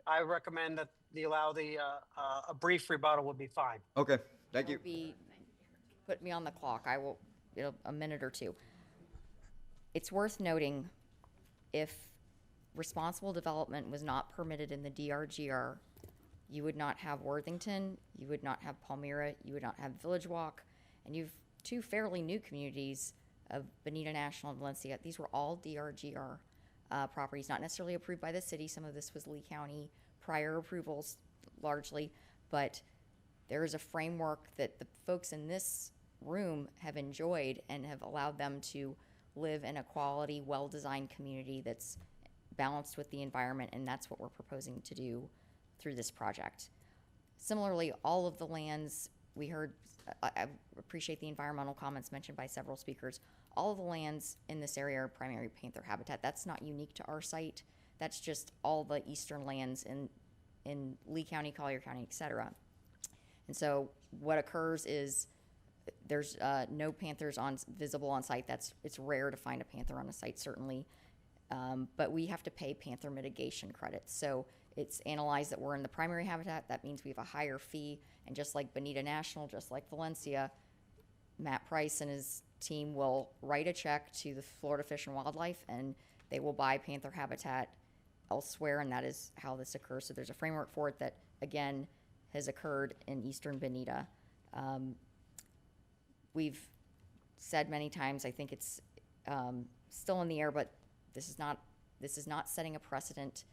I recommend that allow a brief rebuttal would be fine. Okay, thank you. Put me on the clock. I will, a minute or two. It's worth noting, if responsible development was not permitted in the DRGR, you would not have Worthington, you would not have Palmyra, you would not have Village Walk, and you've two fairly new communities of Bonita National and Valencia. These were all DRGR properties, not necessarily approved by the city. Some of this was Lee County prior approvals largely, but there is a framework that the folks in this room have enjoyed and have allowed them to live in a quality, well-designed community that's balanced with the environment, and that's what we're proposing to do through this project. Similarly, all of the lands we heard, I appreciate the environmental comments mentioned by several speakers. All of the lands in this area are primary panther habitat. That's not unique to our site. That's just all the eastern lands in Lee County, Collier County, et cetera. And so what occurs is there's no panthers visible on site. It's rare to find a panther on a site, certainly. But we have to pay panther mitigation credits. So it's analyzed that we're in the primary habitat. That means we have a higher fee. And just like Bonita National, just like Valencia, Matt Price and his team will write a check to the Florida Fish and Wildlife, and they will buy panther habitat elsewhere, and that is how this occurs. So there's a framework for it that, again, has occurred in eastern Bonita. We've said many times, I think it's still in the air, but this is not setting a precedent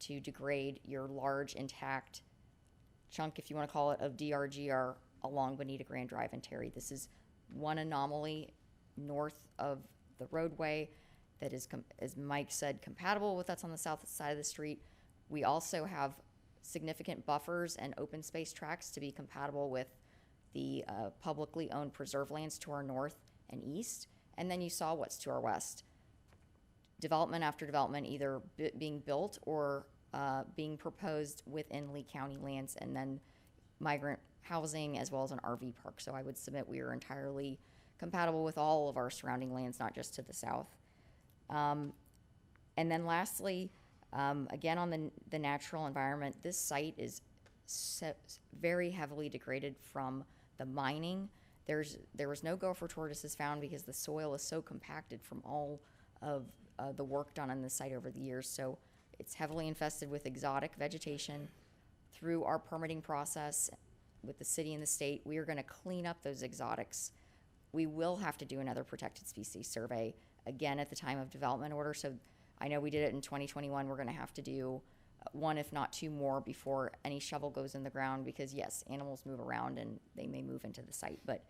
to degrade your large, intact chunk, if you want to call it, of DRGR along Bonita Grand Drive and Terry. This is one anomaly north of the roadway that is, as Mike said, compatible with what's on the south side of the street. We also have significant buffers and open space tracts to be compatible with the publicly owned preserve lands to our north and east. And then you saw what's to our west. Development after development, either being built or being proposed within Lee County lands, and then migrant housing as well as an RV park. So I would submit we are entirely compatible with all of our surrounding lands, not just to the south. And then lastly, Again, on the natural environment, this site is very heavily degraded from the mining. There was no gopher tortoises found because the soil is so compacted from all of the work done on the site over the years. So it's heavily infested with exotic vegetation. Through our permitting process with the city and the state, we are going to clean up those exotics. We will have to do another protected species survey again at the time of development order. So I know we did it in 2021. We're going to have to do one, if not two more, before any shovel goes in the ground, because yes, animals move around and they may move into the site. But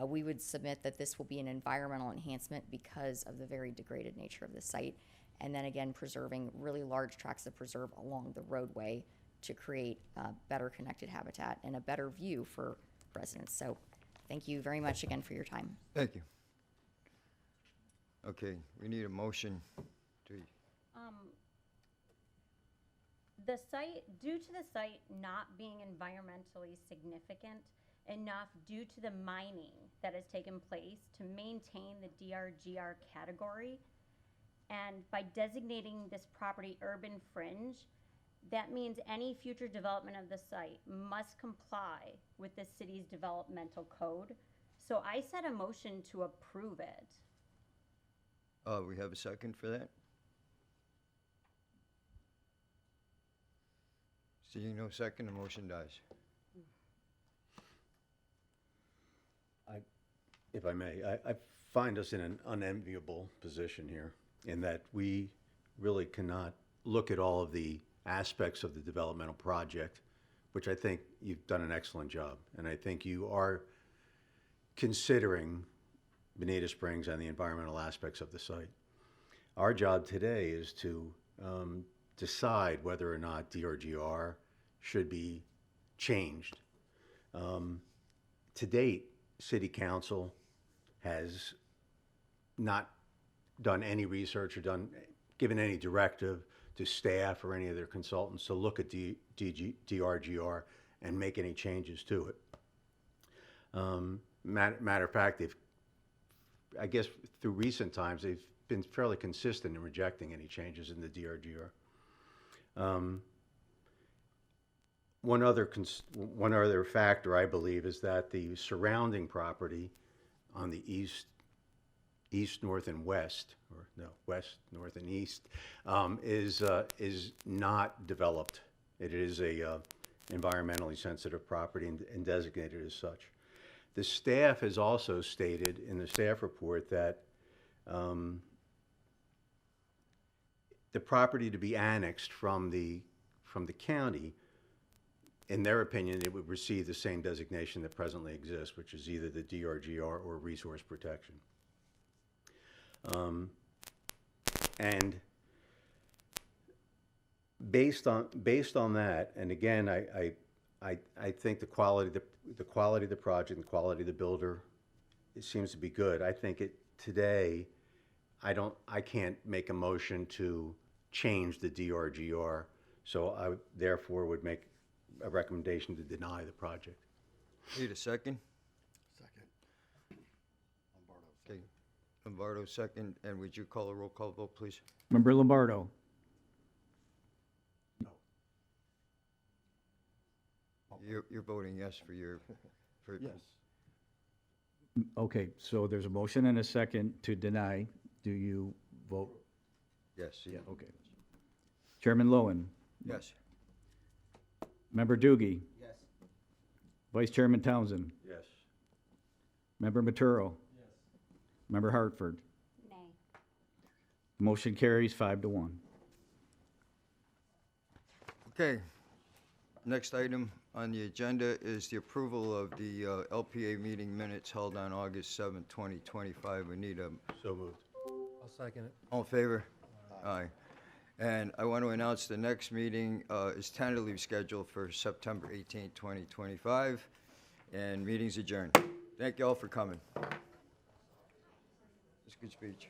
we would submit that this will be an environmental enhancement because of the very degraded nature of the site. And then again, preserving really large tracts of preserve along the roadway to create better connected habitat and a better view for residents. So thank you very much again for your time. Thank you. Okay, we need a motion to, The site, due to the site not being environmentally significant enough due to the mining that has taken place to maintain the DRGR category, and by designating this property urban fringe, that means any future development of the site must comply with the city's developmental code. So I set a motion to approve it. we have a second for that? Seeing no second, the motion dies. If I may, I find us in an unenviable position here in that we really cannot look at all of the aspects of the developmental project, which I think you've done an excellent job. And I think you are considering Bonita Springs and the environmental aspects of the site. Our job today is to decide whether or not DRGR should be changed. To date, City Council has not done any research or given any directive to staff or any of their consultants to look at DRGR and make any changes to it. Matter of fact, I guess through recent times, they've been fairly consistent in rejecting any changes in the DRGR. One other factor, I believe, is that the surrounding property on the east, north, and west, or no, west, north, and east, is not developed. It is a environmentally sensitive property and designated as such. The staff has also stated in the staff report that the property to be annexed from the county, in their opinion, it would receive the same designation that presently exists, which is either the DRGR or resource protection. And based on that, and again, I think the quality of the project and the quality of the builder, it seems to be good. I think today, I can't make a motion to change the DRGR, so I therefore would make a recommendation to deny the project. Need a second? Second. Okay, Lombardo second, and would you call a roll call vote, please? Member Lombardo. No. You're voting yes for your, Yes. Okay, so there's a motion and a second to deny. Do you vote? yes. Yeah, okay. Chairman Lowen, Yes. Member Doogie, Yes. Vice Chairman Townsend, Yes. Member Maturo. Yes. Member Hartford. Nay. Motion carries 5-1. Okay. Next item on the agenda is the approval of the LPA meeting minutes held on August 7th, 2025. We need a, So moved. I'll second it. all in favor? Aye. And I want to announce the next meeting is tentatively scheduled for September 18th, 2025, and meeting's adjourned. Thank you all for coming. That's a good speech.